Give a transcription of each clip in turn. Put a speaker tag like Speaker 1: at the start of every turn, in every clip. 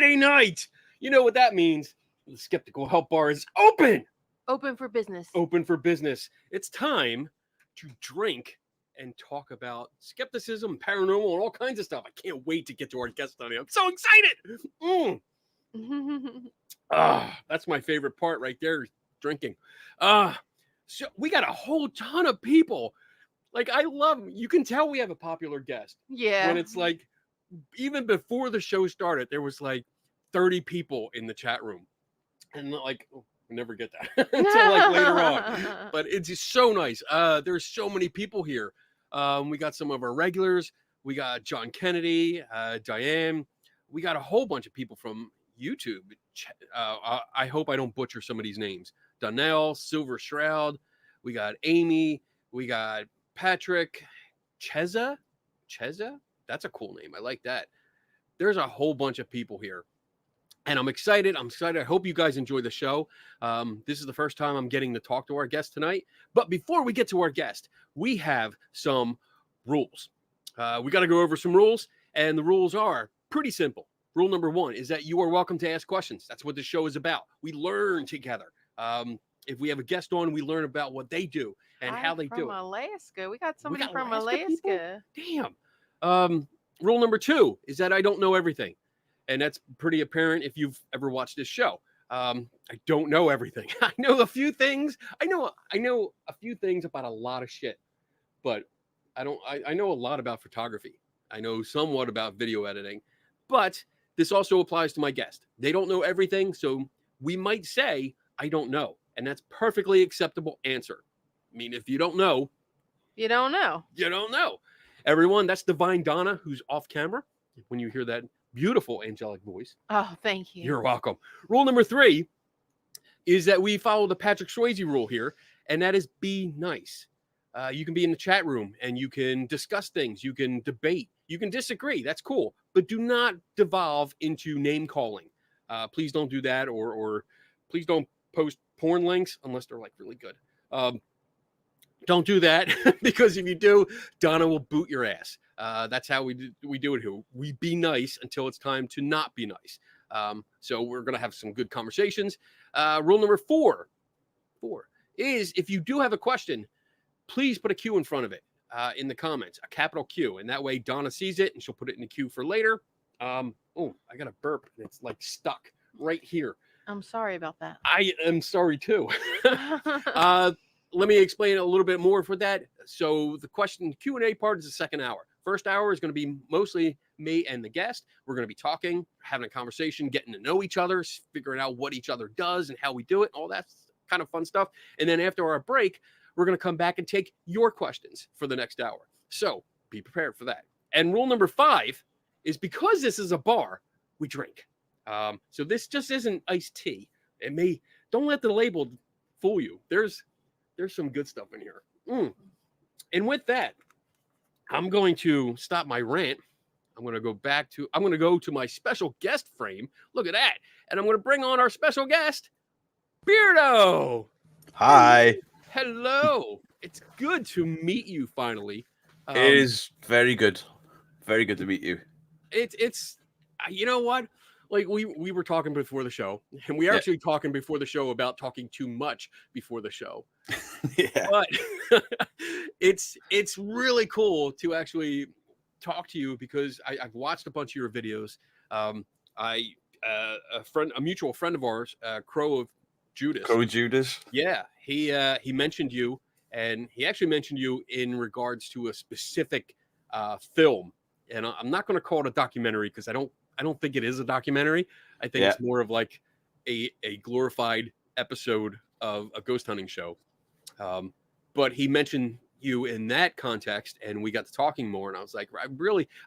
Speaker 1: Friday night. You know what that means. The Skeptical Help Bar is open.
Speaker 2: Open for business.
Speaker 1: Open for business. It's time to drink and talk about skepticism, paranormal, and all kinds of stuff. I can't wait to get to our guest study. I'm so excited. That's my favorite part right there, drinking. So we got a whole ton of people. Like, you can tell we have a popular guest.
Speaker 2: Yeah.
Speaker 1: When it's like, even before the show started, there was like 30 people in the chat room. And like, we never get that until like later on. But it's just so nice. There's so many people here. We got some of our regulars. We got John Kennedy, Diane. We got a whole bunch of people from YouTube. I hope I don't butcher some of these names. Donnell, Silver Shroud. We got Amy. We got Patrick. Cheza. That's a cool name. I like that. There's a whole bunch of people here. And I'm excited. I hope you guys enjoy the show. This is the first time I'm getting to talk to our guest tonight. But before we get to our guest, we have some rules. We got to go over some rules. And the rules are pretty simple. Rule number 1 is that you are welcome to ask questions. That's what the show is about. We learn together. If we have a guest on, we learn about what they do and how they do it.
Speaker 2: From Alaska. We got somebody from Alaska.
Speaker 1: Damn. Rule number 2 is that I don't know everything. And that's pretty apparent if you've ever watched this show. I don't know everything. I know a few things. I know a few things about a lot of shit, but I know a lot about photography. I know somewhat about video editing, but this also applies to my guest. They don't know everything, so we might say, I don't know. And that's perfectly acceptable answer. I mean, if you don't know,
Speaker 2: you don't know.
Speaker 1: You don't know. Everyone, that's Divine Donna, who's off camera. When you hear that beautiful angelic voice.
Speaker 2: Oh, thank you.
Speaker 1: You're welcome. Rule number 3 is that we follow the Patrick Swayze rule here, and that is be nice. You can be in the chat room and you can discuss things. You can debate. You can disagree. That's cool. But do not devolve into name calling. Please don't do that, or please don't post porn links unless they're like really good. Don't do that because if you do, Donna will boot your ass. That's how we do it here. We be nice until it's time to not be nice. So we're going to have some good conversations. Rule number 4 is if you do have a question, please put a Q in front of it in the comments, a capital Q. And that way Donna sees it and she'll put it in the queue for later. I got a burp. And it's like stuck right here.
Speaker 2: I'm sorry about that.
Speaker 1: I am sorry too. Let me explain a little bit more for that. So the Q&A part is the second hour. First hour is going to be mostly me and the guest. We're going to be talking, having a conversation, getting to know each other, figuring out what each other does and how we do it, all that kind of fun stuff. And then after our break, we're going to come back and take your questions for the next hour. So be prepared for that. And rule number 5 is because this is a bar, we drink. So this just isn't iced tea. Don't let the label fool you. There's some good stuff in here. And with that, I'm going to stop my rant. I'm going to go to my special guest frame. Look at that. And I'm going to bring on our special guest, Beardo.
Speaker 3: Hi.
Speaker 1: Hello. It's good to meet you finally.
Speaker 3: It is very good. Very good to meet you.
Speaker 1: It's you know what? Like we were talking before the show, and we are actually talking before the show about talking too much before the show.
Speaker 3: Yeah.
Speaker 1: But it's really cool to actually talk to you because I've watched a bunch of your videos. A mutual friend of ours, Crow Judas. Yeah, he mentioned you, and he actually mentioned you in regards to a specific film. And I'm not going to call it a documentary because I don't think it is a documentary. I think it's more of like a glorified episode of a ghost hunting show. But he mentioned you in that context, and we got to talking more. And I was like,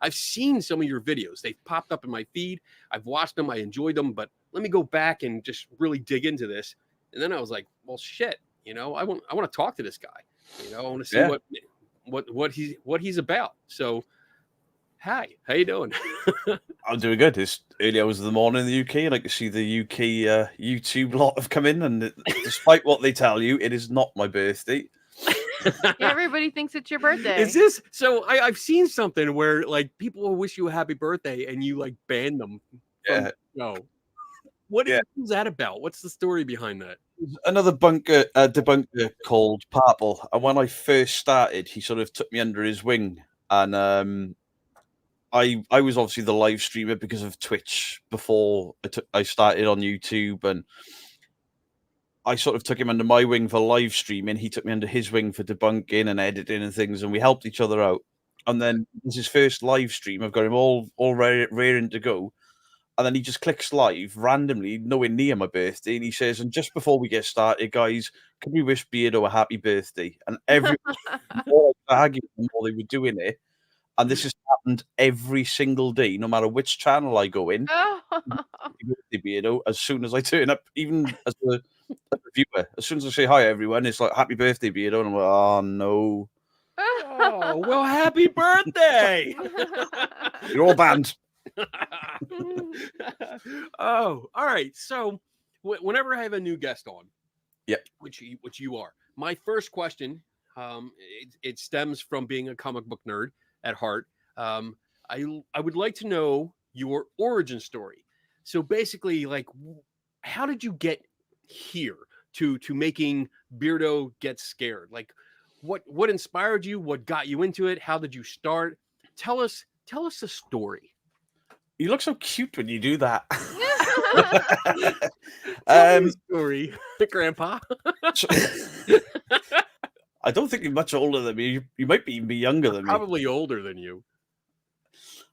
Speaker 1: I've seen some of your videos. They've popped up in my feed. I've watched them. I enjoyed them. But let me go back and just really dig into this. And then I was like, well, shit. I want to talk to this guy. I want to see what he's about. So. Hi, how you doing?
Speaker 3: I'm doing good. It's early hours of the morning in the UK. I like to see the UK YouTube lot have come in, and despite what they tell you, it is not my birthday.
Speaker 2: Everybody thinks it's your birthday.
Speaker 1: Is this so? I've seen something where like people will wish you a happy birthday, and you like ban them from
Speaker 3: Yeah.
Speaker 1: the show. What
Speaker 3: Yeah.
Speaker 1: is that about? What's the story behind that?
Speaker 3: Another debunker called Purple, and when I first started, he sort of took me under his wing, and I was obviously the live streamer because of Twitch before I started on YouTube, and I sort of took him under my wing for live streaming. He took me under his wing for debunking and editing and things, and we helped each other out. And then this is his first live stream. I've got him all raring to go. And then he just clicks live randomly, nowhere near my birthday, and he says, "And just before we get started, guys, can we wish Beardo a happy birthday?" And everyone was arguing while they were doing it. And this has happened every single day, no matter which channel I go in. Happy birthday, Beardo. As soon as I turn up, even as a viewer, as soon as I say hi, everyone, it's like "Happy birthday, Beardo," and I'm like, "Oh no,
Speaker 1: Oh, well, happy birthday!
Speaker 3: you're all banned."
Speaker 1: Oh, all right. So, whenever I have a new guest on,
Speaker 3: Yep.
Speaker 1: which you are, my first question, it stems from being a comic book nerd at heart. I would like to know your origin story. So basically, like, how did you get here to making Beardo Gets Scared? Like, what inspired you? What got you into it? How did you start? Tell us the story.
Speaker 3: You look so cute when you do that.
Speaker 1: Tell me the story, Grandpa.
Speaker 3: So- I don't think you're much older than me. You might even be younger than me.
Speaker 1: Probably older than you.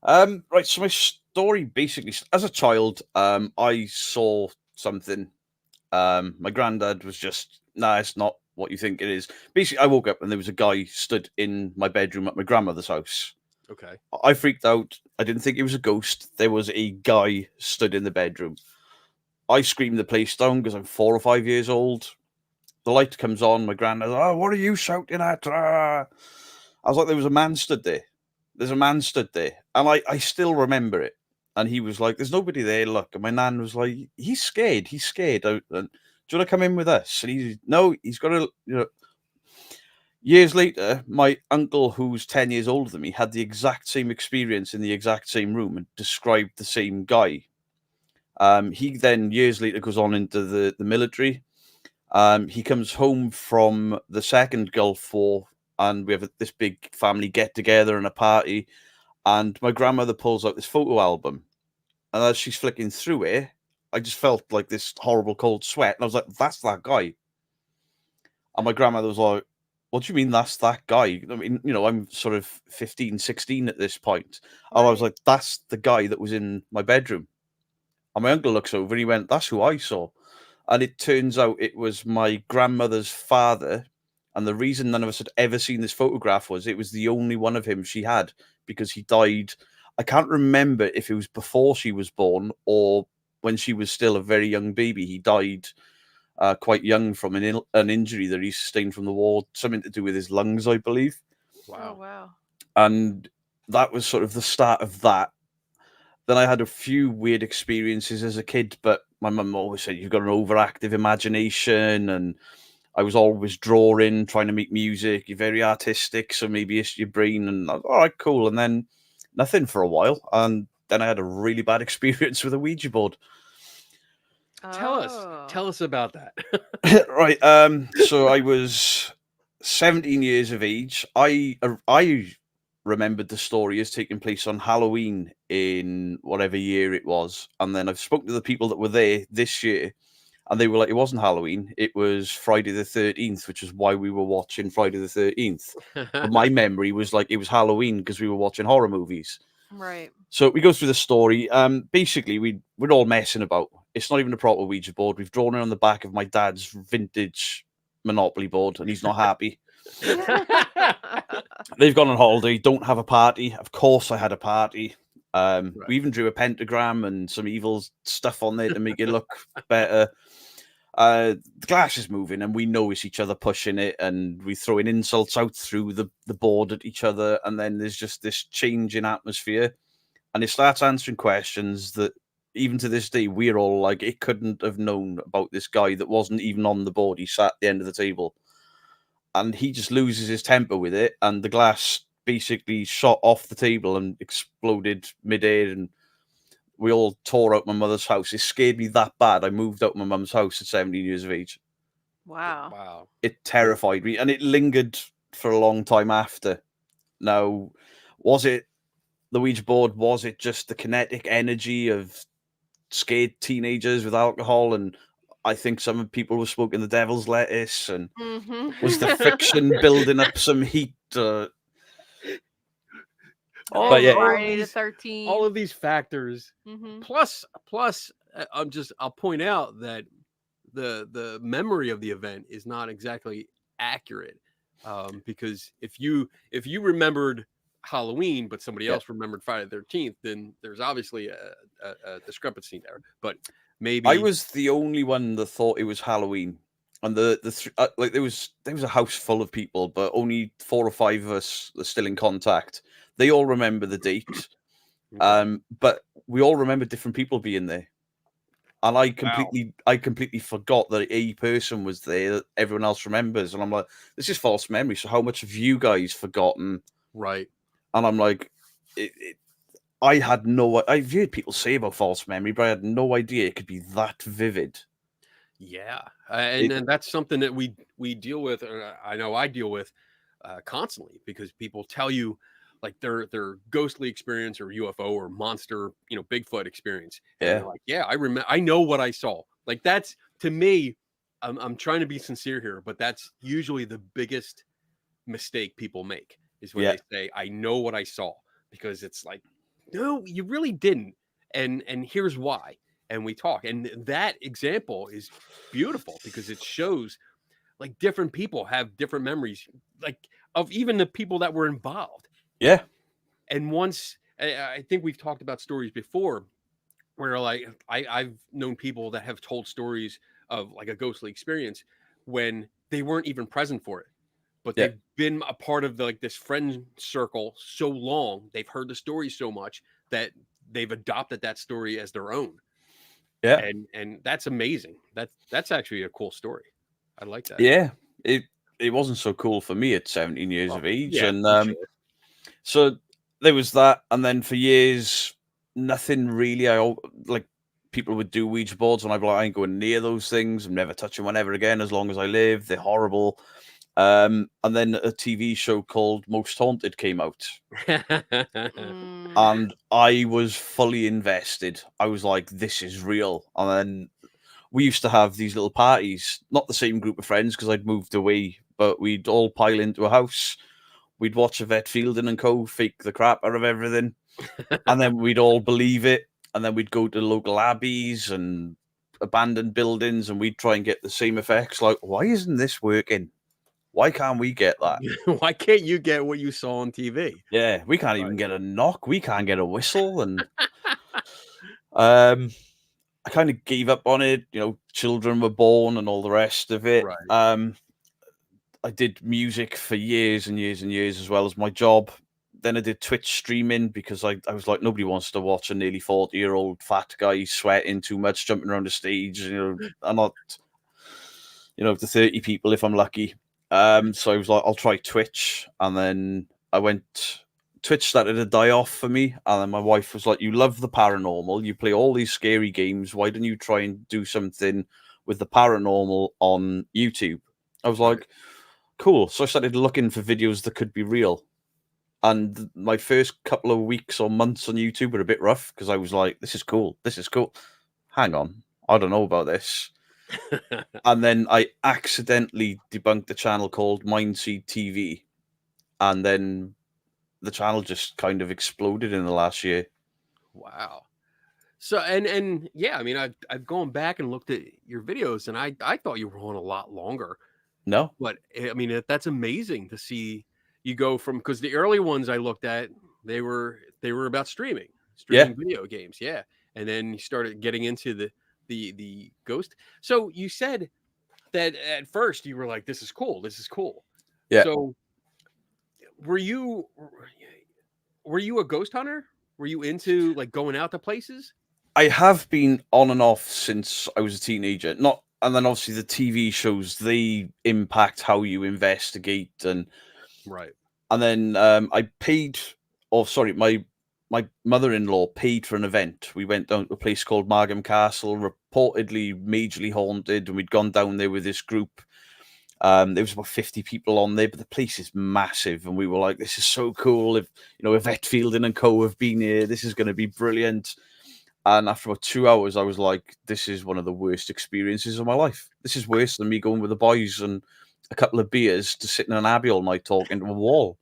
Speaker 3: Right. So my story basically, as a child, I saw something. My granddad was just, "Nah, it's not what you think it is." Basically, I woke up and there was a guy stood in my bedroom at my grandmother's house.
Speaker 1: Okay.
Speaker 3: I freaked out. I didn't think it was a ghost. There was a guy stood in the bedroom. I screamed the place down because I'm 4 or 5 years old. The light comes on. My granddad's, "Oh, what are you shouting at?" I was like, "There was a man stood there. There's a man stood there." And I still remember it. And he was like, "There's nobody there, look." And my nan was like, "He's scared. He's scared. Do you want to come in with us?" And no, he's got to, Years later, my uncle, who's 10 years older than me, had the exact same experience in the exact same room and described the same guy. He then, years later, goes on into the military. He comes home from the second Gulf War, and we have this big family get-together and a party, and my grandmother pulls out this photo album, and as she's flicking through it, I just felt like this horrible cold sweat, and I was like, "That's that guy." And my grandmother was like, "What do you mean that's that guy?" I mean, I'm sort of 15, 16 at this point. And I was like, "That's the guy that was in my bedroom." And my uncle looks over and he went, "That's who I saw." And it turns out it was my grandmother's father. And the reason none of us had ever seen this photograph was it was the only one of him she had, because he died. I can't remember if it was before she was born or when she was still a very young baby. He died quite young from an injury that he sustained from the war, something to do with his lungs, I believe.
Speaker 2: Wow. Oh, wow.
Speaker 3: And that was sort of the start of that. Then I had a few weird experiences as a kid, but my mum always said, "You've got an overactive imagination," and I was always drawing, trying to make music. "You're very artistic, so maybe it's your brain." And all right, cool. And then nothing for a while, and then I had a really bad experience with a Ouija board.
Speaker 1: Tell us about that.
Speaker 3: Right. So I was 17 years of age. I remembered the story as taking place on Halloween in whatever year it was, and then I've spoken to the people that were there this year, and they were like, "It wasn't Halloween. It was Friday the 13th, which is why we were watching Friday the 13th." But my memory was like it was Halloween because we were watching horror movies.
Speaker 2: Right.
Speaker 3: So we go through the story. Basically, we're all messing about. It's not even a proper Ouija board. We've drawn it on the back of my dad's vintage Monopoly board, and he's not happy. They've gone on holiday, don't have a party. Of course, I had a party. We even drew a pentagram and some evil stuff on there to make it look better. The glass is moving, and we notice each other pushing it, and we throwing insults out through the board at each other, and then there's just this change in atmosphere. And it starts answering questions that even to this day, we're all like, it couldn't have known about this guy that wasn't even on the board. He sat at the end of the table. And he just loses his temper with it. And the glass basically shot off the table and exploded midair. And we all tore out my mother's house. It scared me that bad. I moved out my mum's house at 17 years of age.
Speaker 2: Wow.
Speaker 1: Wow.
Speaker 3: It terrified me, and it lingered for a long time after. Now, was it the Ouija board? Was it just the kinetic energy of scared teenagers with alcohol? And I think some people were smoking the devil's lettuce. And was the fiction building up some heat?
Speaker 2: But
Speaker 3: yeah,
Speaker 2: Friday the 13th.
Speaker 1: All of these factors, plus, I'll point out that the memory of the event is not exactly accurate, because if you remembered Halloween but somebody else remembered Friday the 13th, then there's obviously a discrepancy there. But maybe
Speaker 3: I was the only one that thought it was Halloween, and like there was a house full of people, but only 4 or 5 of us are still in contact. They all remember the date, but we all remember different people being there. And I completely forgot that a person was there that everyone else remembers. And I'm like, this is false memory. So how much have you guys forgotten?
Speaker 1: Right.
Speaker 3: And I'm like, I've heard people say about false memory, but I had no idea it could be that vivid.
Speaker 1: Yeah. And that's something that we deal with. I know I deal with constantly, because people tell you like their ghostly experience or UFO or monster, Bigfoot experience. And they're like, yeah, I know what I saw. Like, that's, to me, I'm trying to be sincere here, but that's usually the biggest mistake people make, is when they say, I know what I saw, because it's like, no, you really didn't. And here's why. And we talk. And that example is beautiful, because it shows like different people have different memories, like of even the people that were involved.
Speaker 3: Yeah.
Speaker 1: And once, I think we've talked about stories before where like I've known people that have told stories of like a ghostly experience when they weren't even present for it, but they've been a part of like this friend circle so long, they've heard the story so much that they've adopted that story as their own.
Speaker 3: Yeah.
Speaker 1: And that's amazing. That's actually a cool story. I like that.
Speaker 3: Yeah. It wasn't so cool for me at 17 years of age.
Speaker 1: Yeah,
Speaker 3: And so there was that. And then for years, nothing really. Like, people would do Ouija boards, and I'd be like, I ain't going near those things. I'm never touching one ever again as long as I live. They're horrible. And then a TV show called Most Haunted came out. And I was fully invested. I was like, this is real. And then we used to have these little parties, not the same group of friends because I'd moved away, but we'd all pile into a house. We'd watch Yvette Fielding and co. fake the crap out of everything. And then we'd all believe it. And then we'd go to local abbeys and abandoned buildings, and we'd try and get the same effects. Like, why isn't this working? Why can't we get that?
Speaker 1: Why can't you get what you saw on TV?
Speaker 3: Yeah, we can't even get a knock. We can't get a whistle. And I kind of gave up on it. Children were born and all the rest of it.
Speaker 1: Right.
Speaker 3: I did music for years and years and years, as well as my job. Then I did Twitch streaming because I was like, nobody wants to watch a nearly 40-year-old fat guy sweating too much, jumping around the stage. I'm not, to 30 people if I'm lucky. So I was like, I'll try Twitch. And then Twitch started to die off for me. And then my wife was like, you love the paranormal. You play all these scary games. Why don't you try and do something with the paranormal on YouTube? I was like, cool. So I started looking for videos that could be real. And my first couple of weeks or months on YouTube were a bit rough because I was like, this is cool. This is cool. Hang on. I don't know about this. And then I accidentally debunked the channel called Mindseed TV. And then the channel just kind of exploded in the last year.
Speaker 1: Wow. So, and yeah, I mean, I've gone back and looked at your videos, and I thought you were on a lot longer.
Speaker 3: No.
Speaker 1: But I mean, that's amazing to see you go from, because the early ones I looked at, they were about streaming video games. Yeah. And then you started getting into the ghost. So you said that at first you were like, this is cool. This is cool.
Speaker 3: Yeah.
Speaker 1: So were you a ghost hunter? Were you into like going out to places?
Speaker 3: I have been on and off since I was a teenager. And then obviously the TV shows, they impact how you investigate. And
Speaker 1: right.
Speaker 3: And then my my mother-in-law paid for an event. We went down to a place called Margam Castle, reportedly majorly haunted, and we'd gone down there with this group. There was about 50 people on there, but the place is massive, and we were like, "This is so cool! If Yvette Fielding and co have been here, this is going to be brilliant." And after about 2 hours, I was like, "This is one of the worst experiences of my life. This is worse than me going with the boys and a couple of beers to sit in an abbey all night talking to a wall."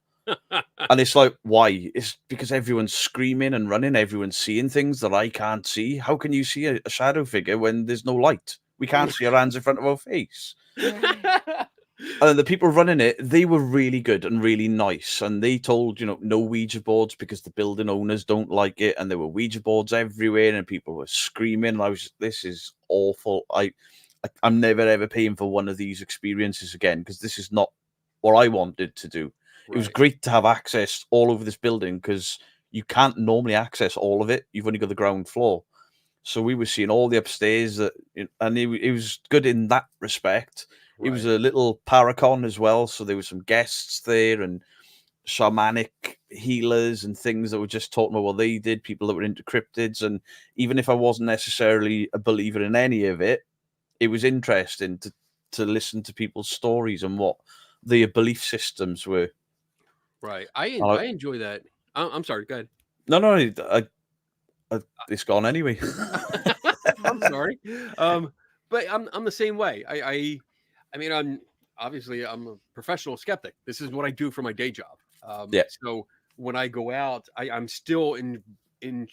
Speaker 3: And it's like, why? It's because everyone's screaming and running, everyone's seeing things that I can't see. How can you see a shadow figure when there's no light? We can't see our hands in front of our face. And then the people running it, they were really good and really nice. And they told, no Ouija boards because the building owners don't like it. And there were Ouija boards everywhere and people were screaming. And I was, this is awful. I'm never, ever paying for one of these experiences again because this is not what I wanted to do. Right. It was great to have access all over this building because you can't normally access all of it. You've only got the ground floor. So we were seeing all the upstairs, and it was good in that respect. It was a little paracon as well, so there were some guests there and shamanic healers and things that were just talking about what they did, people that were into cryptids. And even if I wasn't necessarily a believer in any of it, it was interesting to listen to people's stories and what their belief systems were.
Speaker 1: Right. I enjoy that. I'm sorry, go ahead.
Speaker 3: No, it's gone anyway.
Speaker 1: I'm sorry. But I'm the same way. I mean, I'm a professional skeptic. This is what I do for my day job. So when I go out, I'm still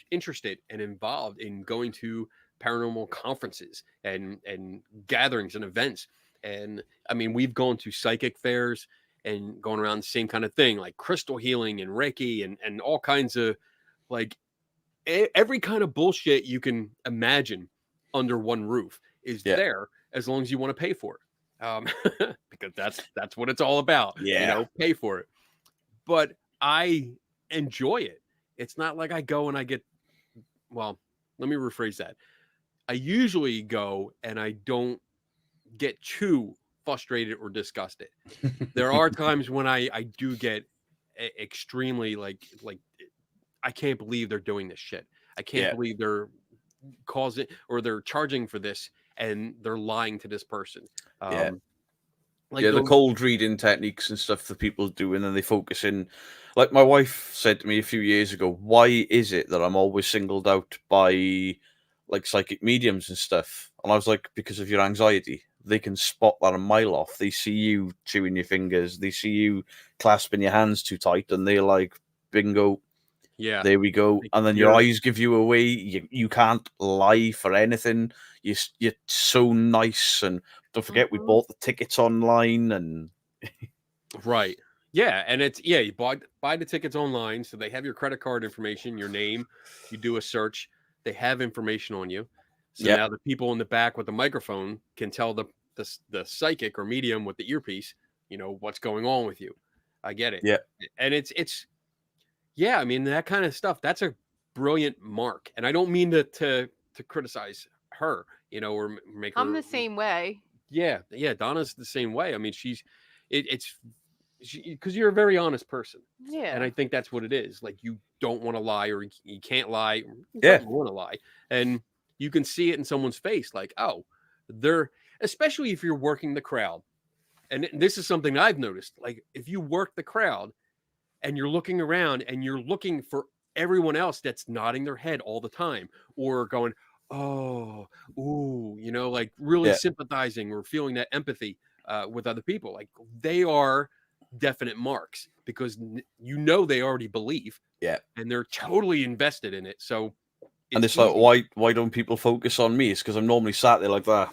Speaker 1: interested and involved in going to paranormal conferences and gatherings and events. And I mean, we've gone to psychic fairs and going around the same kind of thing, like crystal healing and Reiki and all kinds of like every kind of bullshit you can imagine under one roof is there as long as you want to pay for it. Because that's what it's all about. Pay for it. But I enjoy it. It's not like I go and I get, well, let me rephrase that. I usually go and I don't get too frustrated or disgusted. There are times when I do get extremely like I can't believe they're doing this shit. I can't believe they're causing or they're charging for this and they're lying to this person.
Speaker 3: The cold reading techniques and stuff that people do, and then they focus in. Like my wife said to me a few years ago, why is it that I'm always singled out by like psychic mediums and stuff? And I was like, because of your anxiety. They can spot that a mile off. They see you chewing your fingers. They see you clasping your hands too tight, and they're like, bingo.
Speaker 1: Yeah,
Speaker 3: there we go. And then your eyes give you away. You can't lie for anything. You're so nice. And don't forget, we bought the tickets online. And
Speaker 1: right. Yeah. And it's, you buy the tickets online. So they have your credit card information, your name. You do a search. They have information on you. So now the people in the back with the microphone can tell the psychic or medium with the earpiece, what's going on with you. I get it.
Speaker 3: Yeah.
Speaker 1: And it's, yeah, I mean, that kind of stuff, that's a brilliant mark. And I don't mean to criticize her, or make her.
Speaker 2: I'm the same way.
Speaker 1: Yeah. Donna's the same way. I mean, it's because you're a very honest person.
Speaker 2: Yeah.
Speaker 1: And I think that's what it is. Like, you don't want to lie or you can't lie. You
Speaker 3: don't
Speaker 1: want to lie. And you can see it in someone's face. Like, oh, especially if you're working the crowd. And this is something I've noticed. Like, if you work the crowd, and you're looking around and you're looking for everyone else that's nodding their head all the time or going, oh, ooh, like really sympathizing or feeling that empathy with other people. Like, they are definite marks because they already believe.
Speaker 3: Yeah.
Speaker 1: And they're totally invested in it. So
Speaker 3: it's like, why don't people focus on me? It's because I'm normally sat there like that.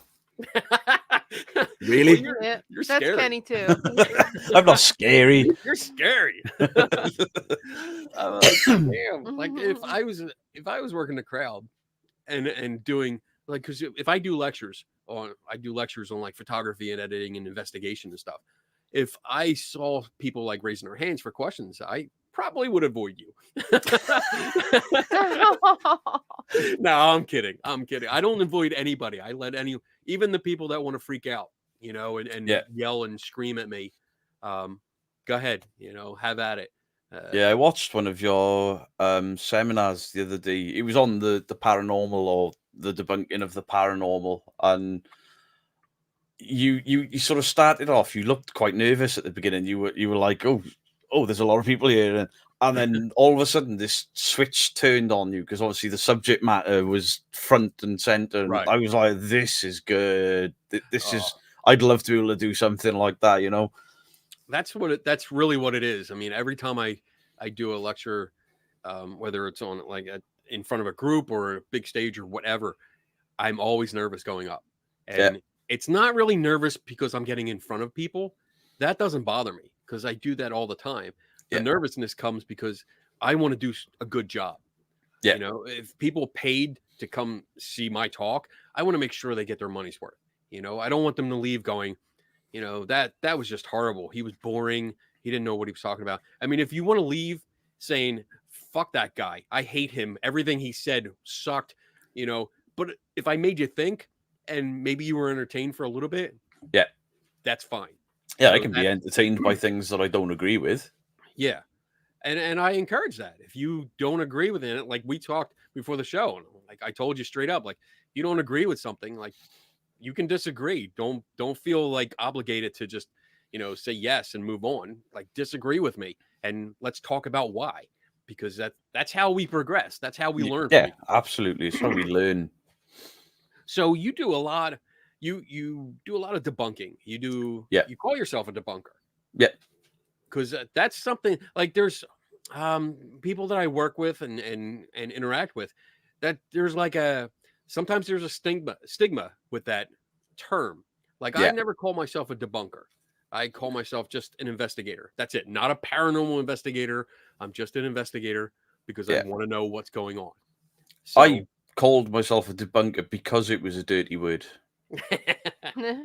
Speaker 3: Really?
Speaker 1: Well, you're
Speaker 2: that's
Speaker 1: scary.
Speaker 2: Kenny too.
Speaker 3: I'm not scary.
Speaker 1: You're scary. I'm like, damn. Like, if I was working the crowd and doing like, because if I do lectures on like photography and editing and investigation and stuff, if I saw people like raising their hands for questions, I probably would avoid you. No, I'm kidding. I don't avoid anybody. I let even the people that want to freak out, and yell and scream at me. Go ahead, have at it.
Speaker 3: Yeah, I watched one of your seminars the other day. It was on the paranormal, or the debunking of the paranormal, and you sort of started off. You looked quite nervous at the beginning. You were like, oh, there's a lot of people here, and then all of a sudden this switch turned on you, because obviously the subject matter was front and center, and
Speaker 1: Right.
Speaker 3: I was like, this is good. This
Speaker 1: Oh.
Speaker 3: is. I'd love to be able to do something like that, you know.
Speaker 1: That's that's really what it is. I mean, every time I do a lecture, whether it's on like in front of a group or a big stage or whatever, I'm always nervous going up.
Speaker 3: Yeah.
Speaker 1: And it's not really nervous because I'm getting in front of people. That doesn't bother me because I do that all the time. The
Speaker 3: Yeah.
Speaker 1: nervousness comes because I want to do a good job.
Speaker 3: Yeah.
Speaker 1: You know, if people paid to come see my talk, I want to make sure they get their money's worth. You know, I don't want them to leave going, you know, that was just horrible. He was boring. He didn't know what he was talking about. I mean, if you want to leave saying, fuck that guy, I hate him, everything he said sucked, you know, but if I made you think and maybe you were entertained for a little bit,
Speaker 3: yeah,
Speaker 1: that's fine.
Speaker 3: Yeah,
Speaker 1: So
Speaker 3: I can be entertained by things that I don't agree with.
Speaker 1: Yeah. And I encourage that. If you don't agree with it, like we talked before the show, and like I told you straight up, like you don't agree with something, like you can disagree. Don't feel like obligated to just, you know, say yes and move on. Like disagree with me and let's talk about why, because that's how we progress. That's how we learn.
Speaker 3: Yeah, absolutely. It's how we learn.
Speaker 1: So you do a lot. You do a lot of debunking. You call yourself a debunker.
Speaker 3: Yeah.
Speaker 1: Because that's something like there's people that I work with and interact with, that there's like sometimes there's a stigma with that term. Like I never call myself a debunker. I call myself just an investigator. That's it. Not a paranormal investigator. I'm just an investigator because I want to know what's going on. So,
Speaker 3: I called myself a debunker because it was a dirty word.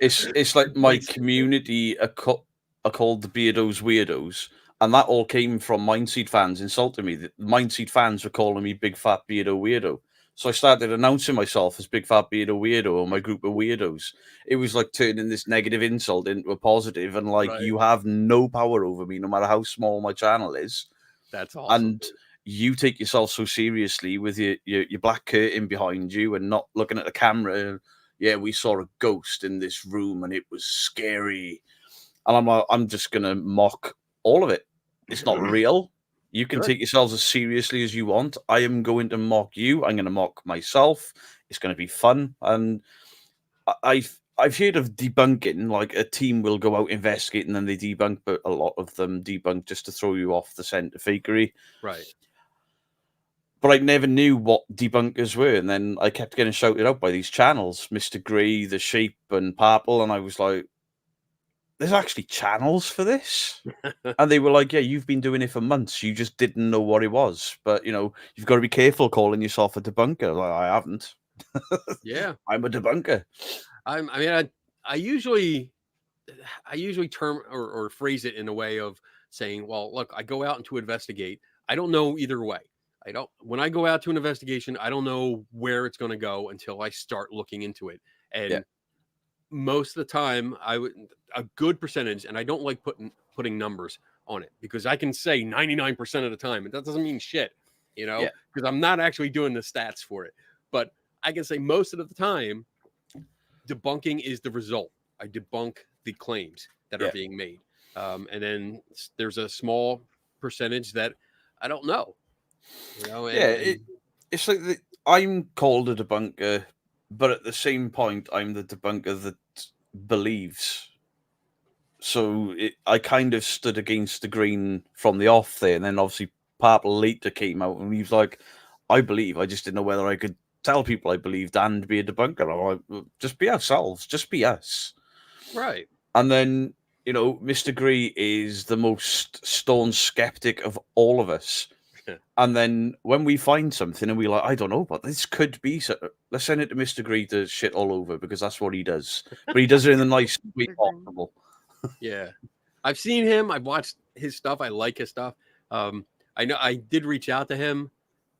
Speaker 3: It's like my community are called the Beardo's Weirdos, and that all came from Mindseed fans insulting me. The Mindseed fans were calling me Big Fat Beardo Weirdo. So I started announcing myself as Big Fat Beardo Weirdo or my group of weirdos. It was like turning this negative insult into a positive, and like, you have no power over me, no matter how small my channel is.
Speaker 1: That's awesome.
Speaker 3: And you take yourself so seriously with your black curtain behind you and not looking at the camera. Yeah, we saw a ghost in this room and it was scary. And I'm just going to mock all of it. It's not real. You can take yourselves as seriously as you want. I am going to mock you. I'm going to mock myself. It's going to be fun. And I've heard of debunking, like a team will go out investigate and then they debunk, but a lot of them debunk just to throw you off the scent of fakery.
Speaker 1: Right.
Speaker 3: But I never knew what debunkers were, and then I kept getting shouted out by these channels, Mr. Grey, The Shape, and Purple, and I was like, there's actually channels for this? And they were like, yeah, you've been doing it for months, you just didn't know what it was. But, you know, you've got to be careful calling yourself a debunker. Like, I haven't.
Speaker 1: Yeah.
Speaker 3: I'm a debunker.
Speaker 1: I usually term or phrase it in a way of saying, well, look, I go out to investigate. I don't know either way. When I go out to an investigation, I don't know where it's going to go until I start looking into it. And most of the time a good percentage, and I don't like putting numbers on it because I can say 99% of the time, and that doesn't mean shit, you know, because I'm not actually doing the stats for it. But I can say most of the time, debunking is the result. I debunk the claims that are being made. And then there's a small percentage that I don't know. You know,
Speaker 3: it's like I'm called a debunker, but at the same point, I'm the debunker that believes. So I kind of stood against the grain from the off there, and then obviously Purple later came out and he was like, I believe. I just didn't know whether I could tell people I believed and be a debunker. I'm like, well, just be ourselves, just be us.
Speaker 1: Right.
Speaker 3: And then, you know, Mr. Grey is the most stone skeptic of all of us. And then when we find something and we're like, I don't know, but this could be, let's send it to Mr. Grey to shit all over because that's what he does. But he does it in the nice way possible.
Speaker 1: Yeah. I've seen him. I've watched his stuff. I like his stuff. I know I did reach out to him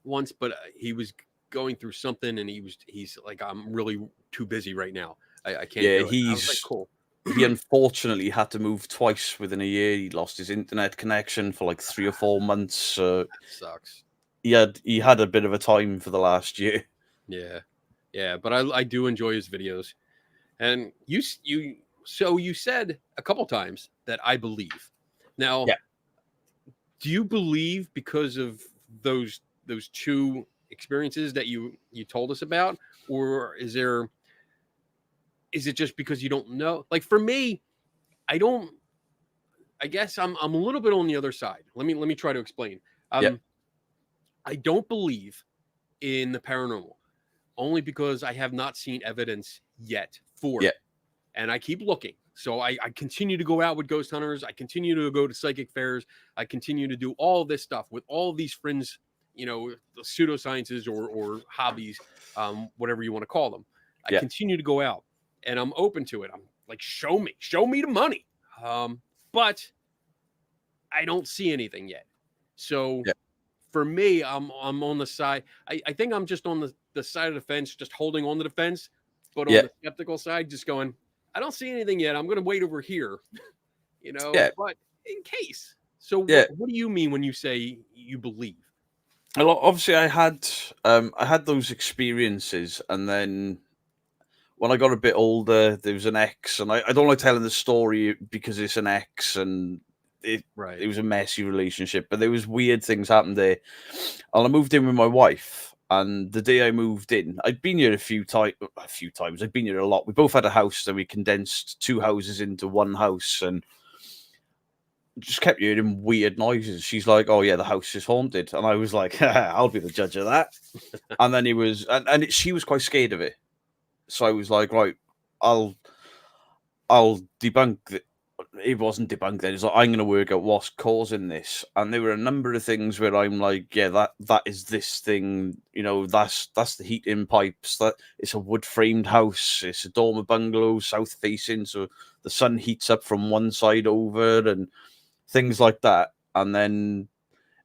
Speaker 1: once, but he was going through something and he's like, I'm really too busy right now. I can't.
Speaker 3: Yeah,
Speaker 1: do it. I was like, cool.
Speaker 3: he unfortunately had to move twice within a year. He lost his internet connection for like 3 or 4 months.
Speaker 1: That sucks.
Speaker 3: He had a bit of a time for the last year.
Speaker 1: Yeah, but I do enjoy his videos. And you said a couple times that I believe. Now,
Speaker 3: Yeah.
Speaker 1: do you believe because of those two experiences that you told us about, or is it just because you don't know? Like for me, I guess I'm a little bit on the other side. Let me try to explain.
Speaker 3: Yeah.
Speaker 1: I don't believe in the paranormal only because I have not seen evidence yet for it. And I keep looking. So I continue to go out with ghost hunters. I continue to go to psychic fairs. I continue to do all this stuff with all these fringe, pseudosciences or hobbies, whatever you want to call them. I continue to go out and I'm open to it. I'm like, show me the money. But I don't see anything yet. So for me, I'm on the side. I think I'm just on the side of the fence, just holding on to the fence, but on the skeptical side, just going, I don't see anything yet. I'm going to wait over here, but in case. So what do you mean when you say you believe?
Speaker 3: Well, obviously I had those experiences, and then when I got a bit older, there was an ex, and I don't like telling the story because it's an ex, and it was a messy relationship, but there was weird things happened there. And I moved in with my wife, and the day I moved in, I'd been here a few times. I'd been here a lot. We both had a house, so we condensed 2 houses into one house, and just kept hearing weird noises. She's like, "Oh yeah, the house is haunted," and I was like, "I'll be the judge of that." And then she was quite scared of it, so I was like, "Right, I'll debunk it." It wasn't debunked then. It's like, I'm going to work out what's causing this. And there were a number of things where I'm like, yeah, that is this thing. That's the heating pipes. That it's a wood framed house. It's a dormer bungalow, south facing, so the sun heats up from one side over and things like that. And then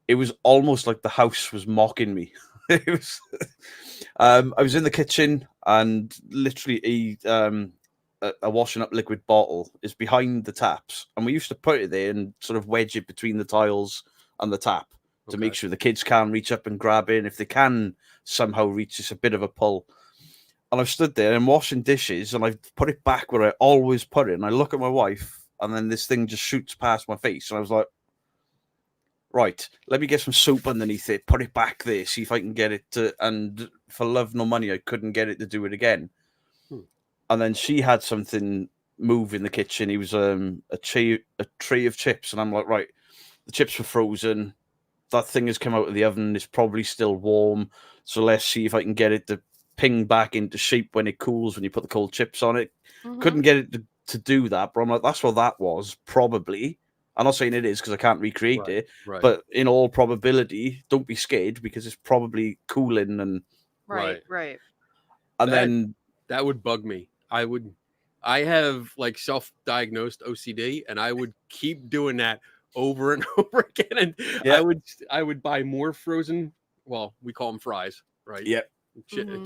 Speaker 3: it was almost like the house was mocking me. It was. I was in the kitchen and literally a washing up liquid bottle is behind the taps, and we used to put it there and sort of wedge it between the tiles and the tap to make sure the kids can reach up and grab it. And if they can somehow reach, it's a bit of a pull. And I've stood there and washing dishes, and I've put it back where I always put it. And I look at my wife, and then this thing just shoots past my face, and I was like, right, let me get some soap underneath it, put it back there, see if I can get it to. And for love nor money, I couldn't get it to do it again. And then she had something move in the kitchen. It was a tray of chips, and I'm like, right, the chips were frozen. That thing has come out of the oven. It's probably still warm. So let's see if I can get it to ping back into shape when it cools, when you put the cold chips on it. Couldn't get it to do that, but I'm like, that's what that was, probably. I'm not saying it is because I can't recreate it, but in all probability, don't be scared because it's probably cooling and
Speaker 2: Right.
Speaker 3: And then
Speaker 1: that would bug me. I have like self-diagnosed OCD, and I would keep doing that over and over again. And I would buy more frozen. Well, we call them fries, right?
Speaker 3: Yep.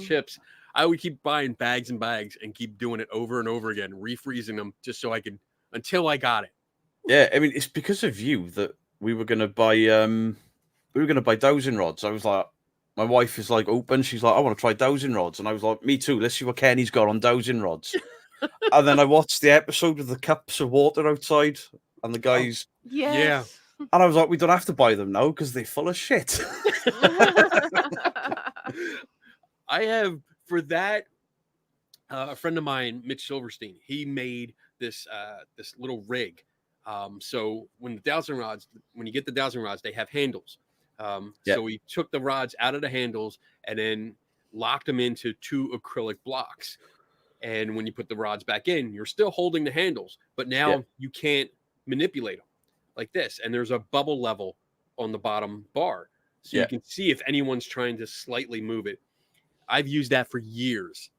Speaker 1: Chips. I would keep buying bags and bags and keep doing it over and over again, refreezing them just so I could until I got it.
Speaker 3: Yeah, I mean, it's because of you that we were gonna buy dowsing rods. I was like, my wife is like open. She's like, I want to try dowsing rods, and I was like, me too. Let's see what Kenny's got on dowsing rods. And then I watched the episode with the cups of water outside, and the guys.
Speaker 2: Yes.
Speaker 3: And I was like, we don't have to buy them now because they're full of shit.
Speaker 1: I have for that a friend of mine, Mitch Silverstein. He made this little rig. So when you get the dowsing rods, they have handles. So he took the rods out of the handles and then locked them into 2 acrylic blocks. And when you put the rods back in, you're still holding the handles, but now you can't manipulate them like this. And there's a bubble level on the bottom bar. So you can see if anyone's trying to slightly move it. I've used that for years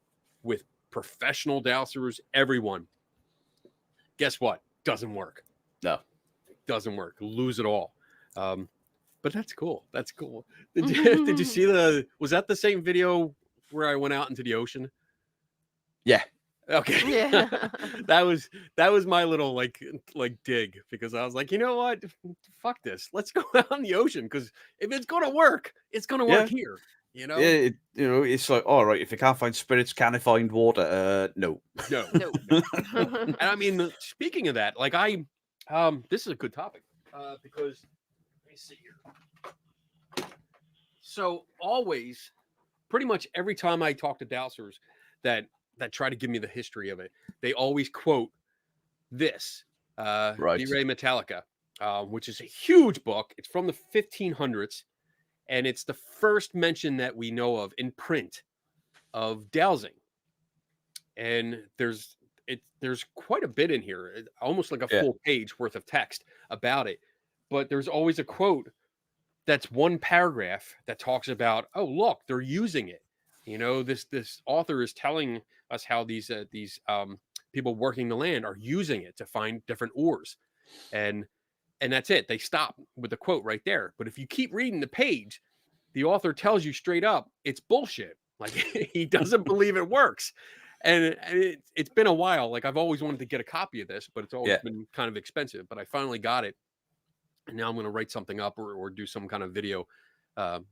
Speaker 1: with professional dowsers, everyone. Guess what? Doesn't work.
Speaker 3: No.
Speaker 1: Doesn't work. Lose it all. But that's cool. That's cool. Did you see was that the same video where I went out into the ocean?
Speaker 3: Yeah.
Speaker 1: Okay.
Speaker 2: Yeah.
Speaker 1: that was my little like dig, because I was like, you know what? Fuck this. Let's go out in the ocean, because if it's gonna work, it's gonna work
Speaker 3: Yeah.
Speaker 1: here. You know?
Speaker 3: Yeah, it's like, all right, if you can't find spirits, can I find water? No.
Speaker 1: No.
Speaker 2: No.
Speaker 1: And I mean, speaking of that, like this is a good topic, because let me see here. So always, pretty much every time I talk to dowsers that try to give me the history of it, they always quote this,
Speaker 3: Right.
Speaker 1: De Re Metallica, which is a huge book. It's from the 1500s, and it's the first mention that we know of in print of dowsing. And there's quite a bit in here, almost like a
Speaker 3: Yeah.
Speaker 1: full page worth of text about it. But there's always a quote that's one paragraph that talks about, oh, look, they're using it. You know, this author is telling us how these people working the land are using it to find different ores, and that's it. They stop with the quote right there. But if you keep reading the page, the author tells you straight up it's bullshit. Like he doesn't believe it works. And it's been a while. Like I've always wanted to get a copy of this, but it's always been kind of expensive. But I finally got it, and now I'm going to write something up, or do some kind of video,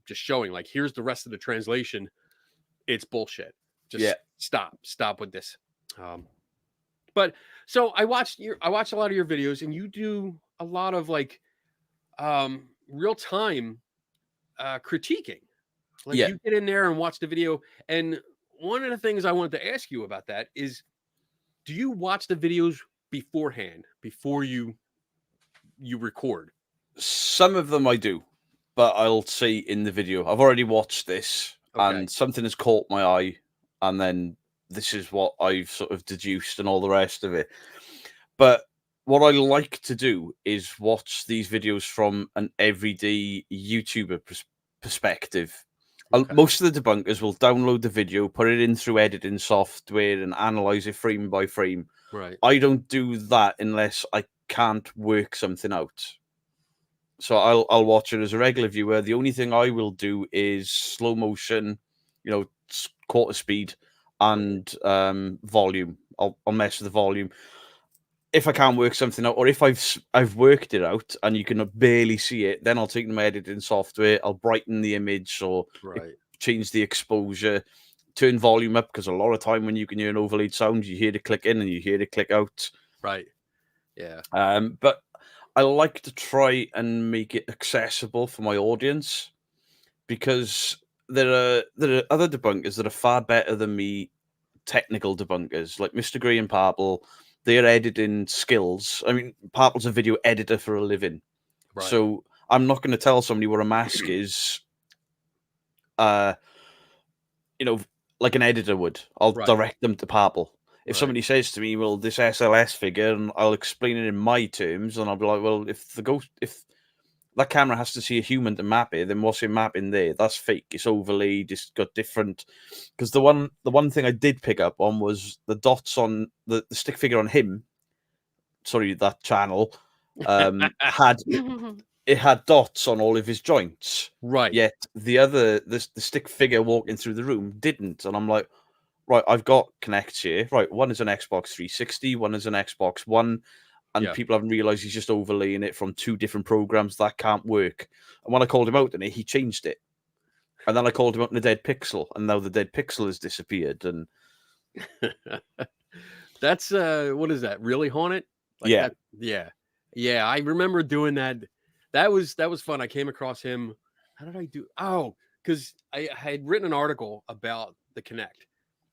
Speaker 1: just showing like, here's the rest of the translation. It's bullshit. Just stop with this. But so I watched a lot of your videos, and you do a lot of like real time critiquing. Like you get in there and watch the video. And one of the things I wanted to ask you about that is, do you watch the videos beforehand, before you record?
Speaker 3: Some of them I do, but I'll say in the video, I've already watched this, and something has caught my eye, and then this is what I've sort of deduced and all the rest of it. But what I like to do is watch these videos from an everyday YouTuber perspective. Most of the debunkers will download the video, put it in through editing software, and analyze it frame by frame.
Speaker 1: Right.
Speaker 3: I don't do that unless I can't work something out. So I'll watch it as a regular viewer. The only thing I will do is slow motion, quarter speed, and volume. I'll mess with the volume. If I can't work something out, or if I've worked it out and you can barely see it, then I'll take my editing software. I'll brighten the image, or change the exposure, turn volume up, because a lot of time when you can hear an overlaid sound, you hear the click in and you hear the click out.
Speaker 1: Right. Yeah.
Speaker 3: But I like to try and make it accessible for my audience, because there are other debunkers that are far better than me, technical debunkers like Mr. Gray and Parple. Their editing skills. I mean, Parple's a video editor for a living, so I'm not going to tell somebody what a mask is. Like an editor would. I'll direct them to Parple. If somebody says to me, well, this SLS figure, and I'll explain it in my terms, and I'll be like, well, if that camera has to see a human to map it, then what's it mapping there? That's fake. It's overlaid. It's got different. Because the one thing I did pick up on was the dots on the stick figure on him. Sorry, that channel had dots on all of his joints.
Speaker 1: Right.
Speaker 3: Yet the stick figure walking through the room didn't, and I'm like, right, I've got connects here. Right, one is an Xbox 360, one is an Xbox One, and people haven't realised he's just overlaying it from two different programs. That can't work. And when I called him out on it, he changed it. And then I called him out in the dead pixel, and now the dead pixel has disappeared. And
Speaker 1: that's what is that? Really Haunted? Like yeah. I remember doing that. That was fun. I came across him. How did I do? Oh, because I had written an article about the Kinect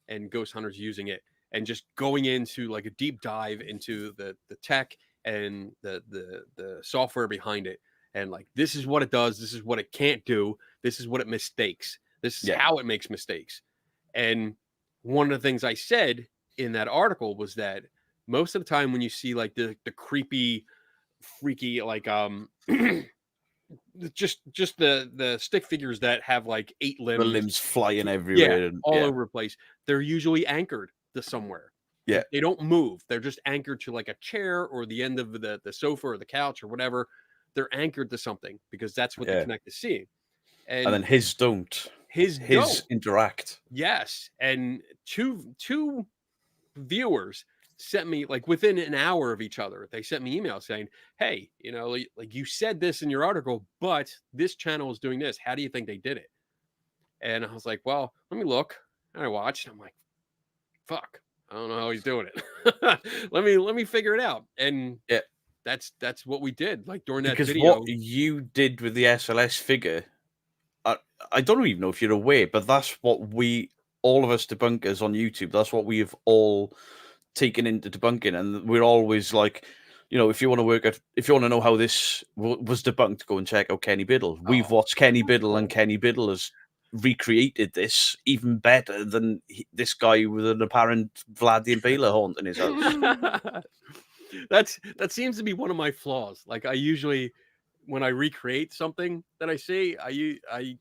Speaker 1: and ghost hunters using it, and just going into like a deep dive into the tech and the software behind it, and like, this is what it does, this is what it can't do, this is what it mistakes, this is how it makes mistakes. And one of the things I said in that article was that most of the time when you see like the creepy, freaky, like just the stick figures that have like 8 limbs,
Speaker 3: the limbs flying everywhere, and
Speaker 1: all over the place, they're usually anchored to somewhere. They don't move. They're just anchored to like a chair or the end of the sofa or the couch or whatever. They're anchored to something, because that's what the Kinect is seeing. And
Speaker 3: then his don't. His
Speaker 1: don't
Speaker 3: interact.
Speaker 1: Yes. And two viewers sent me, like, within an hour of each other, they sent me emails saying, hey, you know, like you said this in your article, but this channel is doing this. How do you think they did it? And I was like, well, let me look. And I watched. I'm like, fuck, I don't know how he's doing it. let me figure it out. And
Speaker 3: Yeah,
Speaker 1: that's what we did. Like during that
Speaker 3: because
Speaker 1: video.
Speaker 3: what you did with the SLS figure, I don't even know if you're aware, but that's what all of us debunkers on YouTube, that's what we have all taken into debunking, and we're always like, you know, if you want to know how this was debunked, go and check out Kenny Biddle. We've watched Kenny Biddle, and Kenny Biddle has recreated this even better than this guy with an apparent Vlad the Impaler haunting his house.
Speaker 1: That seems to be one of my flaws. Like I usually, when I recreate something that I see, I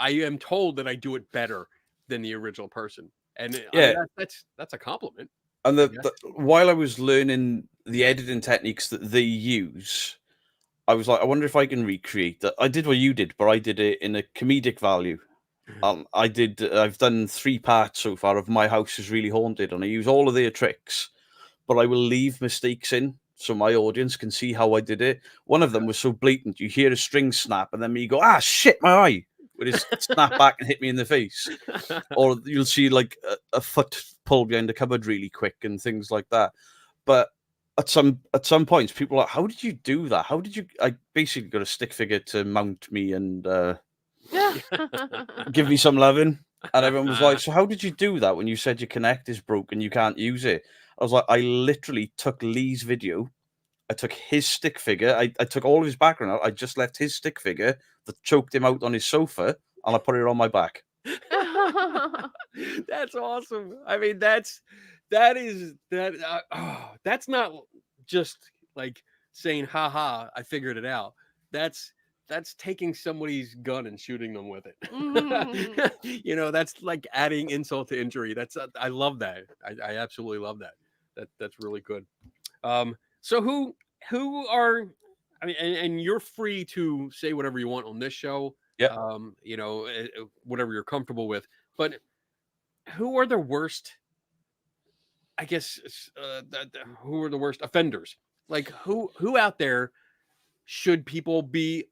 Speaker 1: am told that I do it better than the original person, and
Speaker 3: Yeah,
Speaker 1: that's a compliment.
Speaker 3: and while I was learning the editing techniques that they use, I was like, I wonder if I can recreate that. I did what you did, but I did it in a comedic value. I've done 3 parts so far of My House is Really Haunted, and I use all of their tricks, but I will leave mistakes in so my audience can see how I did it. One of them was so blatant, you hear a string snap, and then me go, ah, shit, my eye. Would it snap back and hit me in the face? Or you'll see like a foot pull behind the cupboard really quick and things like that. But at some points, people are like, how did you do that? How did you? I basically got a stick figure to mount me and give me some loving. And everyone was like, so how did you do that when you said your Connect is broken, you can't use it? I was like, I literally took Lee's video. I took his stick figure. I took all of his background out. I just left his stick figure that choked him out on his sofa, and I put it on my back.
Speaker 1: That's awesome. I mean, that's not just like saying, "Ha ha, I figured it out." That's taking somebody's gun and shooting them with it. You know, that's like adding insult to injury. I love that. I absolutely love that. That's really good. So who are, I mean, and you're free to say whatever you want on this show.
Speaker 3: Yeah.
Speaker 1: You know, whatever you're comfortable with. But who are the worst? I guess who are the worst offenders? Like who out there should people be?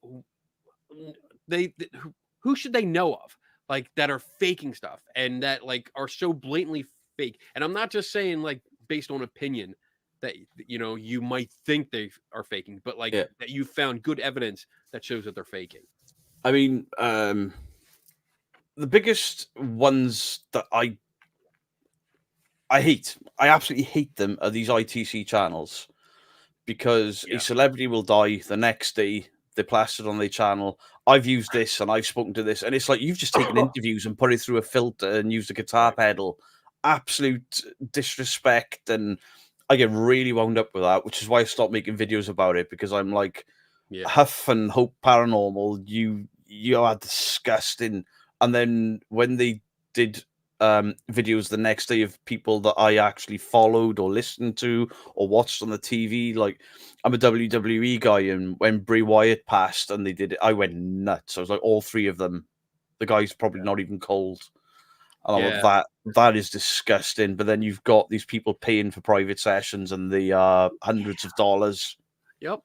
Speaker 1: Who should they know of? Like that are faking stuff and that like are so blatantly fake. And I'm not just saying like based on opinion that you know you might think they are faking, but like that you found good evidence that shows that they're faking.
Speaker 3: I mean, the biggest ones that I absolutely hate them are these ITC channels, because a celebrity will die the next day, they're plastered on their channel. I've used this and I've spoken to this, and it's like you've just taken interviews and put it through a filter and used a guitar pedal. Absolute disrespect, and I get really wound up with that, which is why I stopped making videos about it, because I'm like, Huff and Hope Paranormal, you are disgusting. And then when they did videos the next day of people that I actually followed or listened to or watched on the TV, like I'm a WWE guy, and when Bray Wyatt passed and they did it, I went nuts. I was like, all 3 of them, the guy's probably not even cold. And I'm like, that is disgusting. But then you've got these people paying for private sessions and the hundreds of dollars.
Speaker 1: Yep.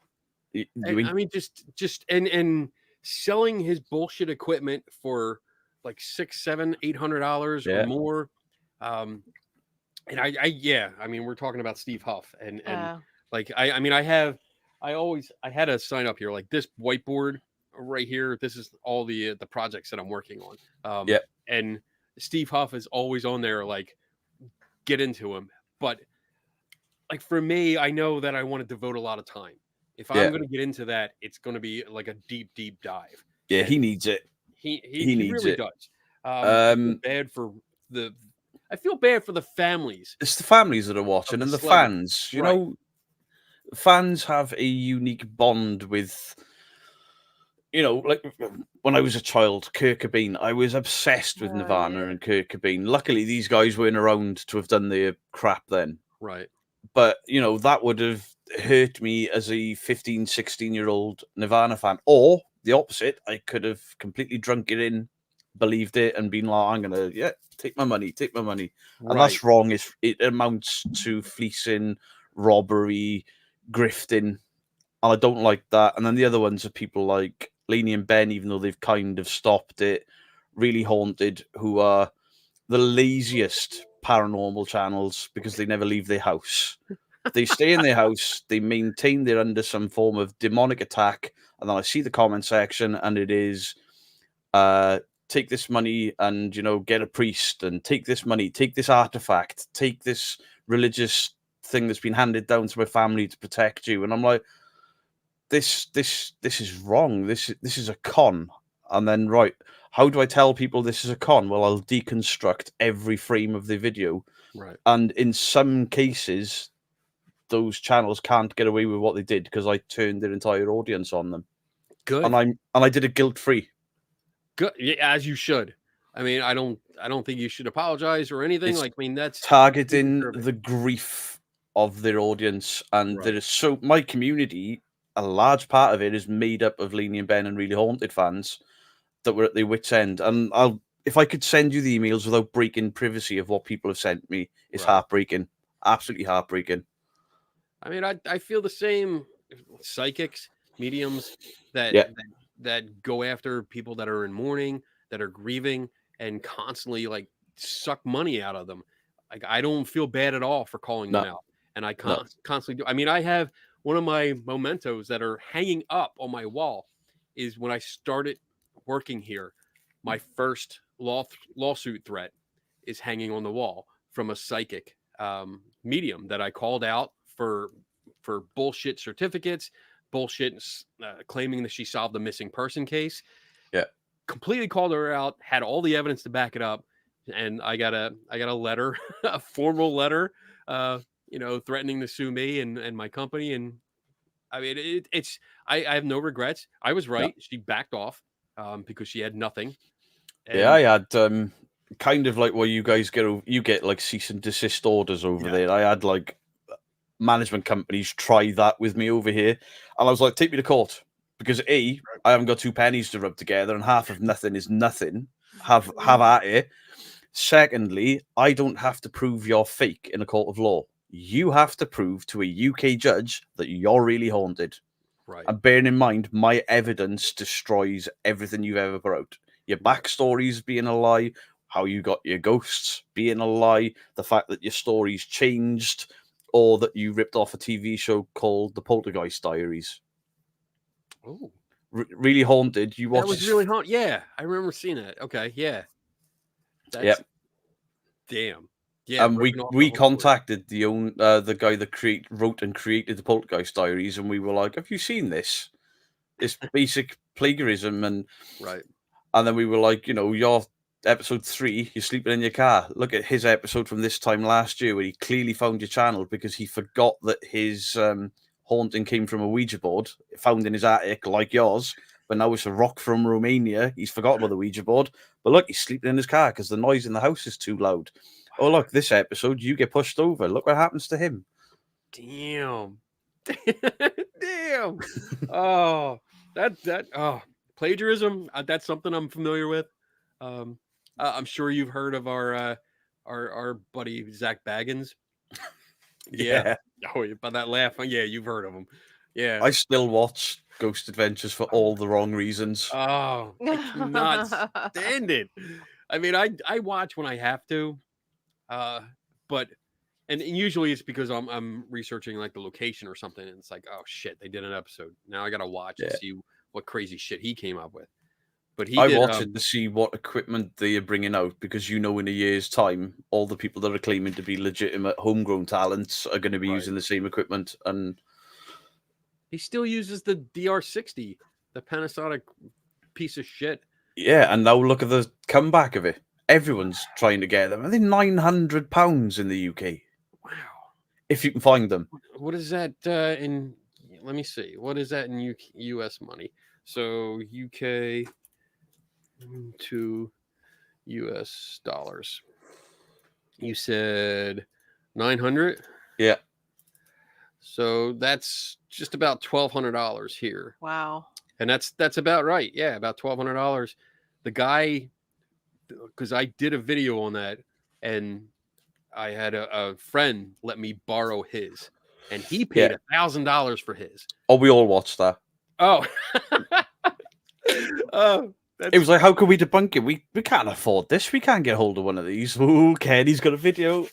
Speaker 1: I mean, just and selling his bullshit equipment for like $600, $700, $800 or more. And I mean, we're talking about Steve Huff and like, I mean, I had a sign up here, like this whiteboard right here. This is all the projects that I'm working on. And Steve Huff is always on there, like get into him. But like for me, I know that I want to devote a lot of time. If I'm going to get into that, it's going to be like a deep dive.
Speaker 3: Yeah, and he needs it.
Speaker 1: He needs really does. I feel bad for the families.
Speaker 3: It's the families that are watching and the fans. You know, fans have a unique bond with, you know, like when I was a child, Kurt Cobain, I was obsessed with Nirvana and Kurt Cobain. Luckily, these guys weren't around to have done their crap then.
Speaker 1: Right.
Speaker 3: But, you know, that would have hurt me as a 15, 16-year-old Nirvana fan. Or the opposite, I could have completely drunk it in believed it and been like, I'm gonna take my money, and
Speaker 1: Right.
Speaker 3: that's wrong. It amounts to fleecing, robbery, grifting, and I don't like that. And then the other ones are people like Laney and Ben, even though they've kind of stopped it. Really Haunted, who are the laziest paranormal channels because they never leave their house. They stay in their house, they maintain they're under some form of demonic attack, and then I see the comment section and it is take this money and get a priest, and take this money, take this artifact, take this religious thing that's been handed down to my family to protect you. And I'm like, this is wrong. This is a con. And then, right, how do I tell people this is a con? Well, I'll deconstruct every frame of the video.
Speaker 1: Right.
Speaker 3: And in some cases, those channels can't get away with what they did because I turned their entire audience on them.
Speaker 1: Good.
Speaker 3: And I did it guilt-free.
Speaker 1: Good. Yeah, as you should. I mean, I don't think you should apologize or anything.
Speaker 3: It's
Speaker 1: like, I mean, that's
Speaker 3: targeting the grief of their audience, and
Speaker 1: Right.
Speaker 3: there is my community. A large part of it is made up of Laney and Ben and Really Haunted fans that were at their wits' end. And if I could send you the emails without breaking privacy of what people have sent me, it's
Speaker 1: Right.
Speaker 3: heartbreaking, absolutely heartbreaking.
Speaker 1: I mean, I feel the same. Psychics, mediums that
Speaker 3: Yeah.
Speaker 1: that go after people that are in mourning, that are grieving, and constantly like suck money out of them. Like, I don't feel bad at all for calling them
Speaker 3: No.
Speaker 1: out, and I
Speaker 3: No.
Speaker 1: constantly do. I mean, I have one of my mementos that are hanging up on my wall. Is when I started working here, my first lawsuit threat is hanging on the wall from a psychic medium that I called out for bullshit certificates, bullshit claiming that she solved a missing person case.
Speaker 3: Yeah.
Speaker 1: Completely called her out, had all the evidence to back it up, and I got a letter, a formal letter, threatening to sue me and my company. And I mean, I have no regrets. I was right.
Speaker 3: No.
Speaker 1: She backed off because she had nothing.
Speaker 3: Yeah, I had kind of like what you guys get. You get like cease and desist orders over there. I had like management companies try that with me over here, and I was like, take me to court, because I haven't got two pennies to rub together, and half of nothing is nothing. Have at it. Secondly, I don't have to prove you're fake in a court of law. You have to prove to a UK judge that you're really haunted.
Speaker 1: Right.
Speaker 3: And bearing in mind, my evidence destroys everything you've ever put out. Your backstories being a lie, how you got your ghosts being a lie, the fact that your stories changed, or that you ripped off a TV show called The Poltergeist Diaries.
Speaker 1: Oh,
Speaker 3: Really Haunted. You watch
Speaker 1: that was really haunted. Yeah, I remember seeing that. Okay, yeah.
Speaker 3: That's
Speaker 1: damn. Yeah,
Speaker 3: and we contacted the guy that wrote and created The Poltergeist Diaries, and we were like, "Have you seen this? It's basic plagiarism." And
Speaker 1: right.
Speaker 3: And then we were like, your episode 3, you're sleeping in your car. Look at his episode from this time last year where he clearly found your channel because he forgot that his haunting came from a Ouija board found in his attic, like yours. But now it's a rock from Romania. He's forgotten about the Ouija board. But look, he's sleeping in his car because the noise in the house is too loud. Oh, look, this episode, you get pushed over. Look what happens to him.
Speaker 1: Damn. Damn. Oh, plagiarism. That's something I'm familiar with. I'm sure you've heard of our buddy Zach Baggins. Yeah. Oh, by that laugh. Yeah, you've heard of him. Yeah.
Speaker 3: I still watch Ghost Adventures for all the wrong reasons.
Speaker 1: Oh, I cannot stand it. I mean, I watch when I have to, but and usually it's because I'm researching like the location or something, and it's like, oh shit, they did an episode. Now I gotta watch and see what crazy shit he came up with. But I
Speaker 3: watch it to see what equipment they are bringing out, because in a year's time, all the people that are claiming to be legitimate homegrown talents are going to be using the same equipment. And
Speaker 1: he still uses the DR60, the Panasonic piece of shit.
Speaker 3: Yeah, and now look at the comeback of it. Everyone's trying to get them. I think £900 in the UK.
Speaker 1: Wow.
Speaker 3: If you can find them.
Speaker 1: What is that in? Let me see. What is that in US money? So UK to US dollars. You said 900?
Speaker 3: Yeah.
Speaker 1: So that's just about $1,200 here.
Speaker 2: Wow.
Speaker 1: And that's about right. Yeah, about $1,200. The guy because I did a video on that, and I had a friend let me borrow his, and he paid $1,000 for his.
Speaker 3: Oh, we all watched that.
Speaker 1: Oh,
Speaker 3: It was like, how can we debunk it? We can't afford this. We can't get hold of one of these. Ooh, Kenny's got a video.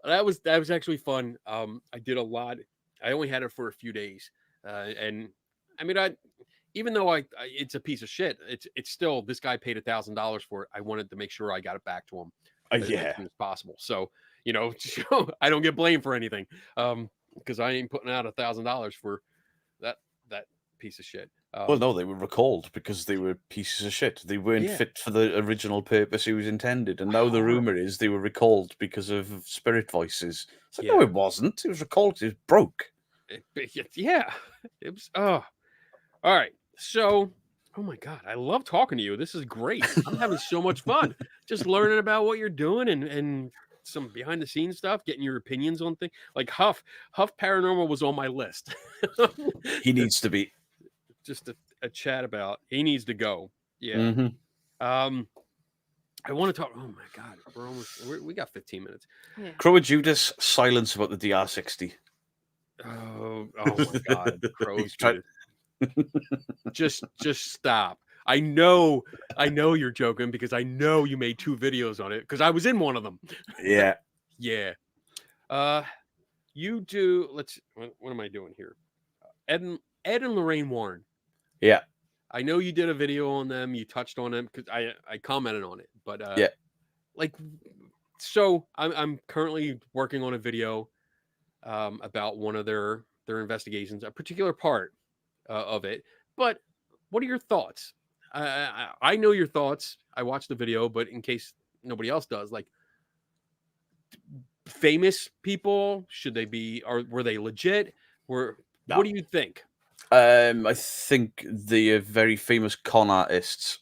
Speaker 1: that was actually fun. I did a lot. I only had it for a few days, and I mean, even though it's a piece of shit, it's still, this guy paid $1,000 for it. I wanted to make sure I got it back to him as soon as possible. So I don't get blamed for anything, because I ain't putting out $1,000 for that piece of shit.
Speaker 3: Well, no, they were recalled because they were pieces of shit. They weren't fit for the original purpose it was intended. And now the rumor is they were recalled because of spirit voices. It's like, no, it wasn't. It was recalled. It was broke.
Speaker 1: It was. All right. So, oh my God, I love talking to you. This is great. I'm having so much fun just learning about what you're doing and some behind the scenes stuff, getting your opinions on things. Like Huff Paranormal was on my list.
Speaker 3: He needs to be.
Speaker 1: Just a chat about. He needs to go. Yeah.
Speaker 3: Mm-hmm.
Speaker 1: I want to talk. Oh my God, we got 15 minutes.
Speaker 2: Yeah.
Speaker 3: Crow and Judas, silence about the DR60.
Speaker 1: Oh my God, Crow. Just stop. I know you're joking, because I know you made 2 videos on it, because I was in one of them.
Speaker 3: Yeah.
Speaker 1: Yeah. You do. What am I doing here? Ed and Lorraine Warren.
Speaker 3: Yeah.
Speaker 1: I know you did a video on them. You touched on them because I commented on it. But so I'm currently working on a video about one of their investigations, a particular part of it. But what are your thoughts? I know your thoughts. I watched the video, but in case nobody else does, like, famous people, should they be, or were they legit? What do you think?
Speaker 3: I think the very famous con artists.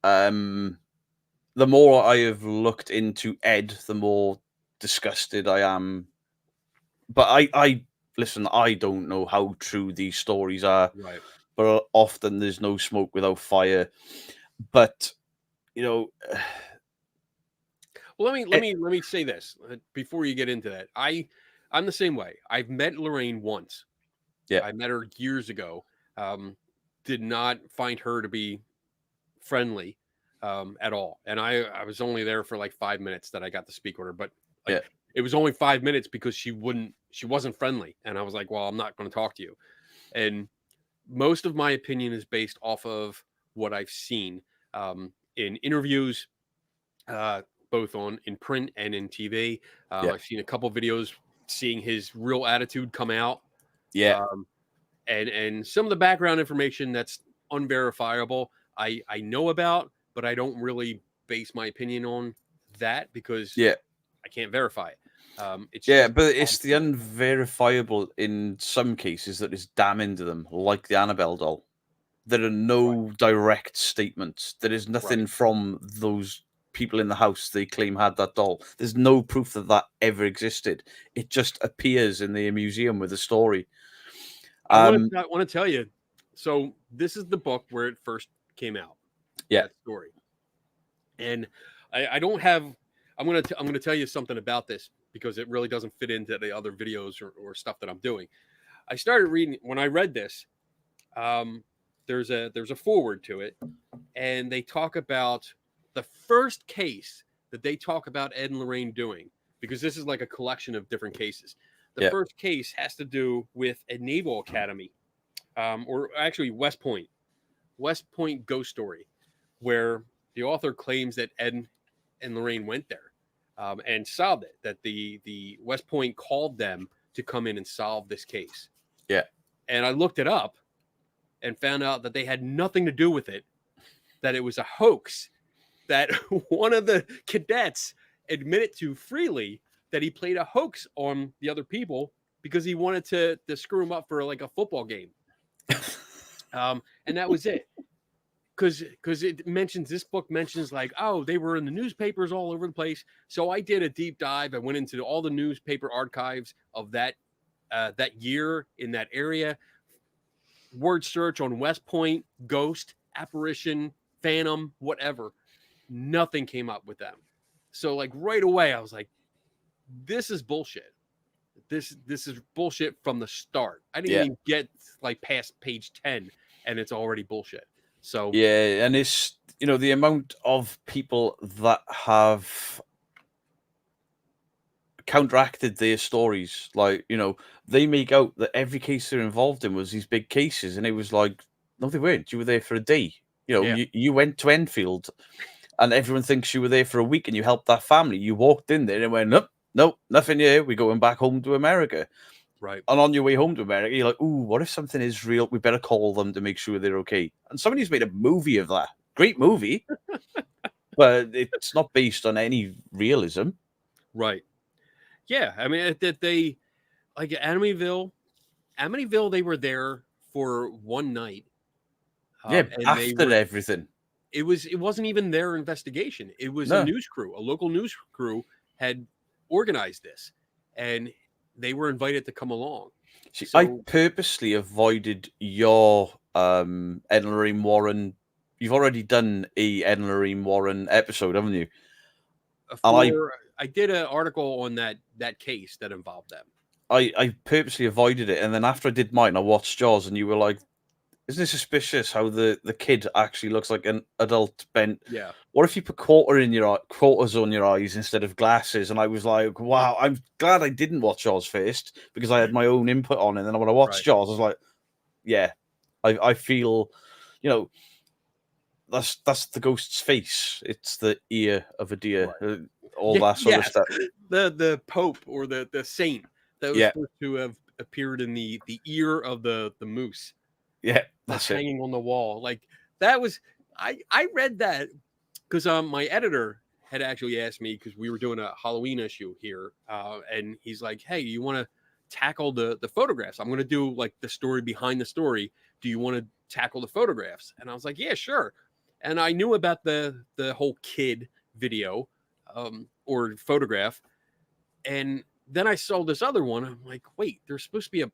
Speaker 3: The more I have looked into Ed, the more disgusted I am. But I listen, I don't know how true these stories are.
Speaker 1: Right.
Speaker 3: But often there's no smoke without fire. But
Speaker 1: well, let me say this before you get into that. I'm the same way. I've met Lorraine once.
Speaker 3: Yeah,
Speaker 1: I met her years ago. Did not find her to be friendly at all, and I was only there for like 5 minutes that I got to speak with her. But it was only 5 minutes because she wasn't friendly, and I was like, well, I'm not going to talk to you. And most of my opinion is based off of what I've seen in interviews, both in print and in TV. I've seen a couple videos seeing his real attitude come out.
Speaker 3: Yeah.
Speaker 1: And some of the background information that's unverifiable, I know about, but I don't really base my opinion on that because I can't verify it.
Speaker 3: It's the unverifiable in some cases that is damning to them, like the Annabelle doll. There are no direct statements. There is nothing from those people in the house they claim had that doll. There's no proof that ever existed. It just appears in the museum with a story.
Speaker 1: I want to tell you. So this is the book where it first came out.
Speaker 3: Yeah.
Speaker 1: That story. And I don't have. I'm gonna tell you something about this because it really doesn't fit into the other videos or stuff that I'm doing. I started reading when I read this. There's a foreword to it, and they talk about the first case that they talk about Ed and Lorraine doing, because this is like a collection of different cases. The first case has to do with a naval academy, or actually West Point ghost story, where the author claims that Ed and Lorraine went there and solved it, that the West Point called them to come in and solve this case.
Speaker 3: Yeah.
Speaker 1: And I looked it up and found out that they had nothing to do with it, that it was a hoax, that one of the cadets admitted to freely that he played a hoax on the other people because he wanted to screw him up for like a football game. And that was it. Because this book mentions like, oh, they were in the newspapers all over the place. So I did a deep dive. I went into all the newspaper archives of that year in that area. word search on West Point, ghost, apparition, phantom, whatever. Nothing came up with them. So like right away, I was like, this is bullshit. This is bullshit from the start. I didn't even get like past page 10 and it's already bullshit. So
Speaker 3: yeah, and it's, you know, the amount of people that have counteracted their stories, like, you know, they make out that every case they're involved in was these big cases, and it was like, no, they weren't. You were there for a day. You know,
Speaker 1: yeah,
Speaker 3: you went to Enfield, and everyone thinks you were there for a week, and you helped that family. You walked in there and went, nope, nope, nothing here. We're going back home to America.
Speaker 1: right.
Speaker 3: And on your way home to America, you're like, ooh, what if something is real? We better call them to make sure they're okay. And somebody's made a movie of that. Great movie, but it's not based on any realism.
Speaker 1: Right. Yeah. I mean, that they like Amityville, they were there for one night.
Speaker 3: Yeah,
Speaker 1: And
Speaker 3: after everything.
Speaker 1: it wasn't even their investigation. It was a
Speaker 3: No.
Speaker 1: news crew, a local news crew had organized this and they were invited to come along.
Speaker 3: See,
Speaker 1: So,
Speaker 3: I purposely avoided your Ed and Lorraine Warren. You've already done a Ed and Lorraine Warren episode, haven't you?
Speaker 1: I did an article on that case that involved them.
Speaker 3: I purposely avoided it, and then after I did mine, I watched Jaws, and you were like, "Isn't it suspicious how the kid actually looks like an adult bent?
Speaker 1: Yeah.
Speaker 3: What if you put quarters on your eyes instead of glasses?" And I was like, "Wow, I'm glad I didn't watch Jaws first because I had my own input on it." And then when I watched Jaws, I was like, "Yeah, I feel, you know, that's the ghost's face. It's the ear of a deer, all that sort of stuff."
Speaker 1: The Pope or the saint that was supposed to have appeared in the ear of the moose.
Speaker 3: Yeah, that's
Speaker 1: hanging on the wall. Like that was I read that because my editor had actually asked me because we were doing a Halloween issue here, and he's like, "Hey, you want to tackle the photographs? I'm going to do like the story behind the story. Do you want to tackle the photographs?" And I was like, "Yeah, sure." And I knew about the whole kid video or photograph, and then I saw this other one. I'm like, "Wait, there's supposed to be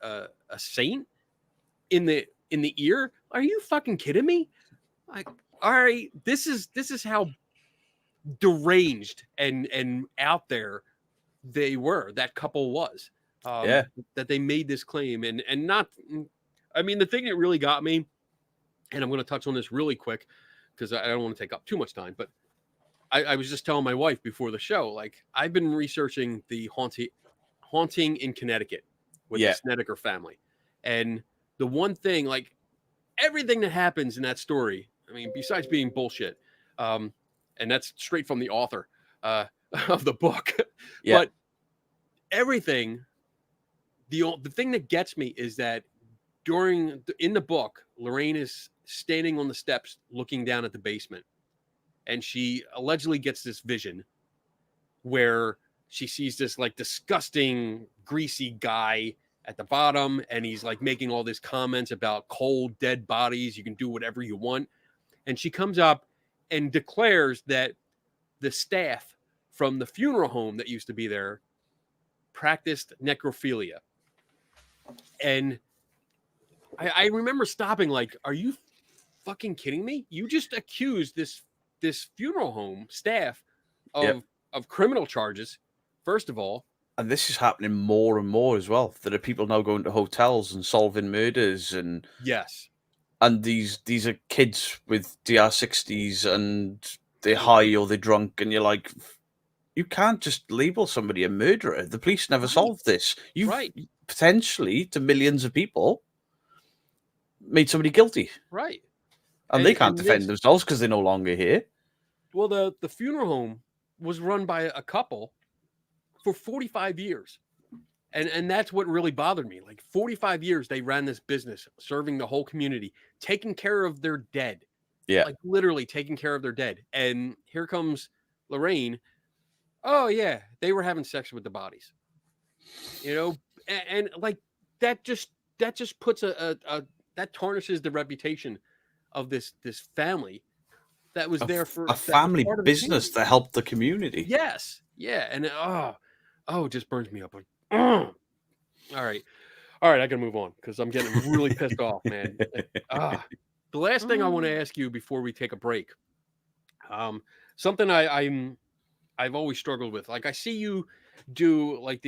Speaker 1: a saint in the ear? Are you fucking kidding me?" Like, all right, this is how deranged and out there they were. That couple was. That they made this claim and not. I mean, the thing that really got me, and I'm going to touch on this really quick because I don't want to take up too much time, but I was just telling my wife before the show, like I've been researching the haunting in Connecticut with the Snedeker family, and the one thing, like everything that happens in that story, I mean, besides being bullshit, and that's straight from the author of the book, but everything, the thing that gets me is that in the book, Lorraine is standing on the steps looking down at the basement, and she allegedly gets this vision where she sees this like disgusting, greasy guy at the bottom, and he's like making all these comments about cold, dead bodies. You can do whatever you want. And she comes up and declares that the staff from the funeral home that used to be there practiced necrophilia. And I remember stopping like, are you fucking kidding me? You just accused this funeral home staff of criminal charges, first of all.
Speaker 3: And this is happening more and more as well. There are people now going to hotels and solving murders, and these are kids with DR60s and they're high or they're drunk, and you're like, you can't just label somebody a murderer. The police never solved this. You've potentially, to millions of people, made somebody guilty.
Speaker 1: Right.
Speaker 3: And they can't defend themselves because they're no longer here.
Speaker 1: Well, the funeral home was run by a couple for 45 years. And that's what really bothered me. Like 45 years, they ran this business, serving the whole community, taking care of their dead.
Speaker 3: Yeah.
Speaker 1: Like literally taking care of their dead. And here comes Lorraine. Oh, yeah, they were having sex with the bodies. You know, and like that just puts that tarnishes the reputation of this family that was there for
Speaker 3: a family business that helped the community.
Speaker 1: Yes. Yeah. And it just burns me up. Like, all right. All right, I gotta move on because I'm getting really pissed off, man. The last thing I want to ask you before we take a break, something I've always struggled with. Like I see you do like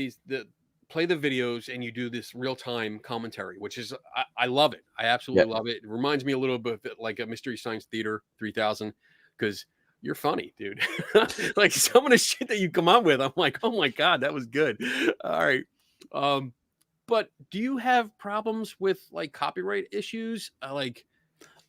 Speaker 1: play the videos and you do this real time commentary, which is I love it. I
Speaker 3: Yeah.
Speaker 1: absolutely love it. It reminds me a little bit like a Mystery Science Theater 3000 because you're funny, dude. Like some of the shit that you come up with, I'm like, oh my god, that was good. All right. But do you have problems with like copyright issues? Like,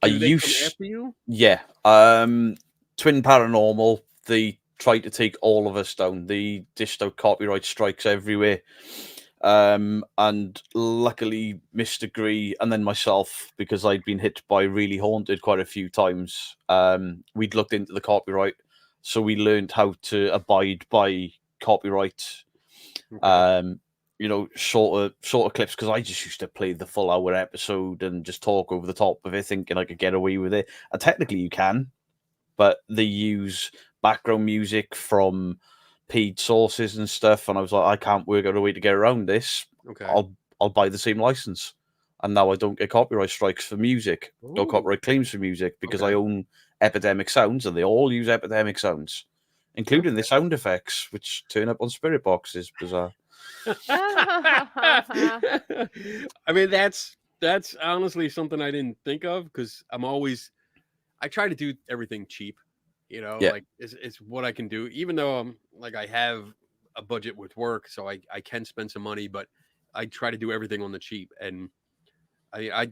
Speaker 3: I
Speaker 1: do they come
Speaker 3: used,
Speaker 1: after you?
Speaker 3: yeah. Twin Paranormal, they tried to take all of us down. They dished out copyright strikes everywhere. And luckily, Mr. Gree and then myself, because I'd been hit by Really Haunted quite a few times, we'd looked into the copyright, so we learned how to abide by copyright.
Speaker 1: Okay.
Speaker 3: Shorter clips, because I just used to play the full hour episode and just talk over the top of it, thinking I could get away with it. And technically, you can, but they use background music from paid sources and stuff, and I was like, I can't work out a way to get around this.
Speaker 1: Okay.
Speaker 3: I'll buy the same license, and now I don't get copyright strikes for music, no copyright claims for music, because I own Epidemic Sounds, and they all use Epidemic Sounds, including the sound effects which turn up on Spirit Boxes. Bizarre.
Speaker 1: I mean, that's honestly something I didn't think of because I try to do everything cheap,
Speaker 3: Yeah.
Speaker 1: like it's what I can do, even though I'm like I have a budget with work, so I can spend some money, but I try to do everything on the cheap, and I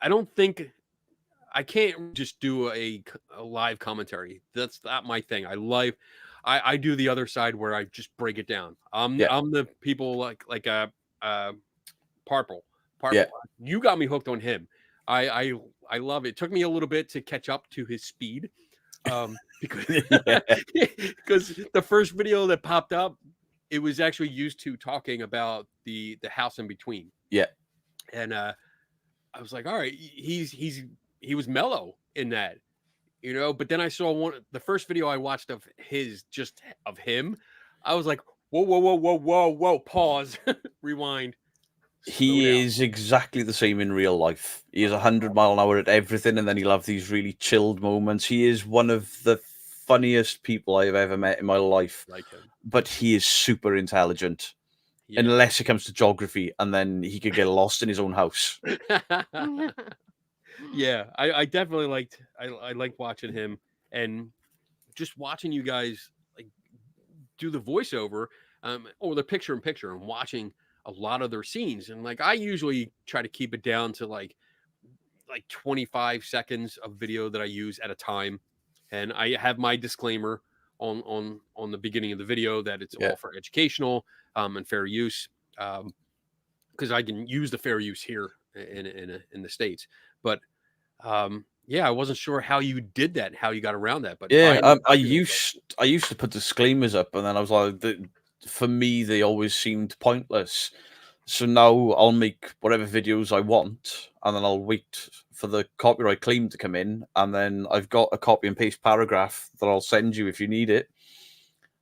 Speaker 1: don't think I can't just do a live commentary. That's not my thing. I do the other side where I just break it down. I'm the people like Parple.
Speaker 3: Yeah.
Speaker 1: You got me hooked on him. I love it. It took me a little bit to catch up to his speed. Because the first video that popped up, it was actually used to talking about the house in between.
Speaker 3: Yeah.
Speaker 1: And I was like, all right, he was mellow in that, but then I saw the first video I watched of him. I was like, whoa, pause, rewind, slow down.
Speaker 3: He is exactly the same in real life. He is 100 mile an hour at everything, and then he'll have these really chilled moments. He is one of the funniest people I've ever met in my life.
Speaker 1: Like him.
Speaker 3: But he is super intelligent, unless it comes to geography, and then he could get lost in his own house.
Speaker 1: Yeah, I definitely liked watching him, and just watching you guys like do the voiceover, or the picture in picture, and watching a lot of their scenes. And like I usually try to keep it down to like 25 seconds of video that I use at a time, and I have my disclaimer on the beginning of the video that it's all for educational and fair use, because I can use the fair use here in the States. But I wasn't sure how you did that, how you got around that. But
Speaker 3: I used to put disclaimers up, and then I was like, for me, they always seemed pointless. So now I'll make whatever videos I want, and then I'll wait for the copyright claim to come in, and then I've got a copy and paste paragraph that I'll send you if you need it.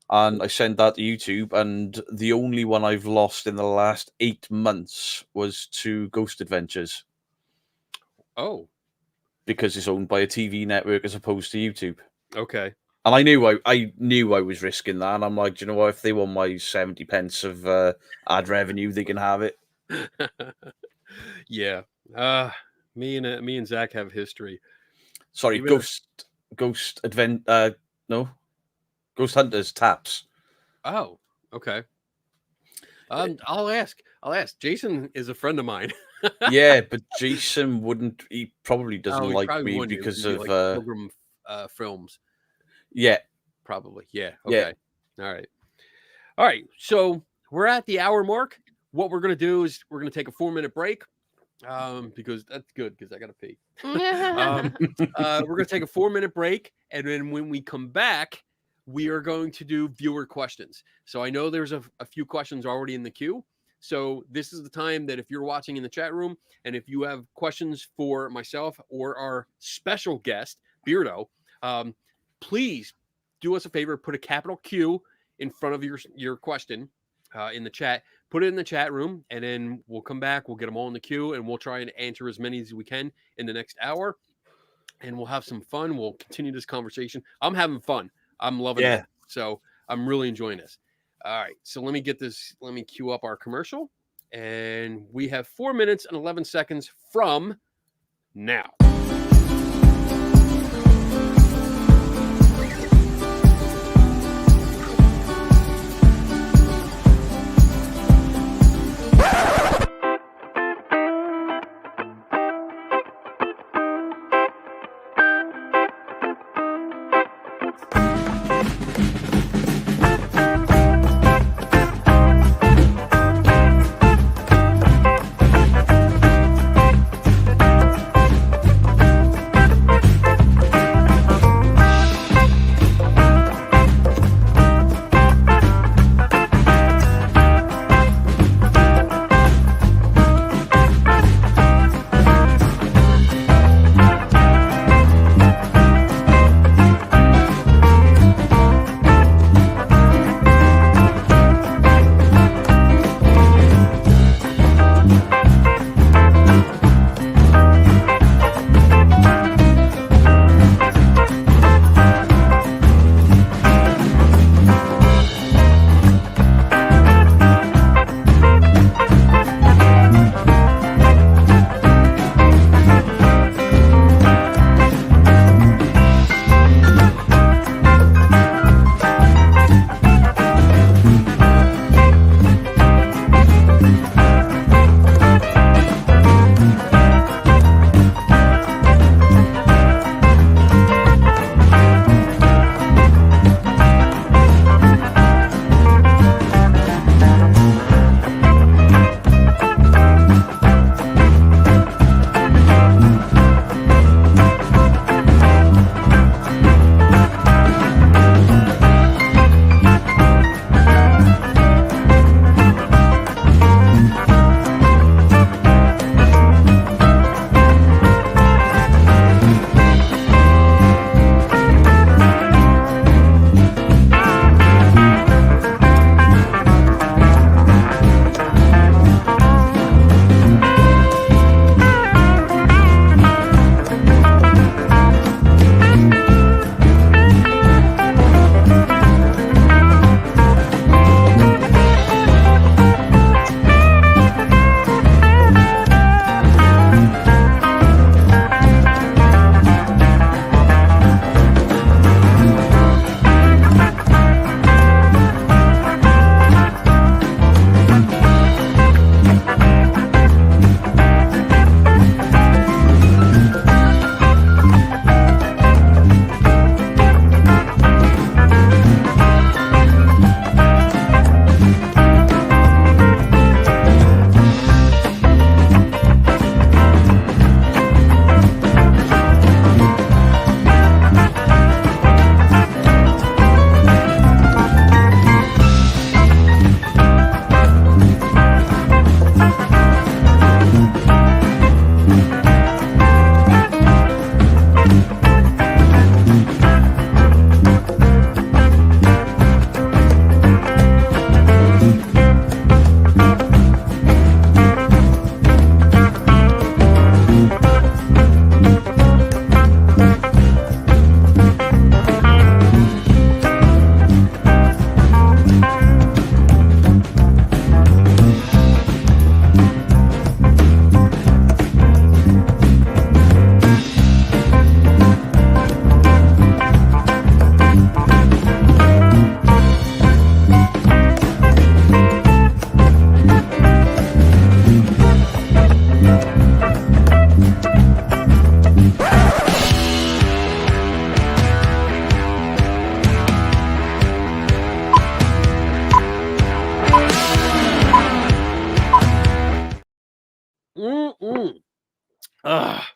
Speaker 3: And I send that to YouTube, and the only one I've lost in the last 8 months was to Ghost Adventures.
Speaker 1: Oh.
Speaker 3: Because it's owned by a TV network as opposed to YouTube.
Speaker 1: Okay.
Speaker 3: And I knew I was risking that, and I'm like, do you know what? If they want my 70 pence of ad revenue, they can have it.
Speaker 1: Yeah. Me and Zach have history.
Speaker 3: Sorry, Ghost Hunters Taps.
Speaker 1: Oh, okay. I'll ask. Jason is a friend of mine.
Speaker 3: Yeah, but Jason wouldn't. He probably doesn't like me
Speaker 1: wouldn't.
Speaker 3: because
Speaker 1: It would
Speaker 3: of
Speaker 1: be like Pilgrim films.
Speaker 3: Yeah.
Speaker 1: Probably. Yeah. Okay. Yeah. All right. So we're at the hour mark. What we're gonna do is we're gonna take a 4-minute break. Because that's good because I gotta pee. We're gonna take a 4-minute break, and then when we come back, we are going to do viewer questions. So I know there's a few questions already in the queue. So this is the time that if you're watching in the chat room, and if you have questions for myself or our special guest, Beardo, please do us a favor, put a capital Q in front of your question in the chat, put it in the chat room, and then we'll come back. We'll get them all in the queue, and we'll try and answer as many as we can in the next hour. And we'll have some fun. We'll continue this conversation. I'm having fun. I'm loving it. So I'm really enjoying this. All right. So let me get this. Let me queue up our commercial. And we have 4 minutes and 11 seconds from now.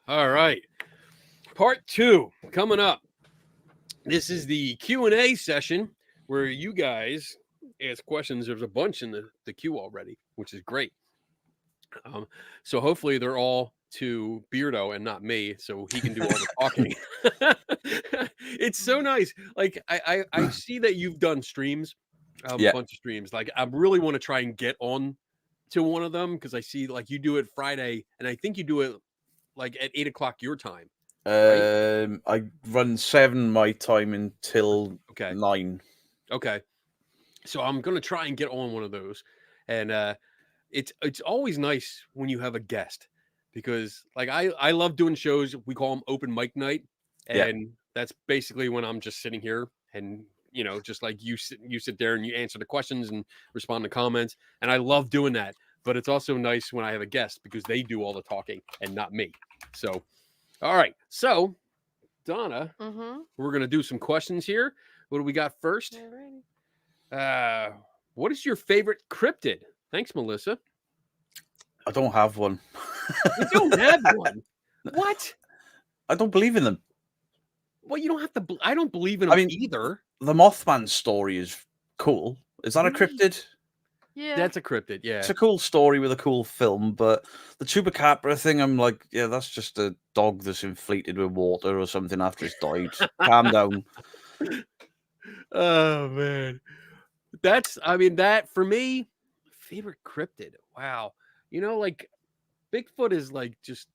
Speaker 1: All right. Part 2 coming up. This is the Q&A session where you guys ask questions. There's a bunch in the queue already, which is great. So hopefully they're all to Beardo and not me, so he can do all the talking. It's so nice. Like I see that you've done streams A bunch of streams. Like I really want to try and get on to one of them because I see like you do it Friday, and I think you do it like at 8 o'clock your time. Right?
Speaker 3: I run 7 my time until 9.
Speaker 1: Okay. So I'm gonna try and get on one of those, and it's always nice when you have a guest because like I love doing shows. We call them open mic night, and that's basically when I'm just sitting here and just like you sit there and you answer the questions and respond to comments, and I love doing that. But it's also nice when I have a guest because they do all the talking and not me. So, all right, so Donna, we're gonna do some questions here. What do we got first? What is your favorite cryptid? Thanks, Melissa.
Speaker 3: I don't have one.
Speaker 1: You don't have one? What?
Speaker 3: I don't believe in them.
Speaker 1: Well, you don't have to. I don't believe in them either.
Speaker 3: The Mothman story is cool. Is that a cryptid?
Speaker 2: Yeah,
Speaker 1: that's a cryptid. Yeah,
Speaker 3: it's a cool story with a cool film. But the chupacabra thing, I'm like, yeah, that's just a dog that's inflated with water or something after it's died. Calm down.
Speaker 1: Oh man, that for me, favorite cryptid. Wow, like Bigfoot is like just,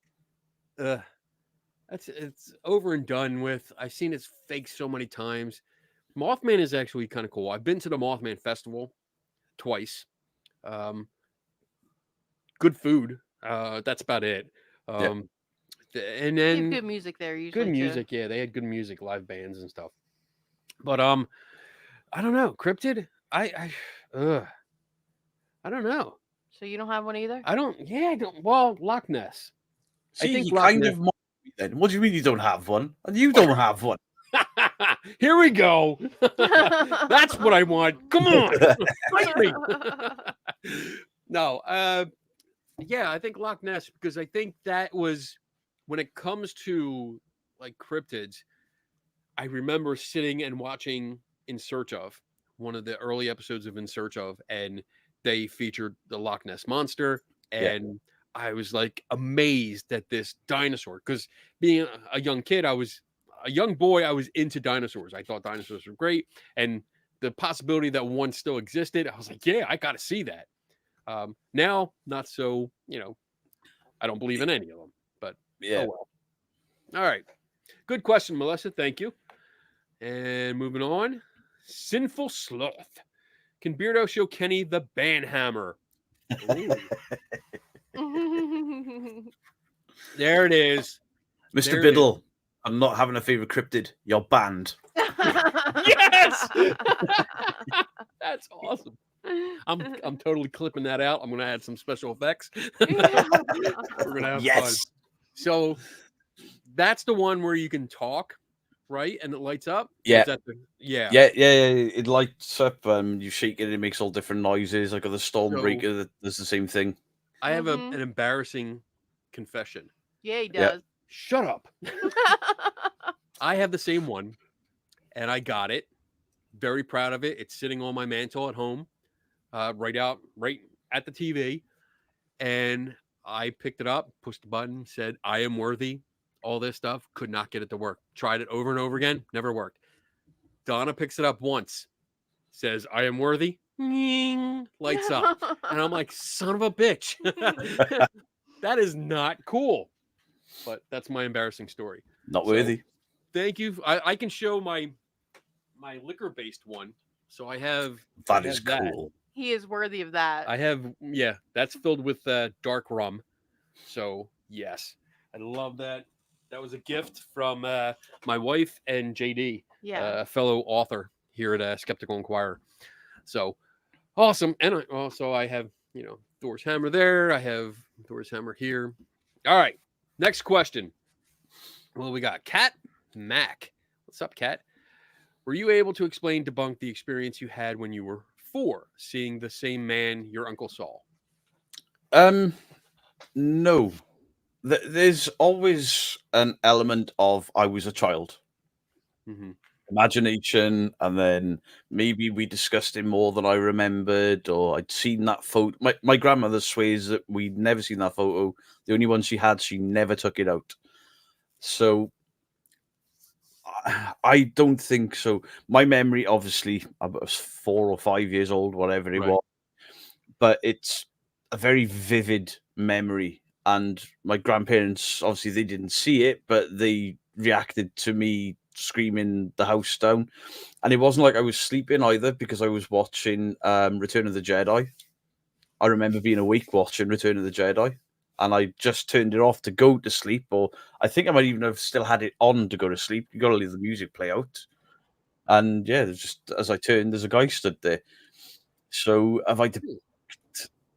Speaker 1: it's over and done with. I've seen its fake so many times. Mothman is actually kind of cool. I've been to the Mothman Festival twice. Good food. That's about it. And then
Speaker 2: good music there. Usually
Speaker 1: good music.
Speaker 2: Too.
Speaker 1: Yeah, they had good music, live bands and stuff. But I don't know. Cryptid. I don't know.
Speaker 2: So you don't have one either?
Speaker 1: I don't. Yeah, I don't. Well, Loch Ness.
Speaker 3: See, I think you kind of. Then what do you mean you don't have one? And you don't have one.
Speaker 1: Here we go. That's what I want. Come on, fight me. No. Yeah, I think Loch Ness because I think that was when it comes to like cryptids. I remember sitting and watching In Search Of, one of the early episodes of In Search Of, and they featured the Loch Ness Monster. And I was like amazed at this dinosaur because being a young kid, I was a young boy. I was into dinosaurs. I thought dinosaurs were great. And the possibility that one still existed, I was like, yeah, I got to see that. Now, not so, I don't believe in any of them, but
Speaker 3: yeah.
Speaker 1: Oh well. All right. Good question, Melissa. Thank you. And moving on, Sinful Sloth. Can Beardo show Kenny the banhammer? There it is.
Speaker 3: Mr. There Biddle, I'm not having a favorite cryptid. You're banned.
Speaker 1: Yes! That's awesome. I'm totally clipping that out. I'm gonna add some special effects. We're gonna have fun. So that's the one where you can talk, right? And it lights up.
Speaker 3: Yeah.
Speaker 1: Yeah.
Speaker 3: It lights up. You shake it, it makes all different noises. Like the Stormbreaker, does the same thing.
Speaker 1: I have an embarrassing confession.
Speaker 2: Yeah, he does.
Speaker 1: Shut up. I have the same one, and I got it. Very proud of it. It's sitting on my mantle at home, right at the TV. And I picked it up, pushed the button, said, I am worthy. All this stuff. Could not get it to work. Tried it over and over again. Never worked. Donna picks it up once. Says, I am worthy. Lights up. And I'm like, son of a bitch. That is not cool. But that's my embarrassing story.
Speaker 3: Not worthy.
Speaker 1: Thank you. I can show my liquor-based one. So I have
Speaker 3: that is cool.
Speaker 2: That. He is worthy of that.
Speaker 1: I have, that's filled with dark rum. So yes, I love that. That was a gift from my wife and JD, a fellow author here at Skeptical Inquirer. So awesome. And I have, Thor's hammer there. I have Thor's hammer here. All right. Next question. Well, we got Cat Mac. What's up, Cat? Were you able to explain, debunk the experience you had when you were 4, seeing the same man your uncle saw?
Speaker 3: No. There's always an element of I was a child.
Speaker 1: Mm-hmm.
Speaker 3: Imagination, and then maybe we discussed it more than I remembered, or I'd seen that photo. My grandmother swears that we'd never seen that photo. The only one she had, she never took it out. So I don't think so. My memory, obviously, I was 4 or 5 years old, whatever it
Speaker 1: Right.
Speaker 3: was, but it's a very vivid memory. And my grandparents, obviously, they didn't see it, but they reacted to me screaming the house down. And it wasn't like I was sleeping either, because I was watching Return of the Jedi. I remember being awake watching Return of the Jedi, and I just turned it off to go to sleep, or I think I might even have still had it on to go to sleep. You got to leave the music play out, and yeah, there's just as I turned, there's a guy stood there. So have I
Speaker 1: Hmm.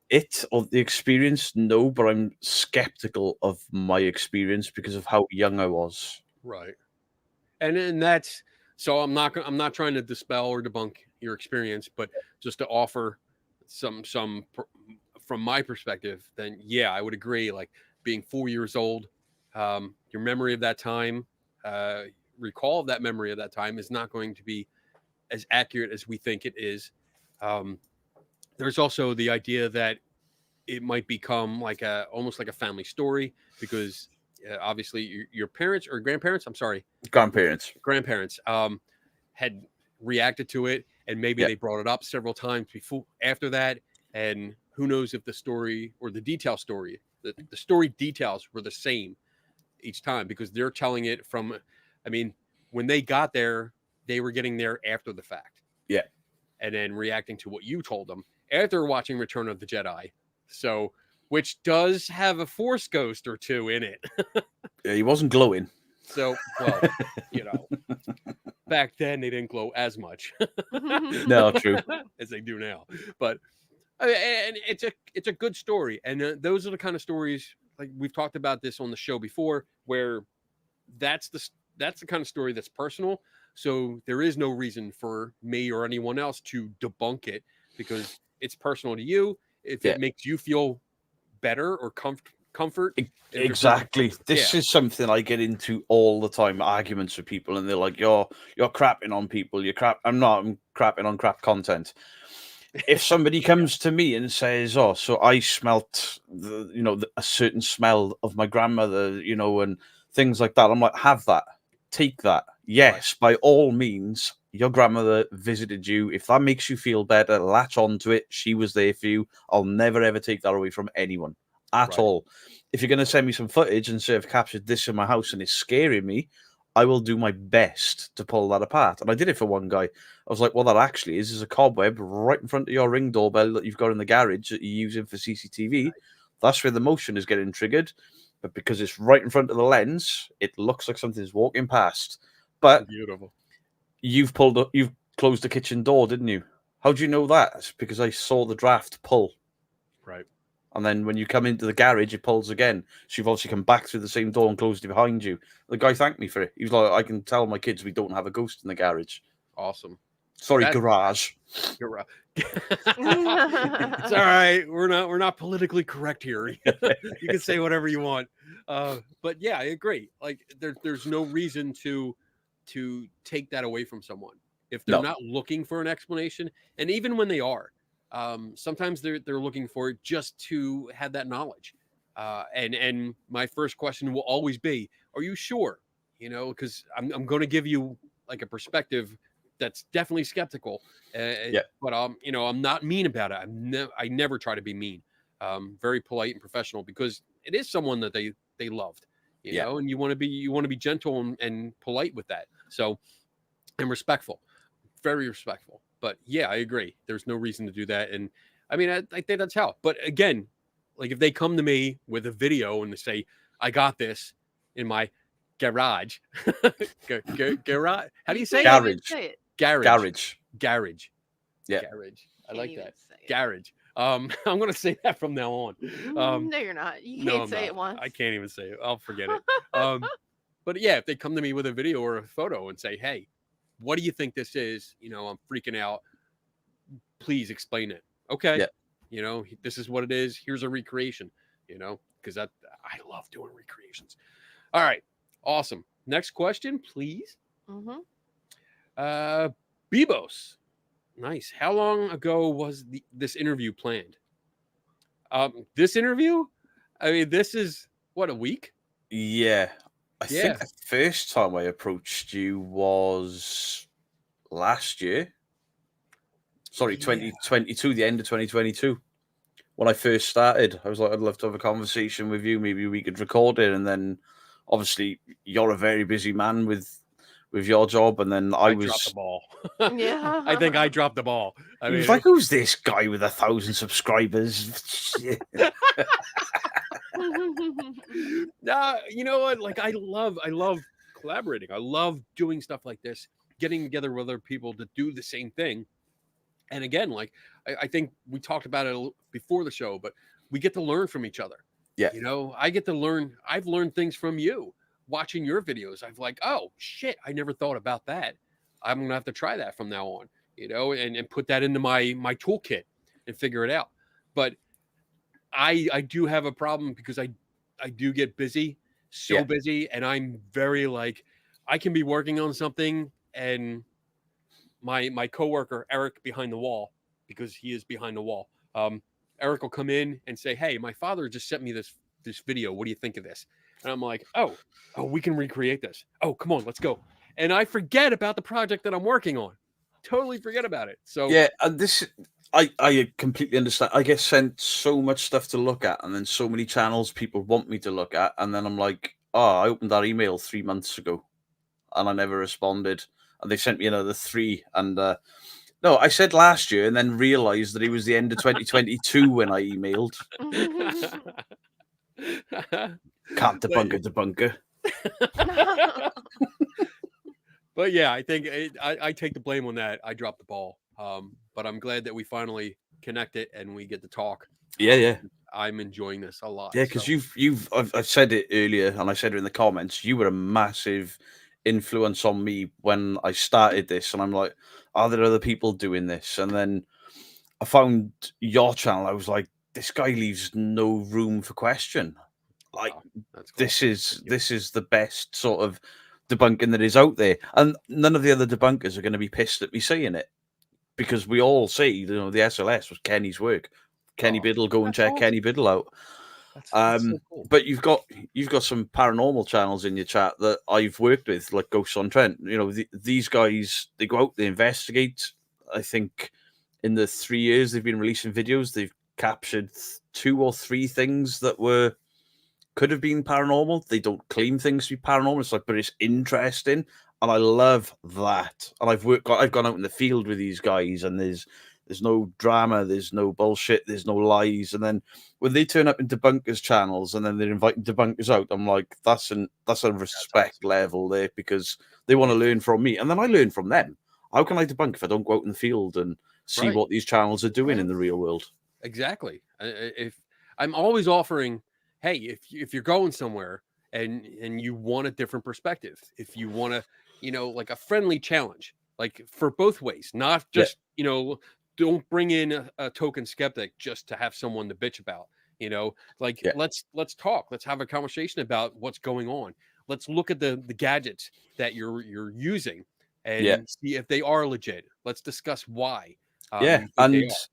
Speaker 3: it or the experience? No, but I'm skeptical of my experience because of how young I was.
Speaker 1: Right. And that's so I'm not trying to dispel or debunk your experience, but just to offer from my perspective, then yeah, I would agree. Like being 4 years old, your memory of that time, recall of that memory of that time is not going to be as accurate as we think it is. Um, there's also the idea that it might become like almost like a family story because obviously your parents or grandparents, I'm sorry,
Speaker 3: Grandparents.
Speaker 1: grandparents had reacted to it and maybe
Speaker 3: Yeah,
Speaker 1: they brought it up several times before after that, and who knows if the story or the story details were the same each time because they're telling it from, I mean, when they got there they were getting there after the fact
Speaker 3: yeah.
Speaker 1: and then reacting to what you told them after watching Return of the Jedi, so which does have a force ghost or two in it.
Speaker 3: Yeah, he wasn't glowing.
Speaker 1: So well, you know, back then they didn't glow as much
Speaker 3: No, true.
Speaker 1: as they do now. But and it's a good story, and those are the kind of stories like we've talked about this on the show before, where that's the that's the kind of story that's personal. So there is no reason for me or anyone else to debunk it because it's personal to you. If
Speaker 3: Yeah.
Speaker 1: it makes you feel better or comfort, if it brings you
Speaker 3: Exactly.
Speaker 1: comfort,
Speaker 3: This
Speaker 1: yeah,
Speaker 3: is something I get into all the time, arguments with people, and they're like, You're crapping on people, you're crap I'm not, I'm crapping on crap content. If somebody comes to me and says, "Oh, so I smelt a certain smell of my grandmother," and things like that, I'm like, "Have that, take that,
Speaker 1: right,
Speaker 3: yes, by all means. Your grandmother visited you. If that makes you feel better, latch on to it. She was there for you. I'll never ever take that away from anyone at
Speaker 1: right,
Speaker 3: all. If you're going to send me some footage and say I've captured this in my house and it's scaring me, I will do my best to pull that apart." And I did it for one guy. I was like, "Well, that actually is a cobweb right in front of your Ring doorbell that you've got in the garage that you're using for CCTV. That's where the motion is getting triggered. But because it's right in front of the lens, it looks like something's walking past. But
Speaker 1: beautiful,
Speaker 3: you've closed the kitchen door, didn't you? How do you know that?" It's because I saw the draft pull.
Speaker 1: right."
Speaker 3: And then when you come into the garage, it pulls again. So you've obviously come back through the same door and closed it behind you. The guy thanked me for it. He was like, "I can tell my kids we don't have a ghost in the garage."
Speaker 1: Awesome.
Speaker 3: Sorry,
Speaker 1: That's
Speaker 3: garage.
Speaker 1: you're right. It's all right. We're not politically correct here. You can say whatever you want. But yeah, I agree. Like there's no reason to take that away from someone if they're
Speaker 3: No.
Speaker 1: not looking for an explanation, and even when they are, sometimes they're looking for it just to have that knowledge. And my first question will always be, "Are you sure?" Because I'm going to give you like a perspective that's definitely skeptical.
Speaker 3: Yeah.
Speaker 1: But I'm not mean about it. I never try to be mean. Very polite and professional because it is someone that they loved,
Speaker 3: Yeah.
Speaker 1: and you want to be gentle and polite with that. So and respectful, very respectful. But yeah, I agree. There's no reason to do that. And I mean, I think that's how. But again, like if they come to me with a video and they say, "I got this in my garage," garage. How do you say it?
Speaker 2: Can't even
Speaker 3: Garage.
Speaker 2: say it.
Speaker 1: Garage.
Speaker 3: Garage.
Speaker 1: Garage.
Speaker 3: Yeah.
Speaker 1: Garage. I
Speaker 2: Can't
Speaker 1: like
Speaker 2: even
Speaker 1: that.
Speaker 2: say it.
Speaker 1: Garage. I'm gonna say that from now on.
Speaker 2: No, you're not. You
Speaker 1: No,
Speaker 2: can't
Speaker 1: I'm
Speaker 2: say
Speaker 1: not.
Speaker 2: it once.
Speaker 1: I can't even say it. I'll forget it. But yeah, if they come to me with a video or a photo and say, "Hey, what do you think this is?" I'm freaking out. Please explain it. Okay.
Speaker 3: Yeah.
Speaker 1: This is what it is. Here's a recreation. Because I love doing recreations. All right. Awesome. Next question, please.
Speaker 2: Mm-hmm.
Speaker 1: Bebos. Nice. How long ago was this interview planned? This interview? I mean, this is what, a week?
Speaker 3: Yeah. I
Speaker 1: Yeah.
Speaker 3: think the first time I approached you was last year. Sorry,
Speaker 1: Yeah.
Speaker 3: 2022, the end of 2022. When I first started, I was like, I'd love to have a conversation with you. Maybe we could record it. And then obviously you're a very busy man with your job. And then I
Speaker 1: dropped the
Speaker 3: was,
Speaker 1: ball.
Speaker 2: Yeah.
Speaker 1: I think I dropped the ball. I
Speaker 3: he was
Speaker 1: mean,
Speaker 3: like, who's this guy with 1,000 subscribers?
Speaker 1: nah, you know what? Like I love collaborating. I love doing stuff like this, getting together with other people to do the same thing. And again, like I think we talked about it before the show, but we get to learn from each other.
Speaker 3: Yeah.
Speaker 1: You know, I get to learn. I've learned things from you watching your videos. I've like, oh shit, I never thought about that. I'm gonna have to try that from now on. You know, and put that into my toolkit and figure it out. But I do have a problem because I do get busy, so busy, and I'm very like I can be working on something and my coworker Eric behind the wall, because he is behind the wall. Eric will come in and say, "Hey, my father just sent me this video. What do you think of this?" And I'm like, "Oh, we can recreate this. Oh, come on, let's go." And I forget about the project that I'm working on. Totally forget about it. So
Speaker 3: Yeah, and this I completely understand. I get sent so much stuff to look at, and then so many channels people want me to look at, and then I'm like, oh, I opened that email 3 months ago, and I never responded, and they sent me another three, and no, I said last year, and then realised that it was the end of 2022 when I emailed. Can't debunk a debunker.
Speaker 1: But yeah, I think I take the blame on that. I dropped the ball. But I'm glad that we finally connected and we get to talk.
Speaker 3: Yeah.
Speaker 1: I'm enjoying this a lot.
Speaker 3: Yeah, because
Speaker 1: so.
Speaker 3: I've said it earlier, and I said it in the comments. You were a massive influence on me when I started this, and I'm like, are there other people doing this? And then I found your channel. I was like, this guy leaves no room for question. Like,
Speaker 1: Wow, that's cool.
Speaker 3: this is the best sort of debunking that is out there, and none of the other debunkers are going to be pissed at me saying it, because we all say, you know, the SLS was Kenny's work. Kenny Biddle, go and
Speaker 1: That's
Speaker 3: check
Speaker 1: awesome.
Speaker 3: Kenny Biddle out.
Speaker 1: That's so cool.
Speaker 3: But you've got some paranormal channels in your chat that I've worked with, like Ghosts on Trent. You know, these guys, they go out, they investigate. I think in the 3 years they've been releasing videos, they've captured 2 or 3 things that could have been paranormal. They don't claim things to be paranormal. It's like, but it's interesting, and I love that. And I've gone out in the field with these guys, and there's no drama, there's no bullshit, there's no lies. And then when they turn up in debunkers channels, and then they're inviting debunkers out, I'm like, that's a respect
Speaker 1: awesome.
Speaker 3: level there, because they want to learn from me, and then I learn from them. How can I debunk if I don't go out in the field and see what these channels are doing in the real world?
Speaker 1: Exactly. If I'm always offering, hey, if you're going somewhere and you want a different perspective, if you want to, you know, like a friendly challenge, like for both ways, not just, you know, don't bring in a token skeptic just to have someone to bitch about, you know, like let's talk, let's have a conversation about what's going on. Let's look at the gadgets that you're using and see if they are legit. Let's discuss why.
Speaker 3: And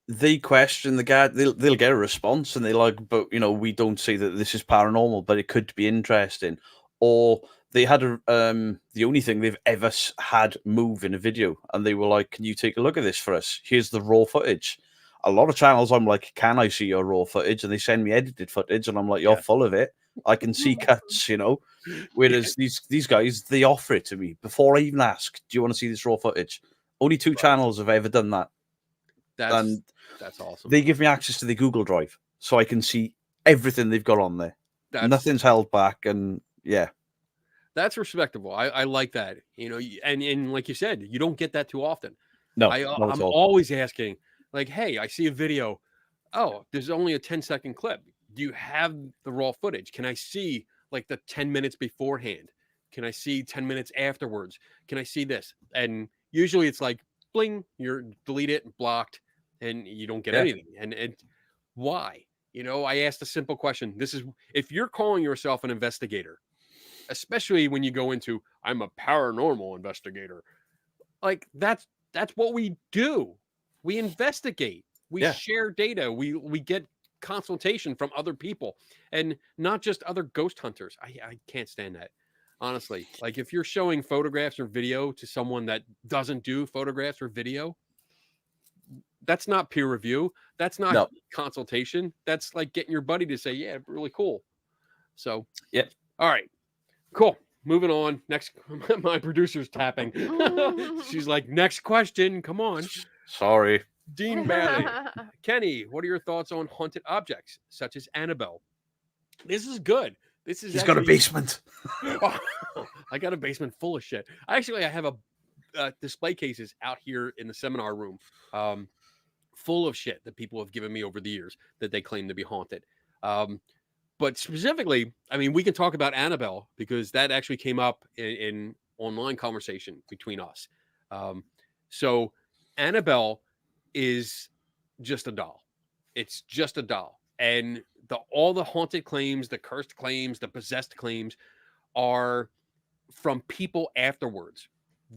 Speaker 3: they question the guy. They'll get a response, and they like, but you know, we don't say that this is paranormal, but it could be interesting. Or they had the only thing they've ever had move in a video, and they were like, "Can you take a look at this for us? Here's the raw footage." A lot of channels, I'm like, "Can I see your raw footage?" And they send me edited footage, and I'm like, "You're full of it. I can see cuts," you know. Whereas these guys, they offer it to me before I even ask, "Do you want to see this raw footage?" Only 2 channels have ever done that.
Speaker 1: That's awesome.
Speaker 3: They give me access to the Google Drive, so I can see everything they've got on there. Nothing's held back, and
Speaker 1: that's respectable. I like that. You know, and like you said, you don't get that too often.
Speaker 3: No,
Speaker 1: I'm always asking, like, hey, I see a video. Oh, there's only a 10-second clip. Do you have the raw footage? Can I see like the 10 minutes beforehand? Can I see 10 minutes afterwards? Can I see this? And usually it's like, bling, you're delete it, blocked, and you don't get anything. And why? You know, I asked a simple question. This is, if you're calling yourself an investigator, especially when you go into, I'm a paranormal investigator, like that's what we do. We investigate, we share data, we get consultation from other people, and not just other ghost hunters. I can't stand that. Honestly, like if you're showing photographs or video to someone that doesn't do photographs or video, that's not peer review. That's not
Speaker 3: No.
Speaker 1: consultation. That's like getting your buddy to say, yeah, really cool. So,
Speaker 3: Yep.
Speaker 1: All right, cool. Moving on. Next, my producer's tapping. She's like, next question. Come on.
Speaker 3: Sorry.
Speaker 1: Dean Bailey. Kenny, what are your thoughts on haunted objects such as Annabelle? This is good. This is
Speaker 3: He's got a
Speaker 1: actually-
Speaker 3: basement.
Speaker 1: Oh, I got a basement full of shit. I have a display cases out here in the seminar room, full of shit that people have given me over the years that they claim to be haunted. But specifically, I mean, we can talk about Annabelle because that actually came up in online conversation between us. So Annabelle is just a doll. It's just a doll. And all the haunted claims, the cursed claims, the possessed claims are from people afterwards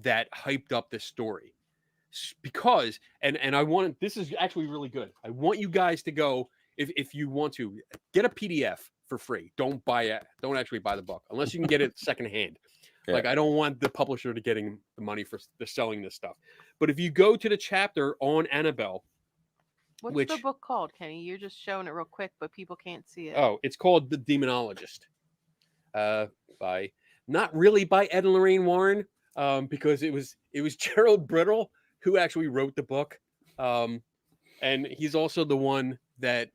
Speaker 1: that hyped up this story. Because, and I want, this is actually really good. I want you guys to go, if you want to, get a PDF for free. Don't actually buy the book unless you can get it secondhand. Yeah. Like I don't want the publisher to getting the money for selling this stuff. But if you go to the chapter on Annabelle,
Speaker 2: what's the book called, Kenny? You're just showing it real quick, but people can't see it.
Speaker 1: Oh, it's called The Demonologist. Not really by Ed and Lorraine Warren, because it was Gerald Brittle who actually wrote the book, and he's also the one that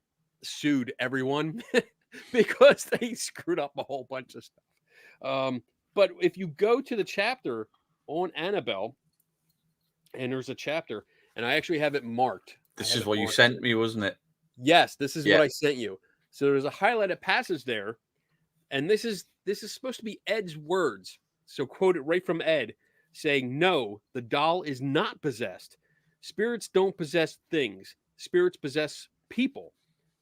Speaker 1: sued everyone because they screwed up a whole bunch of stuff. But if you go to the chapter on Annabelle, and there's a chapter, and I actually have it marked.
Speaker 3: This is what you sent me, wasn't it?
Speaker 1: Yes, this is what I sent you. So there's a highlighted passage there, and this is supposed to be Ed's words. So quote it right from Ed, saying, "No, the doll is not possessed. Spirits don't possess things. Spirits possess people.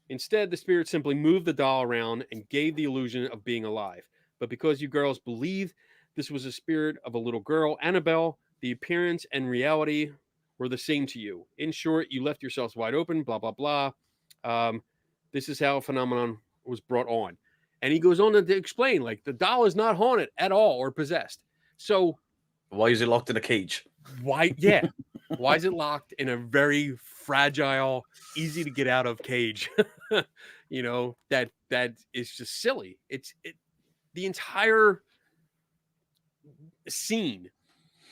Speaker 1: Instead, the spirit simply moved the doll around and gave the illusion of being alive. But because you girls believe this was a spirit of a little girl, Annabelle, the appearance and reality were the same to you. In short, you left yourselves wide open, blah, blah, blah. This is how a phenomenon was brought on." And he goes on to explain, like, the doll is not haunted at all or possessed. So
Speaker 3: why is it locked in a cage?
Speaker 1: Why? Yeah. Why is it locked in a very fragile, easy to get out of cage? You know, that is just silly. The entire scene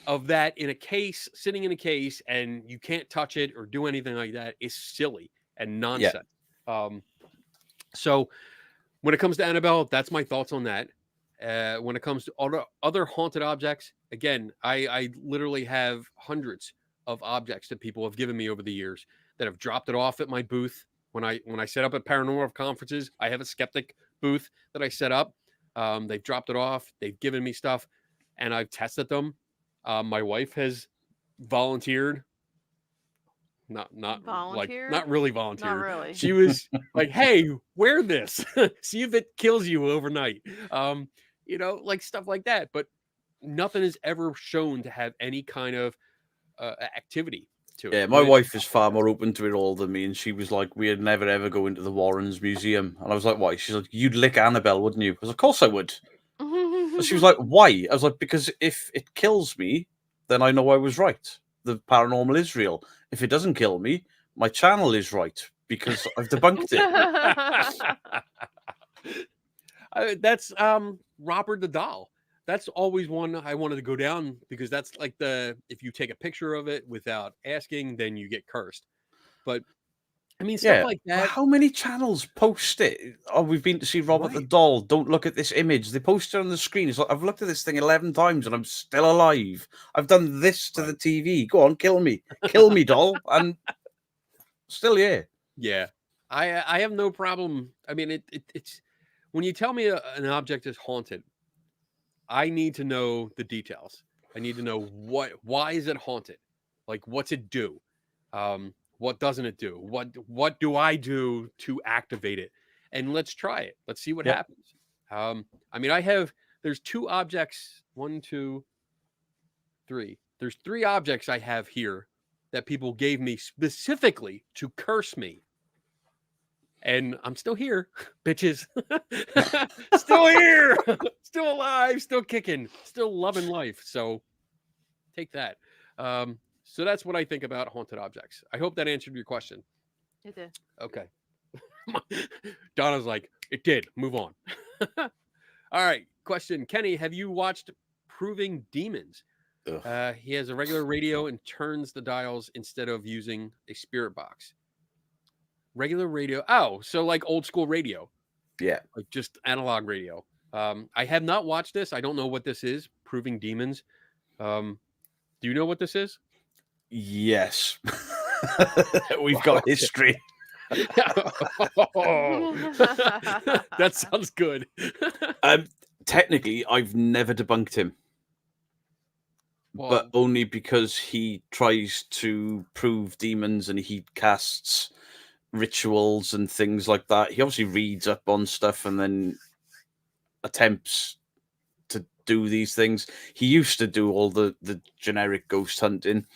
Speaker 1: of that in a case, sitting in a case, and you can't touch it or do anything like that is silly and nonsense. Yeah. So when it comes to Annabelle, that's my thoughts on that. When it comes to other haunted objects, again, I literally have hundreds of objects that people have given me over the years that have dropped it off at my booth. When I set up at paranormal conferences, I have a skeptic booth that I set up. They've dropped it off. They've given me stuff, and I've tested them. My wife has volunteered. Not really volunteered.
Speaker 2: Not really.
Speaker 1: She was like, "Hey, wear this. See if it kills you overnight." You know, like stuff like that. But nothing is ever shown to have any kind of activity to it.
Speaker 3: Yeah, my wife is far more open to it all than me, and she was like, "We'd never ever go into the Warrens Museum," and I was like, "Why?" She's like, "You'd lick Annabelle, wouldn't you?" I was like, "Of course I would." And she was like, "Why?" I was like, "Because if it kills me, then I know I was right. The paranormal is real. If it doesn't kill me, my channel is right because I've debunked
Speaker 1: it." That's Robert the Doll. That's always one I wanted to go down because that's like if you take a picture of it without asking, then you get cursed. But I mean, stuff like that.
Speaker 3: How many channels post it? Oh, we've been to see Robert the Doll. Don't look at this image. They post it on the screen. It's like, I've looked at this thing 11 times and I'm still alive. I've done this to the TV. Go on, kill me. Kill me, doll. And still, yeah.
Speaker 1: Yeah. I have no problem. I mean, it's when you tell me an object is haunted, I need to know the details. I need to know why is it haunted? Like, what's it do? What doesn't it do? What do I do to activate it? And let's try it. Let's see what happens. I mean, there's 2 objects. 1, 2, 3. There's 3 objects I have here that people gave me specifically to curse me. And I'm still here, bitches. Still here. Still alive, still kicking, still loving life. So take that. So that's what I think about haunted objects. I hope that answered your question.
Speaker 2: It did.
Speaker 1: Okay. Donna's like, it did. Move on. All right. Question. Kenny, have you watched Proving Demons? He has a regular radio and turns the dials instead of using a spirit box. Regular radio. Oh, so like old school radio.
Speaker 3: Yeah.
Speaker 1: Like just analog radio. I have not watched this. I don't know what this is. Proving Demons. Do you know what this is?
Speaker 3: Yes. We've got history.
Speaker 1: That sounds good.
Speaker 3: Technically, I've never debunked him. But only because he tries to prove demons and he casts rituals and things like that. He obviously reads up on stuff and then attempts to do these things. He used to do all the generic ghost hunting.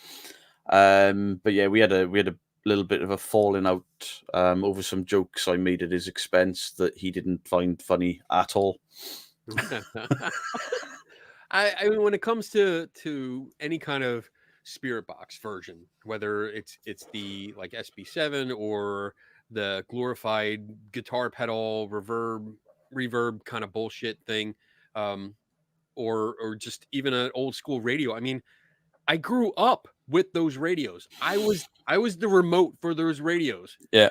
Speaker 3: But yeah, we had a little bit of a falling out over some jokes I made at his expense that he didn't find funny at all.
Speaker 1: I mean, when it comes to any kind of spirit box version, whether it's the like SB7 or the glorified guitar pedal reverb kind of bullshit thing, or just even an old school radio. I mean, I grew up with those radios. I was the remote for those radios.
Speaker 3: Yeah,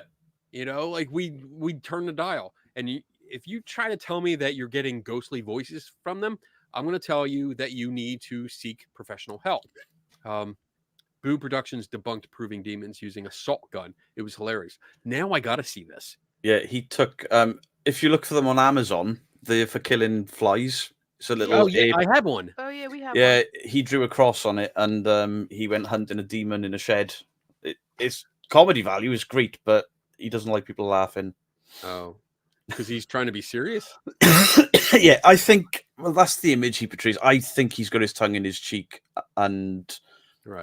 Speaker 1: you know, like we'd turn the dial, and if you try to tell me that you're getting ghostly voices from them, I'm going to tell you that you need to seek professional help. Boo Productions debunked Proving Demons using a salt gun. It was hilarious. Now I got to see this.
Speaker 3: Yeah, he took. If you look for them on Amazon, they're for killing flies. It's a little.
Speaker 1: Oh yeah, I have one.
Speaker 2: Oh yeah, we have.
Speaker 3: Yeah,
Speaker 2: one.
Speaker 3: he drew a cross on it, and he went hunting a demon in a shed. It's comedy value is great, but he doesn't like people laughing.
Speaker 1: Oh, because he's trying to be serious.
Speaker 3: Yeah, I think. Well, that's the image he portrays. I think he's got his tongue in his cheek, and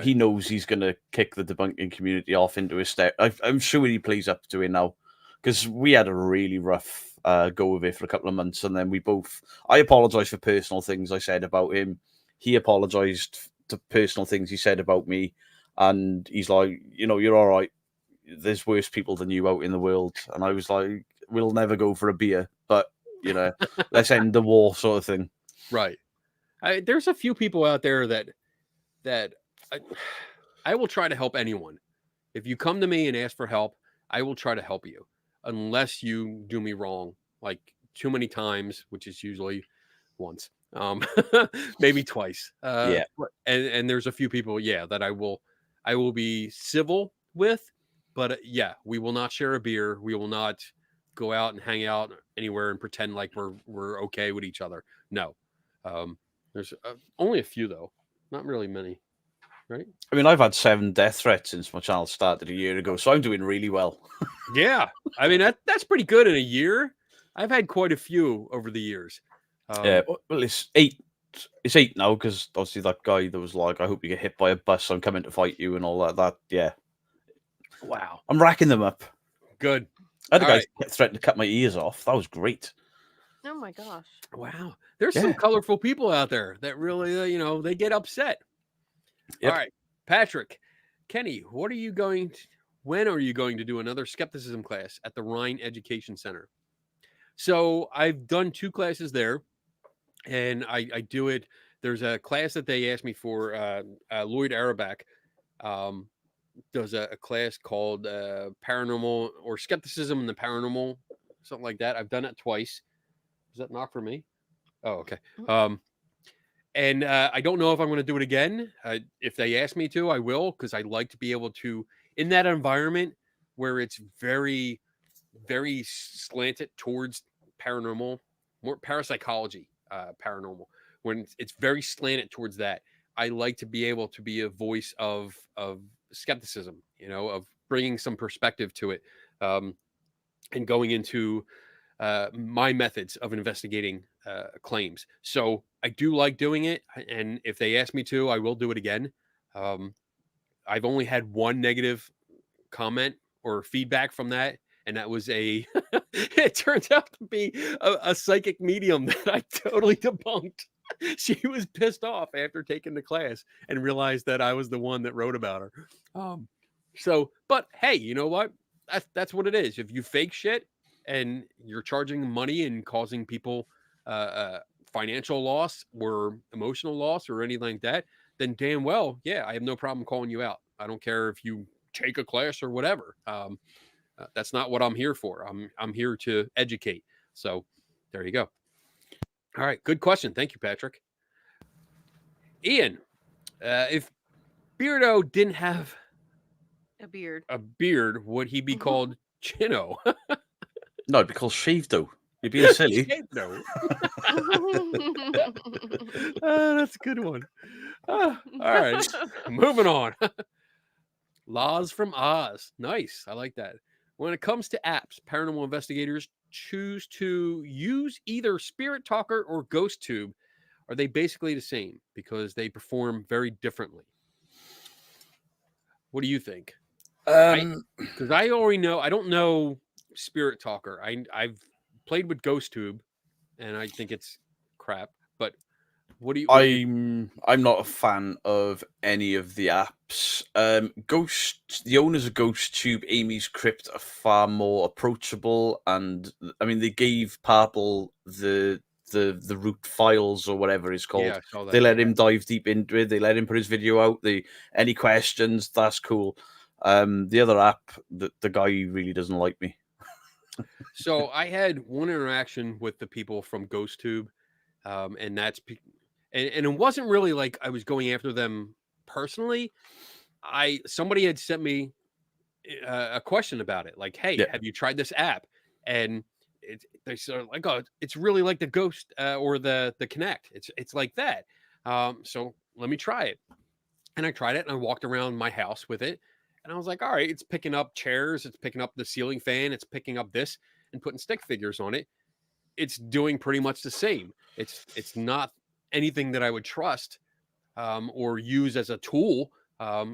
Speaker 3: he knows he's going to kick the debunking community off into his step. I'm sure he plays up to it now, because we had a really rough go with it for a couple of months, and then we both. I apologized for personal things I said about him. He apologized to personal things he said about me, and he's like, you're all right. There's worse people than you out in the world, and I was like, we'll never go for a beer, but let's end the war, sort of thing.
Speaker 1: Right. There's a few people out there that I will try to help anyone. If you come to me and ask for help, I will try to help you, unless you do me wrong, like too many times, which is usually once, maybe twice.
Speaker 3: Yeah.
Speaker 1: And there's a few people, that I will be civil with, but yeah, we will not share a beer. We will not go out and hang out anywhere and pretend like we're okay with each other. No. There's only a few though, not really many. Right.
Speaker 3: I mean, I've had 7 death threats since my channel started a year ago, so I'm doing really well.
Speaker 1: Yeah. I mean, that's pretty good in a year. I've had quite a few over the years.
Speaker 3: Yeah. Well, it's 8. It's 8 now, because obviously that guy that was like, I hope you get hit by a bus, I'm coming to fight you and all that. Yeah.
Speaker 1: Wow.
Speaker 3: I'm racking them up.
Speaker 1: Good.
Speaker 3: I had a guy threaten to cut my ears off. That was great.
Speaker 2: Oh my gosh.
Speaker 1: Wow. There's some colorful people out there that really, they get upset. Yep. All right, Patrick, Kenny, when are you going to do another skepticism class at the Rhine Education Center? So I've done 2 classes there, and I do it. There's a class that they asked me for. Lloyd Arabak does a class called Paranormal or Skepticism and the Paranormal, something like that. I've done it twice. Is that not for me? Oh, okay. And I don't know if I'm going to do it again. If they ask me to, I will, because I like to be able to, in that environment where it's very, very slanted towards paranormal, more parapsychology, paranormal, when it's very slanted towards that. I like to be able to be a voice of skepticism, of bringing some perspective to it, and going into my methods of investigating claims. So I do like doing it, and if they ask me to, I will do it again. I've only had 1 negative comment or feedback from that, and that was a it turns out to be a psychic medium that I totally debunked. She was pissed off after taking the class and realized that I was the one that wrote about her. So, but hey, you know what? That's what it is. If you fake shit and you're charging money and causing people financial loss or emotional loss or anything like that, then damn well, yeah, I have no problem calling you out. I don't care if you take a class or whatever. That's not what I'm here for. I'm here to educate. So there you go. All right, good question. Thank you, Patrick. Ian, if Beardo didn't have
Speaker 2: a
Speaker 1: beard, would he be called Chino?
Speaker 3: No, it'd be called Shaved-O. You're being silly.
Speaker 1: No. That's a good one. All right, moving on. Laws from Oz. Nice. I like that. When it comes to apps, paranormal investigators choose to use either Spirit Talker or Ghost Tube. Are they basically the same because they perform very differently? What do you think? Because I already know. I don't know Spirit Talker. I've played with Ghost Tube, and I think it's crap. But what do you?
Speaker 3: I'm not a fan of any of the apps. The owners of Ghost Tube, Amy's Crypt, are far more approachable, and I mean they gave Purple the root files or whatever it's called.
Speaker 1: Yeah, I saw that,
Speaker 3: they let him dive deep into it. They let him put his video out. Any questions, that's cool. The other app, the guy really doesn't like me.
Speaker 1: So I had one interaction with the people from Ghost Tube, and that's and it wasn't really like I was going after them personally. Somebody had sent me a question about it, like, "Hey, have you tried this app?" And they sort of like, "Oh, it's really like the Ghost or the Connect. It's like that." So let me try it, and I tried it, and I walked around my house with it, and I was like, "All right, it's picking up chairs, it's picking up the ceiling fan, it's picking up this, and putting stick figures on it. It's doing pretty much the same. It's not anything that I would trust or use as a tool.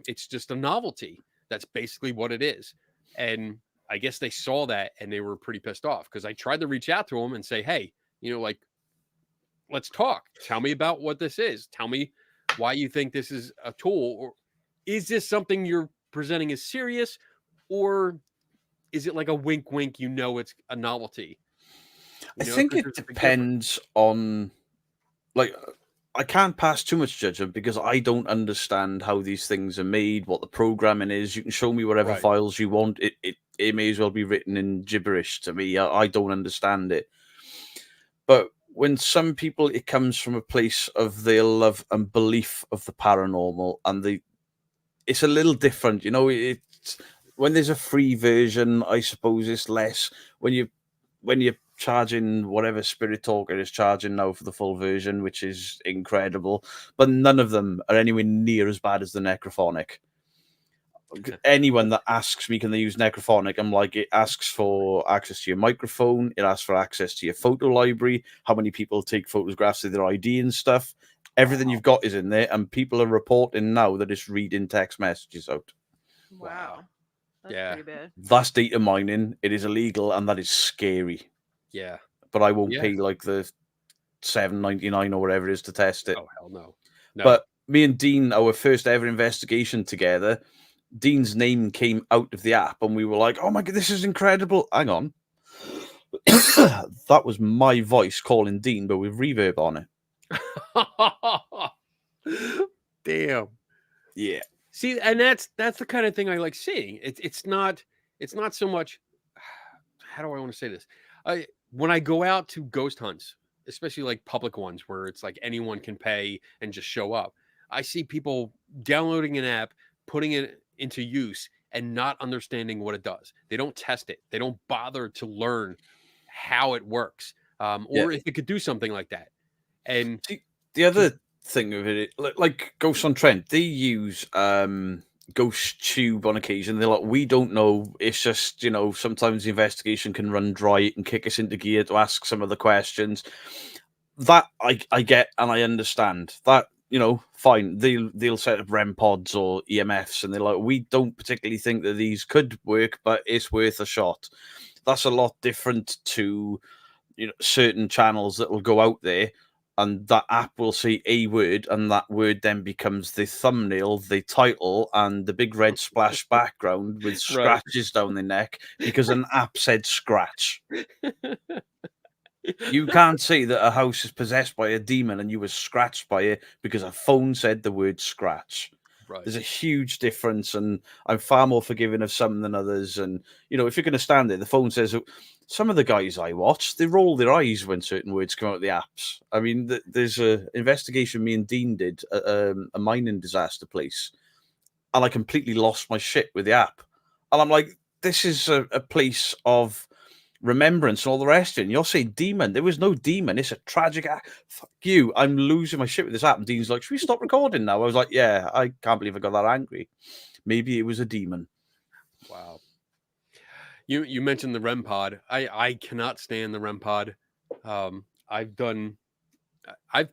Speaker 1: It's just a novelty. That's basically what it is." And I guess they saw that and they were pretty pissed off because I tried to reach out to them and say, "Hey, like, let's talk. Tell me about what this is. Tell me why you think this is a tool, or is this something you're presenting as serious, or is it like a wink, wink? It's a novelty."
Speaker 3: I think it depends on, like, I can't pass too much judgment because I don't understand how these things are made, what the programming is. You can show me whatever files you want. It may as well be written in gibberish to me. I don't understand it. But when some people, it comes from a place of their love and belief of the paranormal, and it's a little different. It's when there's a free version, I suppose it's less. When you're charging whatever Spirit Talker is charging now for the full version, which is incredible, but none of them are anywhere near as bad as the Necrophonic. Anyone that asks me, can they use Necrophonic? I'm like, it asks for access to your microphone, it asks for access to your photo library, how many people take photographs of their ID and stuff. Everything you've got is in there, and people are reporting now that it's reading text messages out.
Speaker 2: Wow. That's pretty bad.
Speaker 3: That's data mining. It is illegal, and that is scary.
Speaker 1: Yeah.
Speaker 3: But I won't pay like the $7.99 or whatever it is to test it.
Speaker 1: Oh, hell no.
Speaker 3: But me and Dean, our first ever investigation together, Dean's name came out of the app, and we were like, "Oh my God, this is incredible." Hang on. That was my voice calling Dean, but with reverb on
Speaker 1: it. Damn.
Speaker 3: Yeah.
Speaker 1: See, and that's the kind of thing I like seeing. It's not so much. How do I want to say this? When I go out to ghost hunts, especially like public ones where it's like anyone can pay and just show up, I see people downloading an app, putting it into use, and not understanding what it does. They don't test it. They don't bother to learn how it works, or if it could do something like that. And
Speaker 3: the other thing of it, like Ghosts on Trent, they use Ghost Tube on occasion. They're like, we don't know. It's just, sometimes the investigation can run dry and kick us into gear to ask some of the questions. That I get and I understand. That fine. They'll set up REM pods or EMFs, and they're like, we don't particularly think that these could work, but it's worth a shot. That's a lot different to certain channels that will go out there, and that app will say a word, and that word then becomes the thumbnail, the title, and the big red splash background with scratches down the neck because an app said scratch. You can't say that a house is possessed by a demon and you were scratched by it because a phone said the word scratch.
Speaker 1: Right.
Speaker 3: There's a huge difference, and I'm far more forgiving of some than others. And, if you're going to stand there, the phone says, some of the guys I watch, they roll their eyes when certain words come out of the apps. I mean, there's an investigation me and Dean did at a mining disaster place, and I completely lost my shit with the app. And I'm like, this is a place of remembrance and all the rest of it. And you're saying demon. There was no demon. It's a tragic act. Fuck you. I'm losing my shit with this app. And Dean's like, should we stop recording now? I was like, yeah, I can't believe I got that angry. Maybe it was a demon.
Speaker 1: Wow. You mentioned the REM pod. I cannot stand the REM pod. I've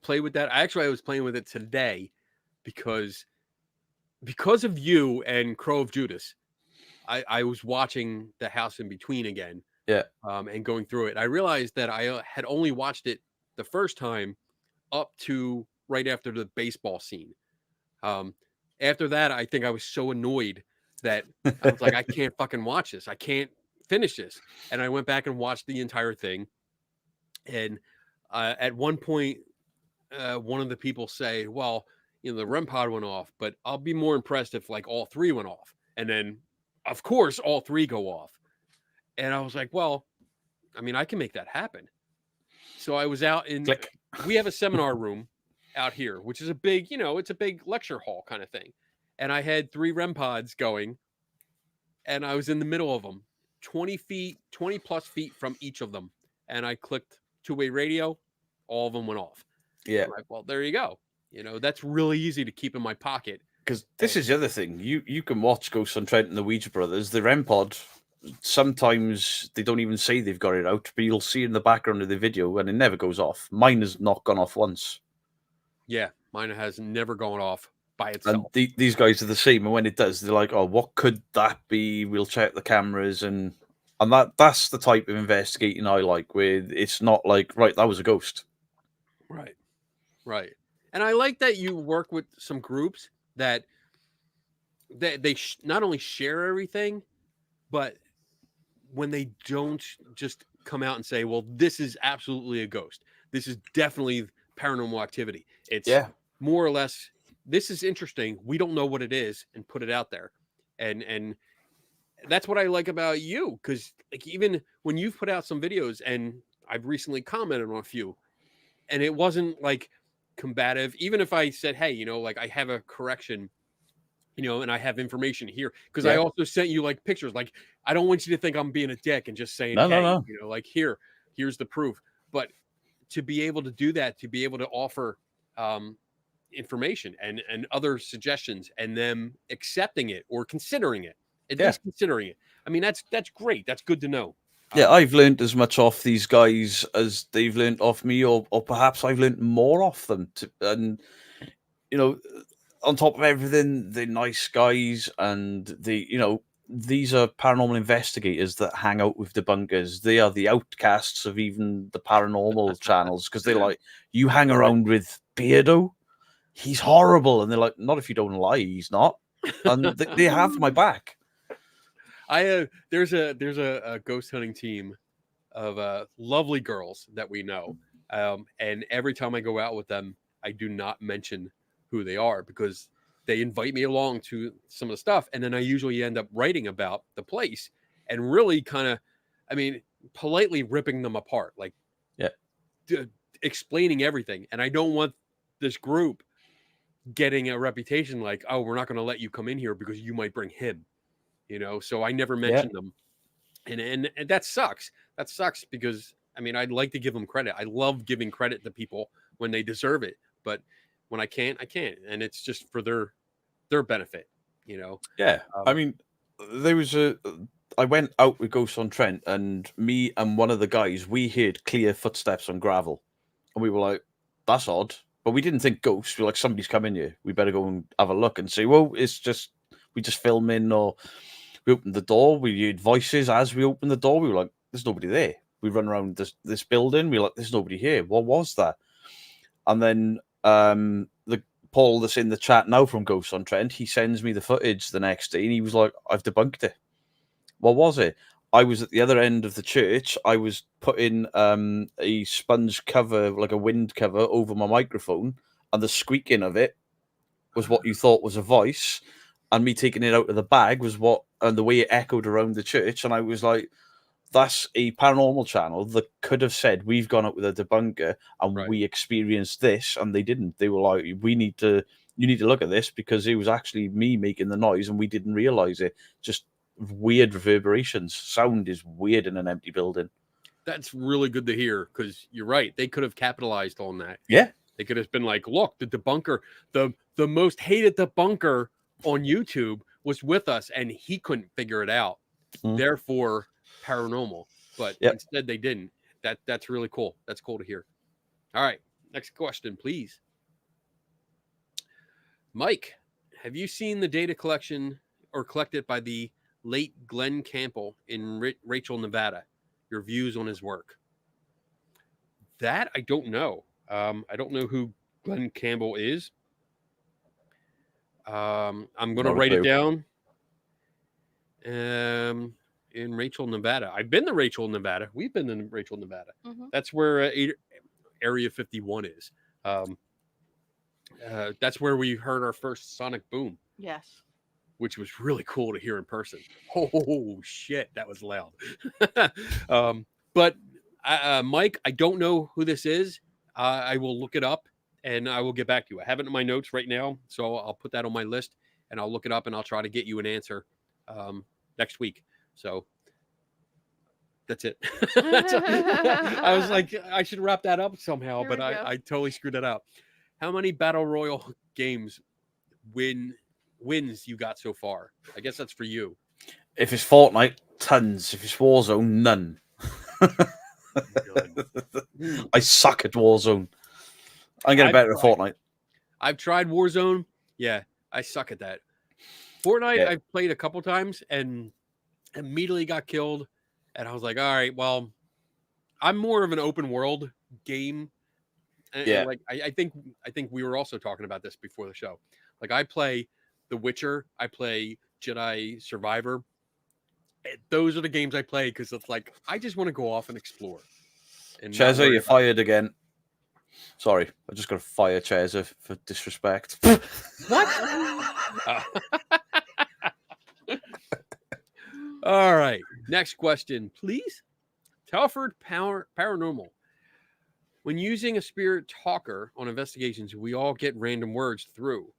Speaker 1: played with that. I was playing with it today because of you and Crow of Judas. I was watching The House in Between again.
Speaker 3: Yeah.
Speaker 1: And going through it, I realized that I had only watched it the first time up to right after the baseball scene. After that, I think I was so annoyed that I was like, I can't fucking watch this. I can't finish this. And I went back and watched the entire thing. And at one point, one of the people say, well, the REM pod went off, but I'll be more impressed if like all three went off. And then, of course, all three go off. And I was like, well, I mean, I can make that happen. So I was out in, we have a seminar room out here, which is a big, it's a big lecture hall kind of thing. And I had 3 REM pods going, and I was in the middle of them, 20 plus feet from each of them. And I clicked two-way radio, all of them went off.
Speaker 3: Yeah.
Speaker 1: I'm like, well, there you go. That's really easy to keep in my pocket.
Speaker 3: Because this is the other thing. You can watch Ghosts on Trent and the Ouija Brothers, the REM pod. Sometimes they don't even say they've got it out, but you'll see in the background of the video and it never goes off. Mine has not gone off once.
Speaker 1: Yeah, mine has never gone off by itself.
Speaker 3: And these guys are the same. And when it does, they're like, oh, what could that be? We'll check the cameras. And that's the type of investigating I like, where it's not like, right, that was a ghost.
Speaker 1: Right. And I like that you work with some groups that they not only share everything, but when they don't just come out and say, well, this is absolutely a ghost. This is definitely paranormal activity. It's more or less, this is interesting. We don't know what it is, and put it out there. And that's what I like about you. Cause like, even when you've put out some videos, and I've recently commented on a few, and it wasn't like combative, even if I said, hey, like I have a correction, and I have information here, because I also sent you like pictures. Like, I don't want you to think I'm being a dick and just saying, no. Like here's the proof. But to be able to do that, to be able to offer information and other suggestions, and them accepting it or considering it, at least considering it. I mean, that's great. That's good to know.
Speaker 3: Yeah, I've learned as much off these guys as they've learned off me, or perhaps I've learned more off them. And on top of everything, they're nice guys, and these are paranormal investigators that hang out with debunkers. They are the outcasts of even the paranormal channels, because they're like, you hang around with Beardo, he's horrible, and they're like, not if you don't lie, he's not. And they have my back.
Speaker 1: There's a ghost hunting team of lovely girls that we know, and every time I go out with them, I do not mention who they are, because they invite me along to some of the stuff, and then I usually end up writing about the place and really kind of, I mean, politely ripping them apart, like explaining everything. And I don't want this group getting a reputation like, oh, we're not going to let you come in here because you might bring him, so I never mentioned them. And that sucks. That sucks, because I mean, I'd like to give them credit. I love giving credit to people when they deserve it, but when I can't, I can't. And it's just for their benefit,
Speaker 3: Yeah. I mean, I went out with Ghosts on Trent, and me and one of the guys, we heard clear footsteps on gravel. And we were like, that's odd. but we didn't think ghosts. We were like, somebody's coming here. We better go and have a look and see. Well, we just filming, or we opened the door. We heard voices as we opened the door. We were like, there's nobody there. We run around this building. We were like, there's nobody here. What was that? And then the Paul that's in the chat now from Ghosts on Trend, he sends me the footage the next day, and he was like, I've debunked it. What was it? I was at the other end of the church. I was putting a sponge cover, like a wind cover, over my microphone, and the squeaking of it was what you thought was a voice, and me taking it out of the bag was what, and the way it echoed around the church. And I was like, that's a paranormal channel that could have said, we've gone up with a debunker and we experienced this, and they didn't. They were like, you need to look at this, because it was actually me making the noise and we didn't realize it. Just weird reverberations. Sound is weird in an empty building.
Speaker 1: That's really good to hear, because you're right. They could have capitalized on that.
Speaker 3: Yeah.
Speaker 1: They could have been like, look, the debunker, the most hated debunker on YouTube was with us and he couldn't figure it out. Therefore, paranormal. But instead they didn't. That's really cool. That's cool to hear. All right. Next question, please. Mike, have you seen the data collection or collected by the late Glenn Campbell in Rachel, Nevada? Your views on his work? That I don't know. I don't know who Glenn Campbell is. I'm going to write it down. In Rachel, Nevada. I've been to Rachel, Nevada. We've been in Rachel, Nevada. That's where Area 51 is. That's where we heard our first sonic boom.
Speaker 2: Yes.
Speaker 1: Which was really cool to hear in person. Oh, shit. That was loud. But Mike, I don't know who this is. I will look it up and I will get back to you. I have it in my notes right now, so I'll put that on my list and I'll look it up and I'll try to get you an answer next week. So that's it. I was like, I should wrap that up somehow, but I totally screwed that up. How many Battle Royale games wins you got so far? I guess that's for you.
Speaker 3: If it's Fortnite, tons. If it's Warzone, none. I suck at Warzone. I'm getting better at Fortnite.
Speaker 1: I've tried Warzone. Yeah, I suck at that. Fortnite, I've played a couple times and immediately got killed. And I was like, all right, well, I'm more of an open world game. And like I think we were also talking about this before the show. Like I play The Witcher, I play Jedi Survivor. Those are the games I play because it's like I just want to go off and explore. And
Speaker 3: Cheza, you're fired again. Sorry, I just got to fire Cheza for disrespect.
Speaker 1: What? All right. Next question, please. Telford Paranormal. When using a spirit talker on investigations, we all get random words through.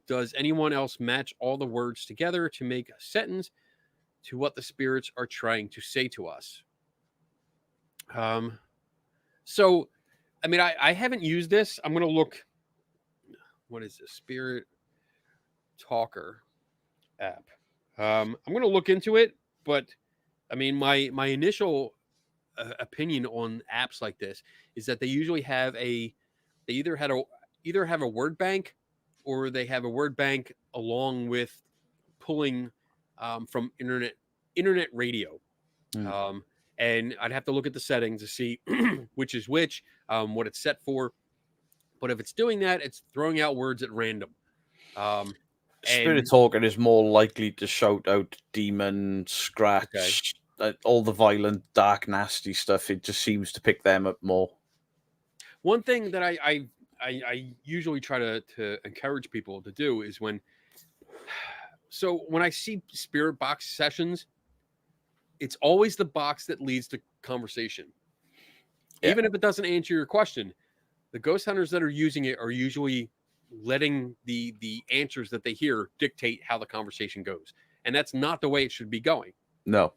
Speaker 1: Does anyone else match all the words together to make a sentence to what the spirits are trying to say to us? So, I mean, I haven't used this. I'm going to look. What is this? Spirit Talker app. I'm going to look into it, but I mean, my initial opinion on apps like this is that they usually have they either have a word bank, or they have a word bank along with pulling from internet radio. And I'd have to look at the settings to see which is which, what it's set for. But if it's doing that, it's throwing out words at random.
Speaker 3: Spirit Talker is more likely to shout out demon, scratch, all the violent, dark, nasty stuff. It just seems to pick them up more.
Speaker 1: One thing that I usually try to encourage people to do is when I see spirit box sessions, it's always the box that leads to conversation. Yeah. Even if it doesn't answer your question, the ghost hunters that are using it are usually letting the answers that they hear dictate how the conversation goes. And that's not the way it should be going.
Speaker 3: No.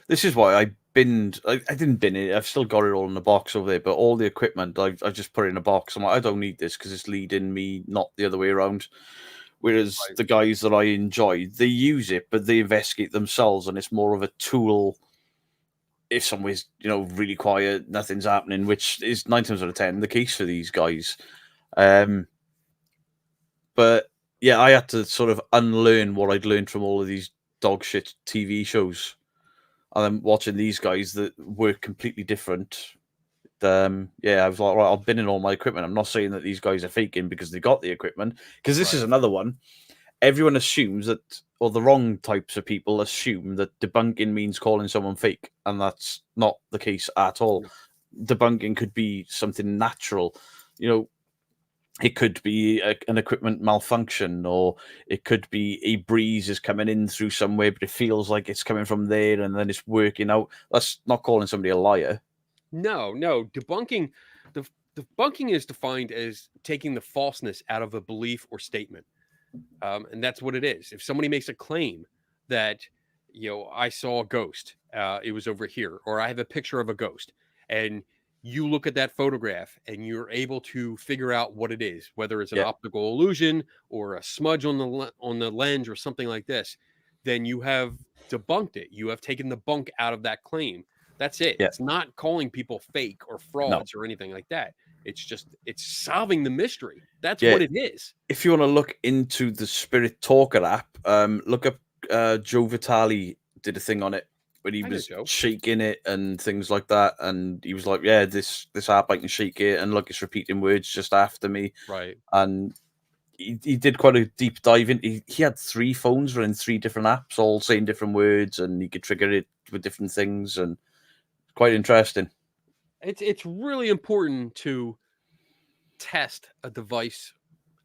Speaker 3: This is why I didn't bin it. I've still got it all in the box over there, but all the equipment I've just put it in a box. I'm like, I don't need this because it's leading me, not the other way around. Whereas the guys that I enjoy, they use it, but they investigate themselves, and it's more of a tool if somewhere's, you know, really quiet, nothing's happening, which is 9 times out of 10 the case for these guys. But yeah, I had to sort of unlearn what I'd learned from all of these dog shit TV shows, and then watching these guys that were completely different. Yeah, I was like, right, I've been in all my equipment. I'm not saying that these guys are faking because they got the equipment, because this is another one. Everyone assumes that, or the wrong types of people assume that debunking means calling someone fake, and that's not the case at all.
Speaker 1: No.
Speaker 3: Debunking could be something natural, you know. It could be an equipment malfunction, or it could be a breeze is coming in through somewhere, but it feels like it's coming from there, and then it's working out. That's not calling somebody a liar.
Speaker 1: No, debunking. Debunking is defined as taking the falseness out of a belief or statement. And that's what it is. If somebody makes a claim that, I saw a ghost, it was over here, or I have a picture of a ghost, and you look at that photograph and you're able to figure out what it is, whether it's an optical illusion or a smudge on the lens or something like this, then you have debunked it. You have taken the bunk out of that claim. That's it. It's not calling people fake or frauds or anything like that. It's solving the mystery. That's what it is.
Speaker 3: If you want to look into the Spirit Talker app, look up Joe Vitale did a thing on it when he was shaking it and things like that, and he was like, "Yeah, this app I can shake it, and look, it's repeating words just after me."
Speaker 1: Right.
Speaker 3: And he did quite a deep dive in. He had 3 phones running 3 different apps, all saying different words, and he could trigger it with different things, and quite interesting.
Speaker 1: It's really important to test a device.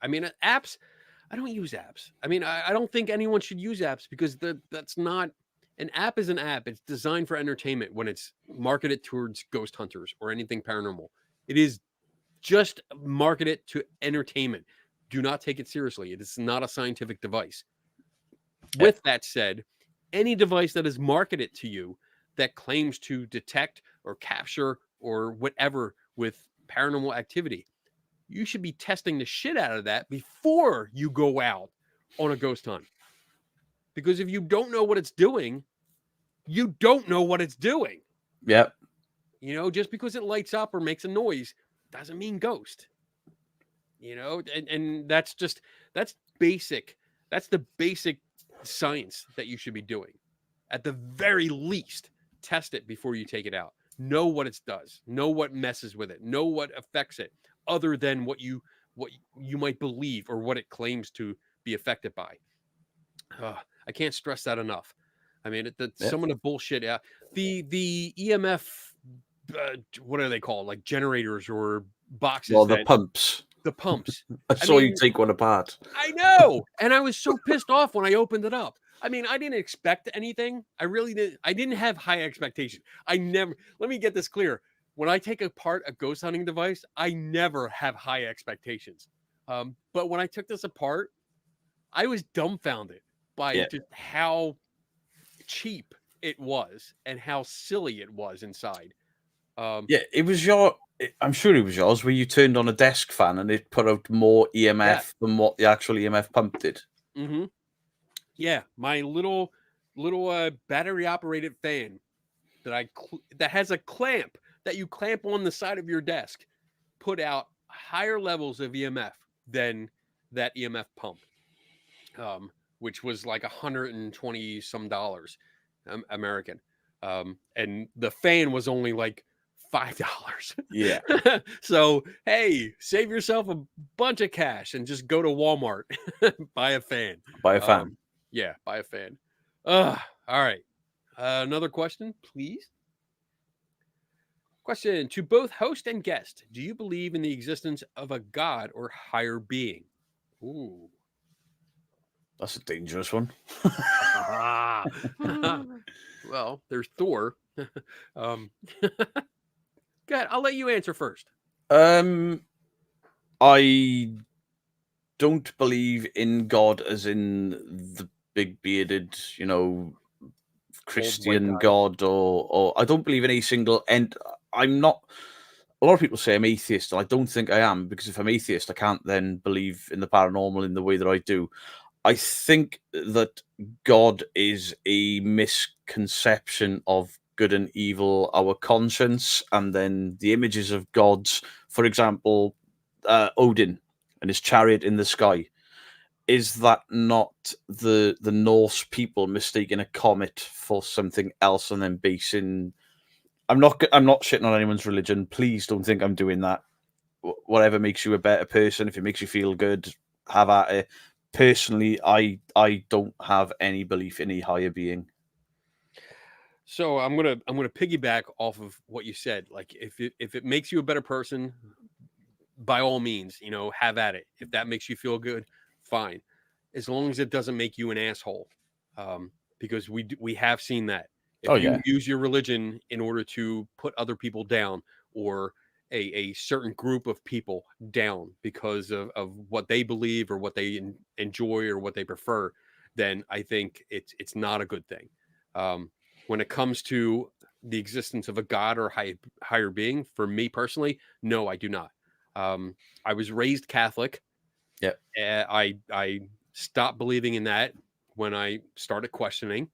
Speaker 1: I mean, apps. I don't use apps. I mean, I don't think anyone should use apps because that's not an app. Is an app. It's designed for entertainment when it's marketed towards ghost hunters or anything paranormal. It is just marketed to entertainment. Do not take it seriously. It is not a scientific device. With that said, any device that is marketed to you that claims to detect or capture or whatever with paranormal activity, you should be testing the shit out of that before you go out on a ghost hunt. Because if you don't know what it's doing, you don't know what it's doing.
Speaker 3: Yep.
Speaker 1: Just because it lights up or makes a noise doesn't mean ghost. And that's basic. That's the basic science that you should be doing. At the very least, test it before you take it out. Know what it does. Know what messes with it. Know what affects it, other than what you might believe or what it claims to be affected by. I can't stress that enough. I mean, some of the bullshit. The EMF, what are they called? Like generators or boxes?
Speaker 3: Well, the pumps.
Speaker 1: The pumps.
Speaker 3: I saw you take one apart.
Speaker 1: I know, and I was so pissed off when I opened it up. I mean, I didn't expect anything. I really didn't. I didn't have high expectations. Let me get this clear. When I take apart a ghost hunting device, I never have high expectations. But when I took this apart, I was dumbfounded by just how cheap it was and how silly it was inside.
Speaker 3: It was I'm sure it was yours, where you turned on a desk fan and it put out more EMF than what the actual EMF pump did.
Speaker 1: Mm-hmm. Yeah, my little battery operated fan that has a clamp that you clamp on the side of your desk put out higher levels of EMF than that EMF pump, which was like $120 some American, and the fan was only like $5.
Speaker 3: Yeah.
Speaker 1: So hey, save yourself a bunch of cash and just go to Walmart, buy a fan.
Speaker 3: Buy a fan.
Speaker 1: Yeah, buy a fan. All right. Another question, please. Question to both host and guest. Do you believe in the existence of a god or higher being? Ooh.
Speaker 3: That's a dangerous one.
Speaker 1: Well, there's Thor. Go ahead. I'll let you answer first.
Speaker 3: I don't believe in God as in the big bearded, Christian God, or I don't believe in a single end. I'm not. A lot of people say I'm atheist, and I don't think I am, because if I'm atheist, I can't then believe in the paranormal in the way that I do. I think that God is a misconception of good and evil, our conscience, and then the images of gods. For example, Odin and his chariot in the sky. Is that not the Norse people mistaking a comet for something else and then basing? I'm not shitting on anyone's religion. Please don't think I'm doing that. Whatever makes you a better person, if it makes you feel good, have at it. Personally, I don't have any belief in a higher being.
Speaker 1: So I'm gonna piggyback off of what you said. Like if it makes you a better person, by all means, have at it. If that makes you feel good, fine, as long as it doesn't make you an asshole. Because we have seen that. If you use your religion in order to put other people down, or a certain group of people down because of what they believe or what they enjoy or what they prefer, then I think it's not a good thing. When it comes to the existence of a god or higher being, for me personally, no, I do not. I was raised Catholic.
Speaker 3: Yeah.
Speaker 1: I stopped believing in that when I started questioning,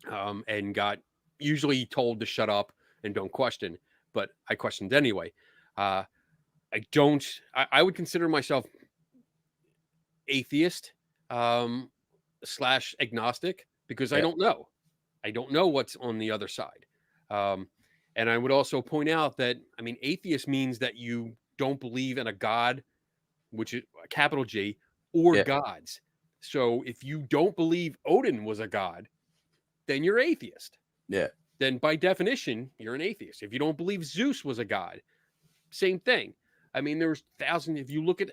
Speaker 1: and got usually told to shut up and don't question, but I questioned anyway. I would consider myself atheist, slash agnostic, because I don't know. I don't know what's on the other side. And I would also point out that, atheist means that you don't believe in a God, which is a capital G, or gods. So if you don't believe Odin was a god, then you're atheist.
Speaker 3: Yeah.
Speaker 1: Then by definition, you're an atheist. If you don't believe Zeus was a god, same thing. There's thousands. If you look at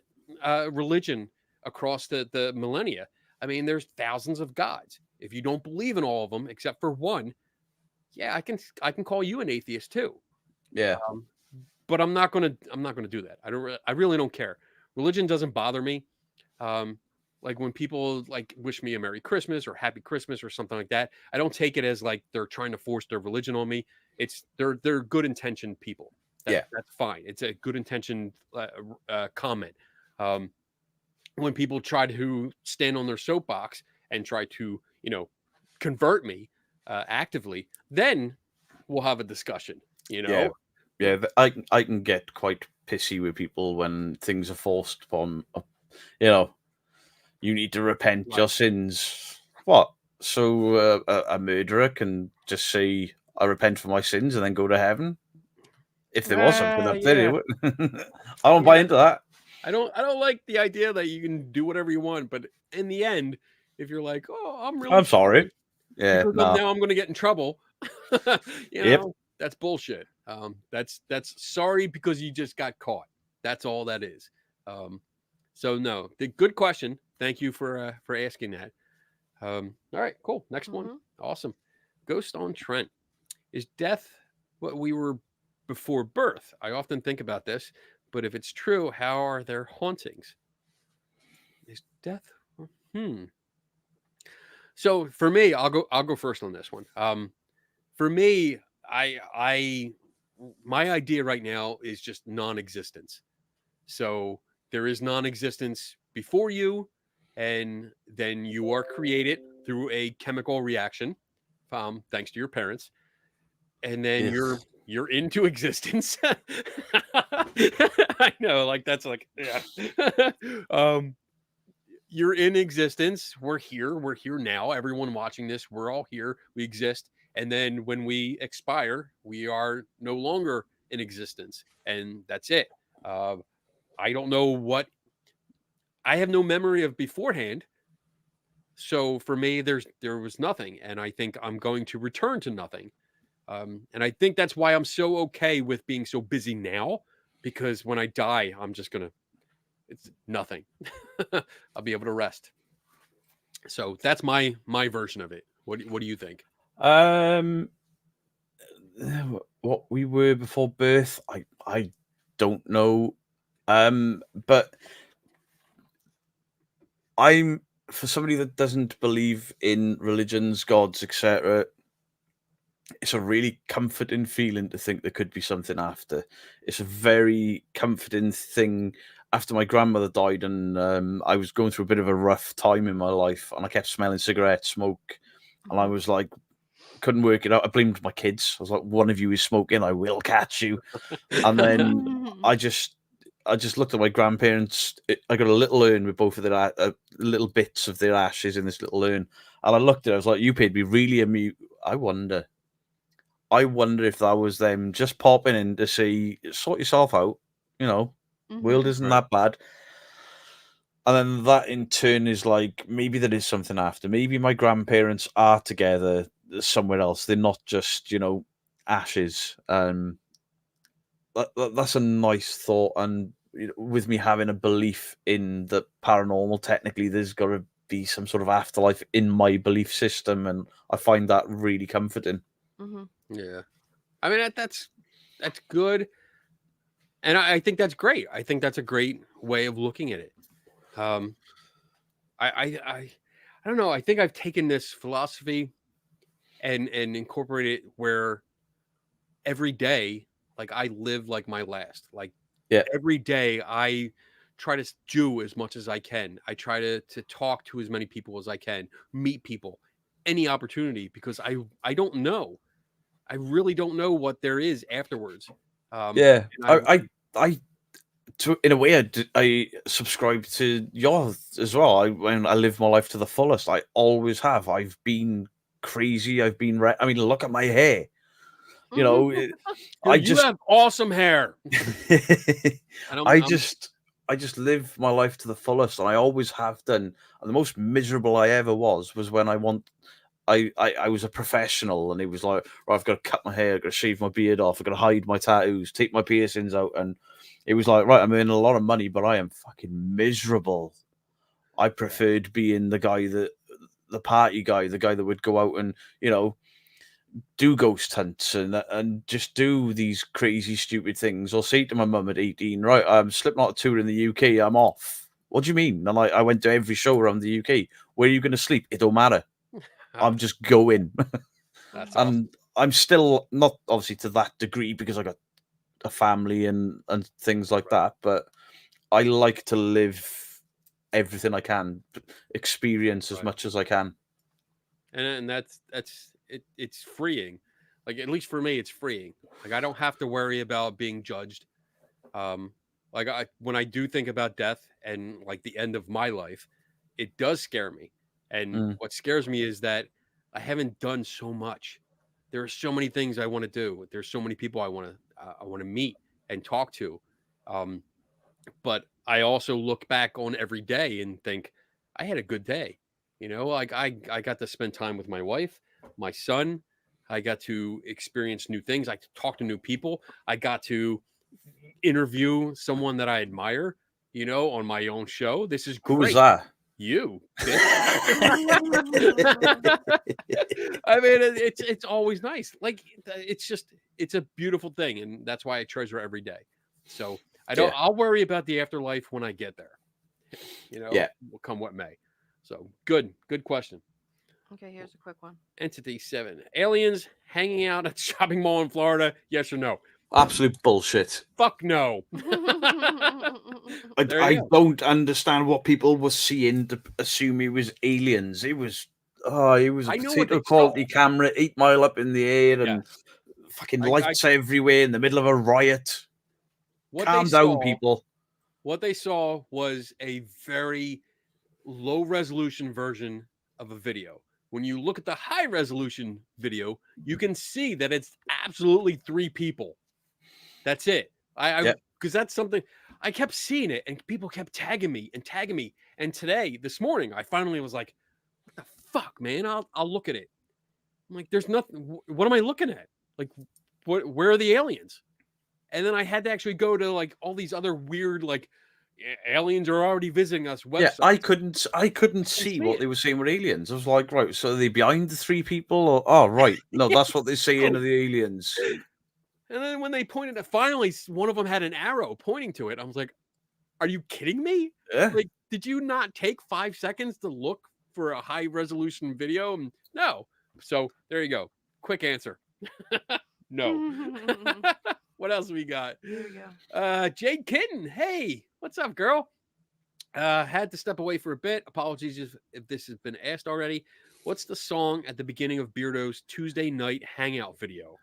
Speaker 1: religion across the millennia, there's thousands of gods. If you don't believe in all of them except for one, yeah, I can call you an atheist too.
Speaker 3: Yeah.
Speaker 1: But I'm not gonna do that. I really don't care. Religion doesn't bother me. Like when people like wish me a Merry Christmas or Happy Christmas or something like that, I don't take it as like they're trying to force their religion on me. It's they're good intentioned people. That's fine. It's a good intentioned comment. When people try to stand on their soapbox and try to convert me actively, then we'll have a discussion.
Speaker 3: Yeah, I can get quite pissy with people when things are forced upon. You need to repent your sins. What? So a murderer can just say, "I repent for my sins" and then go to heaven? If there was something up there, I don't buy into that.
Speaker 1: I don't like the idea that you can do whatever you want, but in the end, if you're like, "Oh, I'm
Speaker 3: sorry," now
Speaker 1: I'm going to get in trouble, that's bullshit. That's sorry because you just got caught. That's all that is. So no, the good question. Thank you for asking that. All right, cool. Next one. Awesome. Ghost on Trent. Is death what we were before birth? I often think about this, but if it's true, how are there hauntings? Is death? So for me, I'll go first on this one. For me, my idea right now is just non-existence. So there is non-existence before you, and then you are created through a chemical reaction, thanks to your parents, and then you're into existence. I know, like that's like, yeah. You're in existence. We're here now. Everyone watching this, we're all here. We exist. And then when we expire, we are no longer in existence. And that's it. I don't know what, I have no memory of beforehand. So for me, there was nothing. And I think I'm going to return to nothing. And I think that's why I'm so okay with being so busy now, because when I die, I'm just going to, it's nothing. I'll be able to rest. So that's my version of it. What do you think?
Speaker 3: What we were before birth, I don't know. But I'm, for somebody that doesn't believe in religions, gods, etc., it's a really comforting feeling to think there could be something after. It's a very comforting thing. After my grandmother died, and I was going through a bit of a rough time in my life, and I kept smelling cigarette smoke, and I was like, couldn't work it out. I blamed my kids. I was like, one of you is smoking, I will catch you. And then I just looked at my grandparents. I got a little urn with both of their little bits of their ashes in this little urn. And I looked at it, I was like, you paid me really I wonder if that was them just popping in to say, sort yourself out, world isn't that bad. And then that in turn is like, maybe there is something after. Maybe my grandparents are together somewhere else. They're not just, ashes. That's a nice thought. And with me having a belief in the paranormal, technically, there's got to be some sort of afterlife in my belief system. And I find that really comforting.
Speaker 1: Yeah. I mean, that's good. And I think that's great. I think that's a great way of looking at it. I don't know. I think I've taken this philosophy and incorporated it where every day, like I live like my last. Like every day I try to do as much as I can. I try to talk to as many people as I can, meet people, any opportunity, because I don't know. I really don't know what there is afterwards.
Speaker 3: In a way, I subscribe to yours as well. When I live my life to the fullest, I always have. I've been crazy. I've been. I mean, look at my hair.
Speaker 1: Dude, you have awesome hair.
Speaker 3: I just live my life to the fullest, and I always have done. And the most miserable I ever was when I was a professional, and it was like, right, I've got to cut my hair, I've got to shave my beard off, I've got to hide my tattoos, take my piercings out, and it was like, right, I'm earning a lot of money, but I am fucking miserable. I preferred being the party guy, the guy that would go out and do ghost hunts and just do these crazy stupid things, or say to my mum at 18, right, I'm slipping out a tour in the UK, I'm off. What do you mean? And I went to every show around the UK. Where are you going to sleep? It don't matter. I'm just going.
Speaker 1: That's
Speaker 3: and
Speaker 1: awesome.
Speaker 3: I'm still not obviously to that degree because I got a family and things like that, but I like to live everything I can, experience as much as I can.
Speaker 1: And that's it's freeing. Like, at least for me, it's freeing. Like, I don't have to worry about being judged. Like, when I do think about death and like the end of my life, it does scare me. And what scares me is that I haven't done so much. There are so many things I want to do. There's so many people I want to meet and talk to. But I also look back on every day and think I had a good day. Like I got to spend time with my wife, my son. I got to experience new things. I talk to new people. I got to interview someone that I admire, on my own show. This is great.
Speaker 3: Who was that?
Speaker 1: You. I mean, it's always nice. Like, it's a beautiful thing, and that's why I treasure every day. So I'll worry about the afterlife when I get there. Will come what may. So good question.
Speaker 2: Okay, here's a quick one.
Speaker 1: Entity 7. Aliens hanging out at shopping mall in Florida. Yes or no?
Speaker 3: Absolute bullshit.
Speaker 1: Fuck no.
Speaker 3: I don't understand what people were seeing to assume it was aliens. It was a potato quality camera 8 mile up in the air and fucking lights everywhere in the middle of a riot. Calm down, people.
Speaker 1: What they saw was a very low resolution version of a video. When you look at the high resolution video, you can see that it's absolutely 3 people. That's it. Because that's something I kept seeing it, and people kept tagging me. And this morning, I finally was like, "What the fuck, man? I'll look at it." I'm like, "There's nothing. What am I looking at? Like, where are the aliens?" And then I had to actually go to like all these other weird like aliens are already visiting us websites.
Speaker 3: Yeah, I couldn't see what they were saying were aliens. I was like, right, so are they behind the 3 people? Or right, no, that's what they're saying are the aliens.
Speaker 1: And then when they pointed at, finally, one of them had an arrow pointing to it. I was like, "Are you kidding me?
Speaker 3: Yeah.
Speaker 1: Like, did you not take 5 seconds to look for a high resolution video?" No. So there you go. Quick answer. No. What else we got?
Speaker 2: Here we go.
Speaker 1: Jade Kitten. Hey, what's up, girl? Had to step away for a bit. Apologies if this has been asked already. What's the song at the beginning of Beardo's Tuesday Night Hangout video?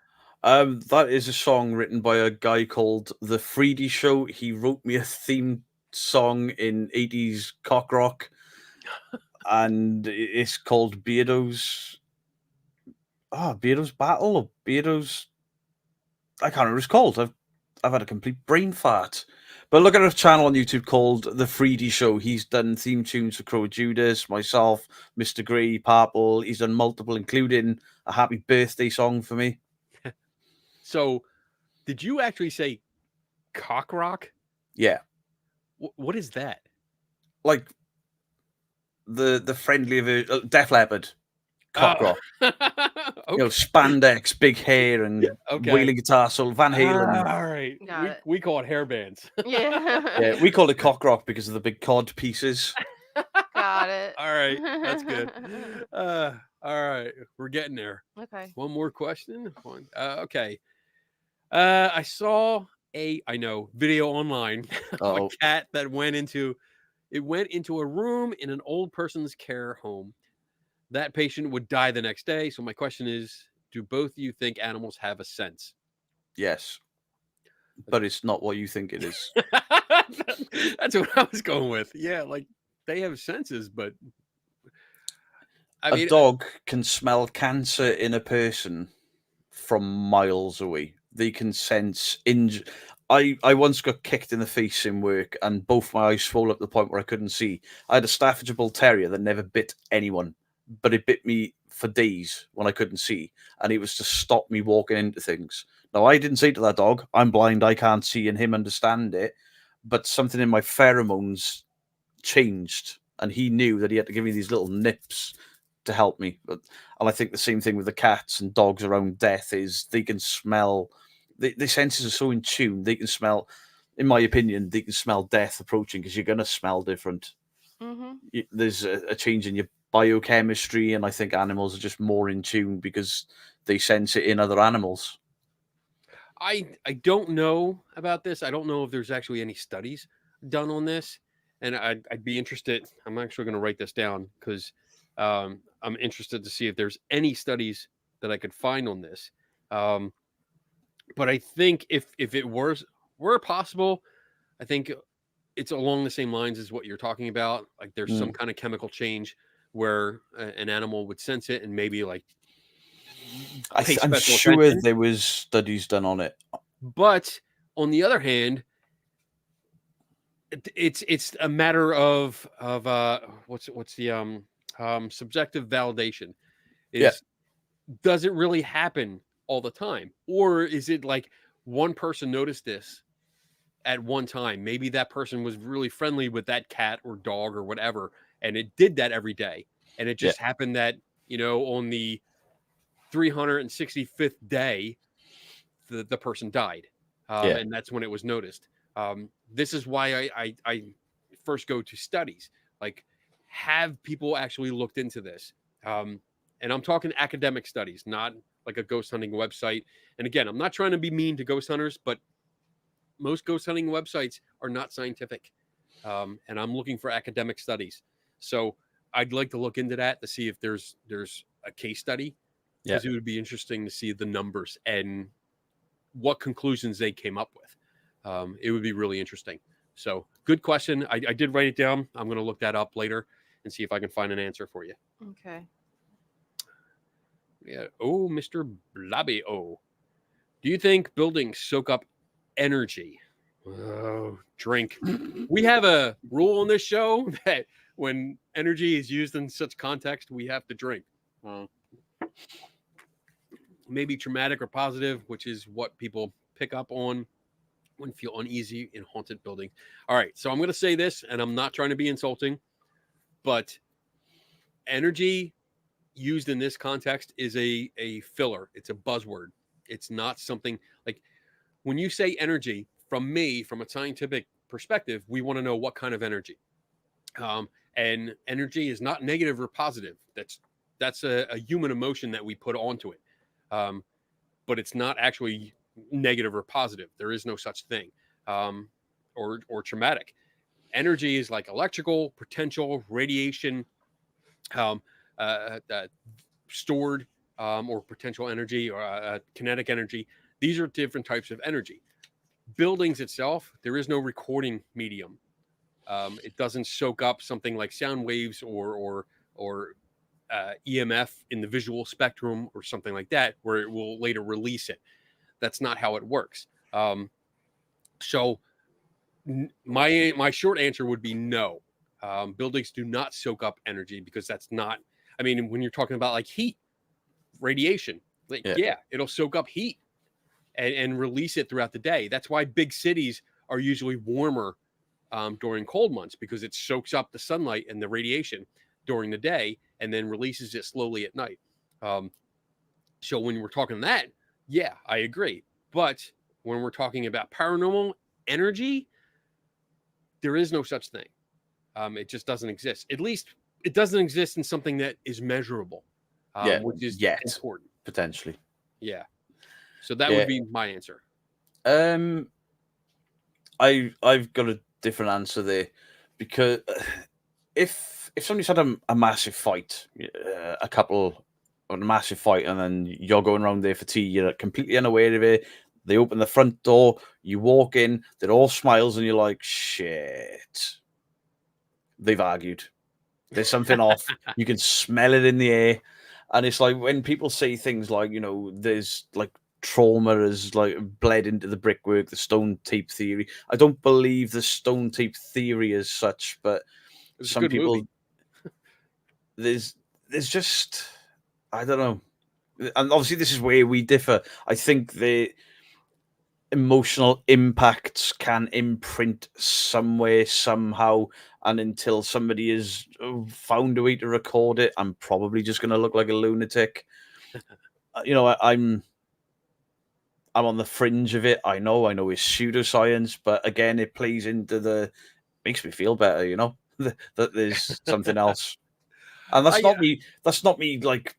Speaker 3: That is a song written by a guy called The 3D Show. He wrote me a theme song in 80s cock rock, and it's called Beardo's Battle or Beardo's. I can't remember what it's called. I've had a complete brain fart. But look at a channel on YouTube called The 3D Show. He's done theme tunes for Crow Judas, myself, Mr. Grey, Purple. He's done multiple, including a happy birthday song for me.
Speaker 1: So, did you actually say cock rock?
Speaker 3: Yeah.
Speaker 1: What is that?
Speaker 3: Like the friendly version, Def Leppard, cock rock.
Speaker 1: Okay.
Speaker 3: Spandex, big hair, and wailing guitar solo. Van Halen.
Speaker 1: All right. We call it hair bands.
Speaker 2: Yeah.
Speaker 3: We call it cock rock because of the big cod pieces.
Speaker 2: Got it.
Speaker 1: All right. That's good. All right. We're getting there.
Speaker 2: Okay.
Speaker 1: One more question. Okay. I saw video online of a cat that went into a room in an old person's care home. That patient would die the next day. So my question is, do both of you think animals have a sense?
Speaker 3: Yes. But it's not what you think it is.
Speaker 1: That's what I was going with. Yeah, like they have senses, but
Speaker 3: a dog can smell cancer in a person from miles away. They can sense injury. I once got kicked in the face in work and both my eyes swelled up to the point where I couldn't see. I had a Staffordshire Bull Terrier that never bit anyone, but it bit me for days when I couldn't see, and it was to stop me walking into things. Now, I didn't say to that dog, I'm blind, I can't see, and him understand it, but something in my pheromones changed, and he knew that he had to give me these little nips to help me. And I think the same thing with the cats and dogs around death is they can smell. The senses are so in tune. They can smell, in my opinion, they can smell death approaching because you're going to smell different.
Speaker 2: Mm-hmm.
Speaker 3: There's a change in your biochemistry, and I think animals are just more in tune because they sense it in other animals.
Speaker 1: I don't know about this. I don't know if there's actually any studies done on this, and I'd be interested. I'm actually going to write this down because I'm interested to see if there's any studies that I could find on this. But I think if it were possible, I think it's along the same lines as what you're talking about. Like there's some kind of chemical change where an animal would sense it and maybe like
Speaker 3: I'm sure attention. There was studies done on it.
Speaker 1: But on the other hand, it's a matter of what's the subjective validation. Does it really happen all the time, or is it like one person noticed this at one time? Maybe that person was really friendly with that cat or dog or whatever, and it did that every day, and it just happened that on the 365th day the person died, and that's when it was noticed. This is why I first go to studies. Like, have people actually looked into this? And I'm talking academic studies, not like a ghost hunting website. And again, I'm not trying to be mean to ghost hunters, but most ghost hunting websites are not scientific. And I'm looking for academic studies. So I'd like to look into that to see if there's a case study, because it would be interesting to see the numbers and what conclusions they came up with. It would be really interesting. So good question. I did write it down. I'm going to look that up later and see if I can find an answer for you.
Speaker 2: Okay.
Speaker 1: Yeah. Oh, Mr. Blobby. Oh, do you think buildings soak up energy? Oh, drink. We have a rule on this show that when energy is used in such context, we have to drink. Maybe traumatic or positive, which is what people pick up on when feel uneasy in haunted buildings. All right, so I'm going to say this, and I'm not trying to be insulting, but energy used in this context is a filler. It's a buzzword. It's not something like when you say energy, from a scientific perspective, we want to know what kind of energy. And energy is not negative or positive. That's a human emotion that we put onto it. But it's not actually negative or positive. There is no such thing. Or traumatic. Energy is like electrical, potential, radiation. stored or potential energy or kinetic energy. These are different types of energy. Buildings itself, there is no recording medium. It doesn't soak up something like sound waves or EMF in the visual spectrum or something like that, where it will later release it. That's not how it works. So my short answer would be no. Buildings do not soak up energy because that's not. I mean, when you're talking about like heat, radiation, like yeah it'll soak up heat and release it throughout the day. That's why big cities are usually warmer during cold months, because it soaks up the sunlight and the radiation during the day and then releases it slowly at night. So when we're talking that, yeah, I agree. But when we're talking about paranormal energy, there is no such thing. It just doesn't exist. At least it doesn't exist in something that is measurable, which is important.
Speaker 3: Potentially.
Speaker 1: Yeah. So that would be my answer.
Speaker 3: I've got a different answer there, because if somebody's had a massive fight, a massive fight, and then you're going around there for tea, you're completely unaware of it. They open the front door, you walk in, they're all smiles, and you're like, shit. They've argued. There's something off. You can smell it in the air. And it's like when people say things like, there's like trauma has like bled into the brickwork, the stone tape theory. I don't believe the stone tape theory as such, but some people there's just, I don't know. And obviously this is where we differ. I think the emotional impacts can imprint somewhere, somehow, and until somebody has found a way to record it, I'm probably just going to look like a lunatic. I'm on the fringe of it. I know it's pseudoscience, but again, it plays into makes me feel better, that there's something else. And that's not me. That's not me like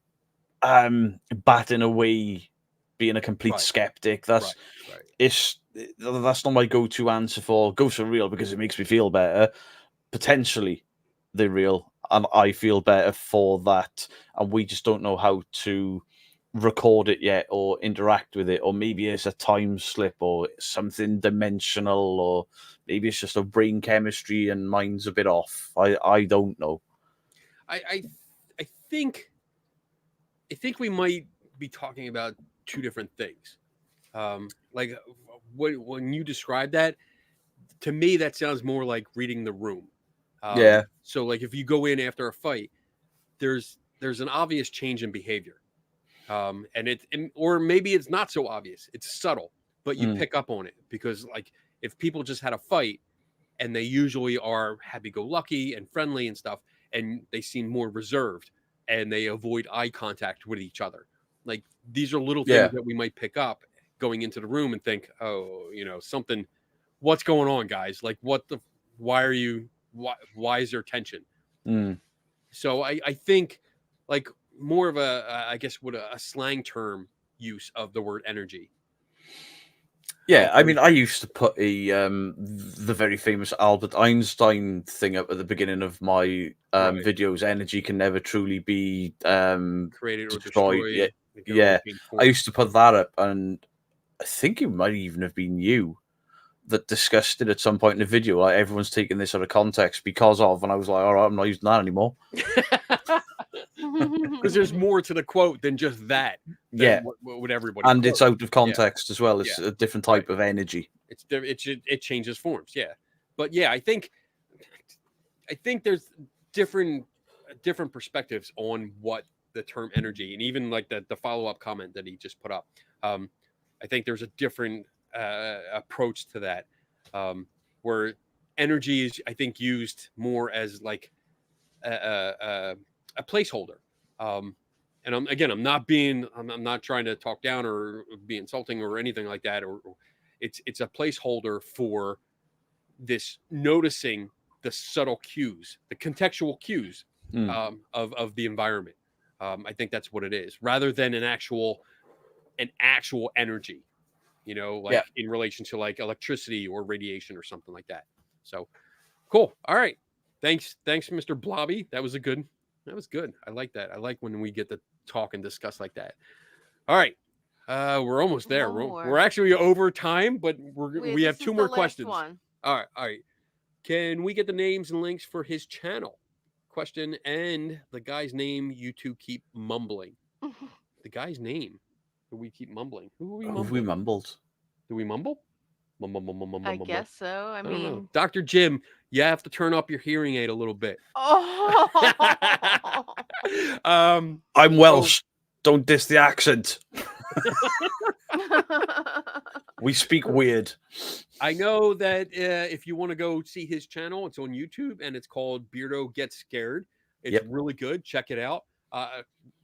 Speaker 3: batting away being a complete skeptic. That's not my go-to answer for ghosts are real, because it makes me feel better. Potentially they're real, and I feel better for that, and we just don't know how to record it yet or interact with it, or maybe it's a time slip or something dimensional, or maybe it's just a brain chemistry and mine's a bit off. I don't know.
Speaker 1: I think we might be talking about two different things. Like when you describe that, to me that sounds more like reading the room. So like if you go in after a fight, there's an obvious change in behavior. Or maybe it's not so obvious. It's subtle, but you pick up on it, because like if people just had a fight and they usually are happy-go-lucky and friendly and stuff, and they seem more reserved and they avoid eye contact with each other. Like these are little things that we might pick up going into the room and think, oh, something, what's going on, guys? Like why is there tension? So I think like more of I guess what a slang term use of the word energy.
Speaker 3: Yeah, I mean, I used to put the very famous Albert Einstein thing up at the beginning of my videos. Energy can never truly be
Speaker 1: created or destroyed.
Speaker 3: Yeah. I used to put that up, and I think it might even have been you that discussed it at some point in the video. Like, everyone's taking this out of context because of, and I was like, all right, I'm not using that anymore.
Speaker 1: Because there's more to the quote than just that. What everybody
Speaker 3: and
Speaker 1: quotes.
Speaker 3: It's out of context as well. It's a different type of energy.
Speaker 1: It changes forms. Yeah, but yeah, I think there's different perspectives on what the term energy, and even like the follow-up comment that he just put up. I think there's a different approach to that, where energy is, I think, used more as like a placeholder. And I'm not trying to talk down or be insulting or anything like that. Or it's a placeholder for this noticing the subtle cues, the contextual cues of the environment. I think that's what it is, rather than an actual energy, in relation to like electricity or radiation or something like that. So cool. All right. Thanks, Mr. Blobby. That was a good That was good. I like that. I like when we get to talk and discuss like that. All right. We're almost there.
Speaker 2: One
Speaker 1: We're
Speaker 2: more.
Speaker 1: actually over time, but we have
Speaker 2: This
Speaker 1: two
Speaker 2: is
Speaker 1: more
Speaker 2: the last
Speaker 1: questions.
Speaker 2: one.
Speaker 1: All right. Can we get the names and links for his channel? Question and the guy's name you two keep mumbling. The guy's name that we keep mumbling. Who are we mumbling?
Speaker 3: We mumbled.
Speaker 1: Do we mumble?
Speaker 2: I guess so. I
Speaker 1: don't know.
Speaker 2: mean,
Speaker 1: Dr. Jim, you have to turn up your hearing aid a little bit.
Speaker 2: oh,
Speaker 3: I'm Welsh. Don't diss the accent. We speak weird.
Speaker 1: I know that if you want to go see his channel, it's on YouTube and it's called Beardo Gets Scared. It's really good. Check it out.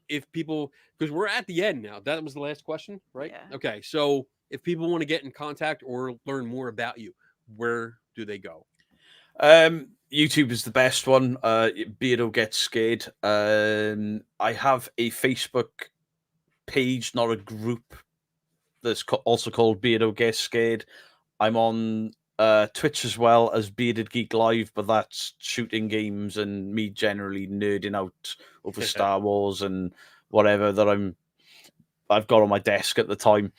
Speaker 1: If people, because we're at the end now. That was the last question, right?
Speaker 2: Yeah.
Speaker 1: Okay. So if people want to get in contact or learn more about you, where do they go?
Speaker 3: YouTube is the best one. Beardo Gets Scared. I have a Facebook page, not a group, that's also called Beardo Gets Scared. I'm on Twitch as well as Bearded Geek Live, but that's shooting games and me generally nerding out over Star Wars and whatever that I've got on my desk at the time.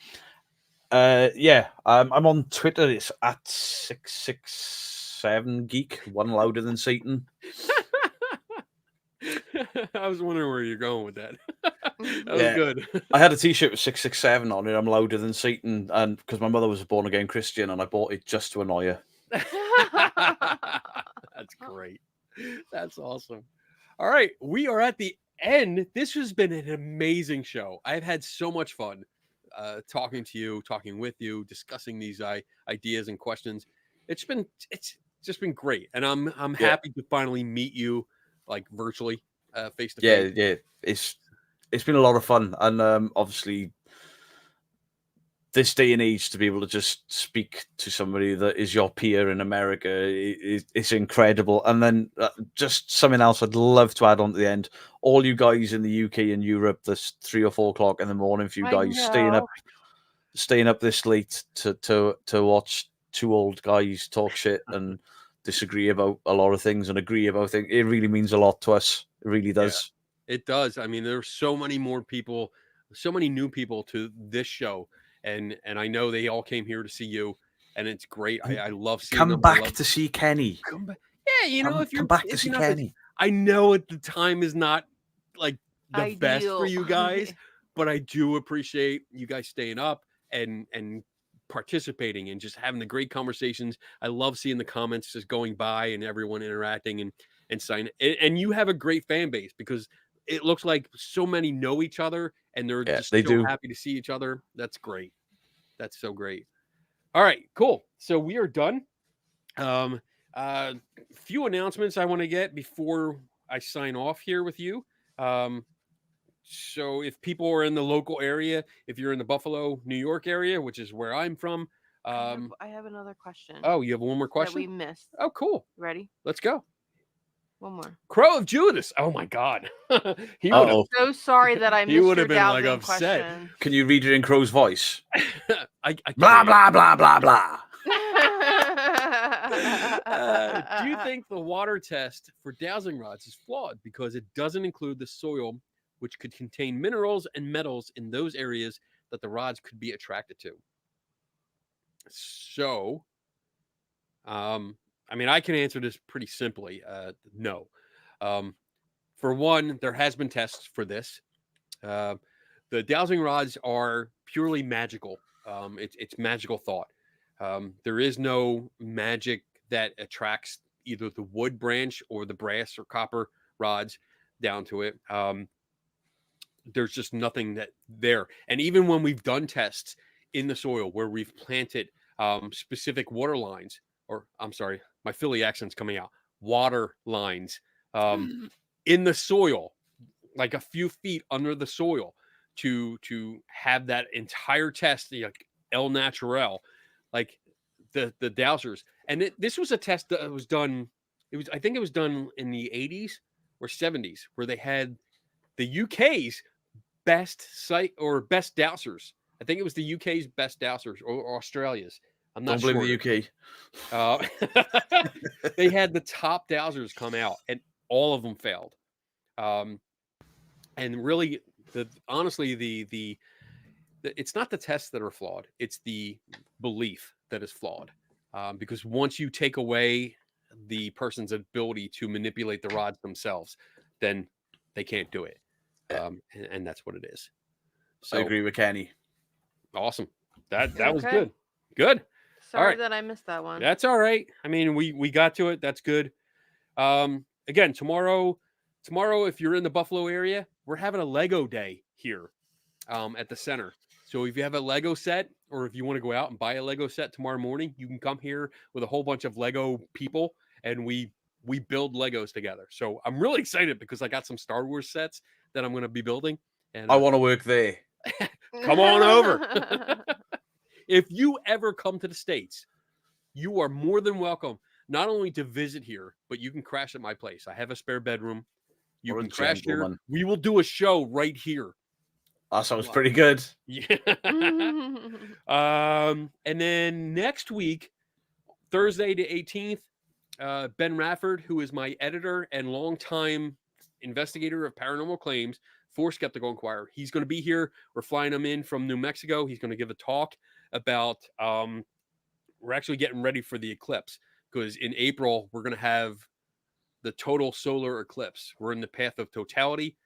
Speaker 3: I'm on Twitter. It's at 667geek, one louder than Satan.
Speaker 1: I was wondering where you're going with that. That was good.
Speaker 3: I had a T-shirt with 667 on it. I'm louder than Satan, and because my mother was a born again Christian, and I bought it just to annoy her.
Speaker 1: That's great. That's awesome. All right, we are at the end. This has been an amazing show. I've had so much fun talking to you, talking with you, discussing these ideas and questions. It's just been great, and I'm happy to finally meet you, like virtually, face to face.
Speaker 3: Yeah. It's been a lot of fun, and obviously this day and age to be able to just speak to somebody that is your peer in America it's incredible. And then just something else I'd love to add on to the end. All you guys in the UK and Europe, this 3 or 4 o'clock in the morning for you guys staying up this late to watch two old guys talk shit and disagree about a lot of things and agree about things. It really means a lot to us. It really does.
Speaker 1: Yeah, it does. I mean, there's so many more people, so many new people to this show. And I know they all came here to see you, and it's great. I love seeing them.
Speaker 3: Come back to see Kenny.
Speaker 1: Come back. Yeah, you know, if you're
Speaker 3: come back to see Kenny.
Speaker 1: I know at the time is not like the
Speaker 2: ideal.
Speaker 1: best for you guys, but I do appreciate you guys staying up and participating and just having the great conversations. I love seeing the comments just going by and everyone interacting and signing. And you have a great fan base because it looks like so many know each other and they're just so happy to see each other. That's great. That's so great. All right, cool. So we are done. Few announcements I want to get before I sign off here with you. So if people are in the local area, if you're in the Buffalo, New York area, which is where I'm from.
Speaker 2: I have another question.
Speaker 1: Oh, you have one more question?
Speaker 2: That we missed.
Speaker 1: Oh, cool.
Speaker 2: Ready?
Speaker 1: Let's go.
Speaker 2: One more.
Speaker 1: Crow of Judas. Oh my God.
Speaker 2: He would have so sorry that I missed. He would have been like upset.
Speaker 3: Question. Can you read it in Crow's voice?
Speaker 1: I
Speaker 3: blah blah blah blah blah.
Speaker 1: Do you think the water test for dowsing rods is flawed because it doesn't include the soil, which could contain minerals and metals in those areas that the rods could be attracted to? So, I mean, I can answer this pretty simply. No. For one, there has been tests for this. The dowsing rods are purely magical. It's magical thought. There is no magic that attracts either the wood branch or the brass or copper rods down to it. There's just nothing that there. And even when we've done tests in the soil where we've planted specific water lines, or I'm sorry, my Philly accent's coming out, water lines in the soil, like a few feet under the soil to have that entire test, like El Natural, like the dowsers. And this was a test that was done. I think it was done in the 80s or 70s where they had the UK's best site or best dowsers. I think it was the UK's best dowsers or Australia's. I'm not sure.
Speaker 3: Don't blame the UK.
Speaker 1: They had the top dowsers come out and all of them failed. And really, honestly, it's not the tests that are flawed; it's the belief that is flawed. Because once you take away the person's ability to manipulate the rods themselves, then they can't do it. And that's what it is. So
Speaker 3: I agree with Kenny.
Speaker 1: Awesome. That was
Speaker 2: Okay.
Speaker 1: good. Good.
Speaker 2: Sorry
Speaker 1: right.
Speaker 2: that I missed that one.
Speaker 1: That's all right. I mean, we got to it. That's good. Again, tomorrow, if you're in the Buffalo area, we're having a Lego day here at the center. So if you have a Lego set, or if you want to go out and buy a Lego set tomorrow morning, you can come here with a whole bunch of Lego people, and we build Legos together. So I'm really excited because I got some Star Wars sets that I'm going to be building. And
Speaker 3: I want to work there.
Speaker 1: Come on over. If you ever come to the States, you are more than welcome not only to visit here, but you can crash at my place. I have a spare bedroom. You can crash here. We will do a show right here.
Speaker 3: That sounds pretty good.
Speaker 1: Yeah. And then next week, Thursday the 18th, Ben Rafford, who is my editor and longtime investigator of paranormal claims for Skeptical Inquirer, he's going to be here. We're flying him in from New Mexico. He's going to give a talk about we're actually getting ready for the eclipse, because in April we're going to have the total solar eclipse. We're in the path of totality.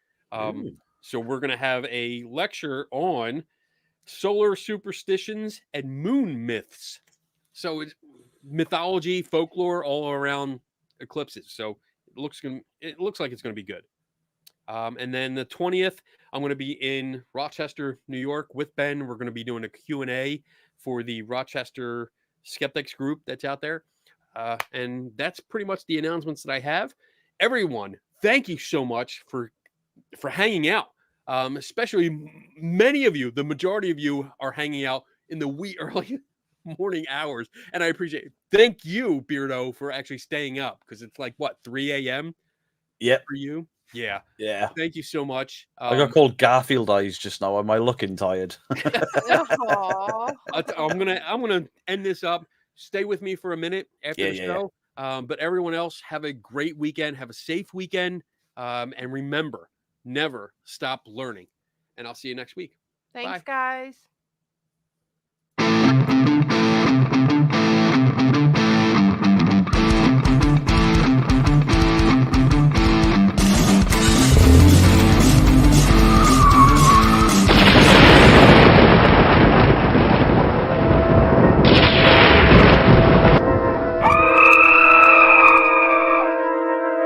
Speaker 1: So we're going to have a lecture on solar superstitions and moon myths. So it's mythology, folklore, all around eclipses. So it looks like it's going to be good. And then the 20th, I'm going to be in Rochester, New York with Ben. We're going to be doing a Q&A for the Rochester Skeptics group that's out there. And that's pretty much the announcements that I have. Everyone, thank you so much for hanging out. Especially many of you, the majority of you are hanging out in the wee early morning hours. And I appreciate it. Thank you, Beardo, for actually staying up, because it's like, what, 3 a.m.?
Speaker 3: Yep.
Speaker 1: For you? Yeah.
Speaker 3: Yeah.
Speaker 1: Thank you so much.
Speaker 3: I got called Garfield eyes just now. Am I looking tired?
Speaker 1: I'm gonna end this up. Stay with me for a minute after the show. But everyone else, have a great weekend. Have a safe weekend. And remember, never stop learning. And I'll see you next week.
Speaker 2: Thanks,
Speaker 1: Bye.
Speaker 2: guys.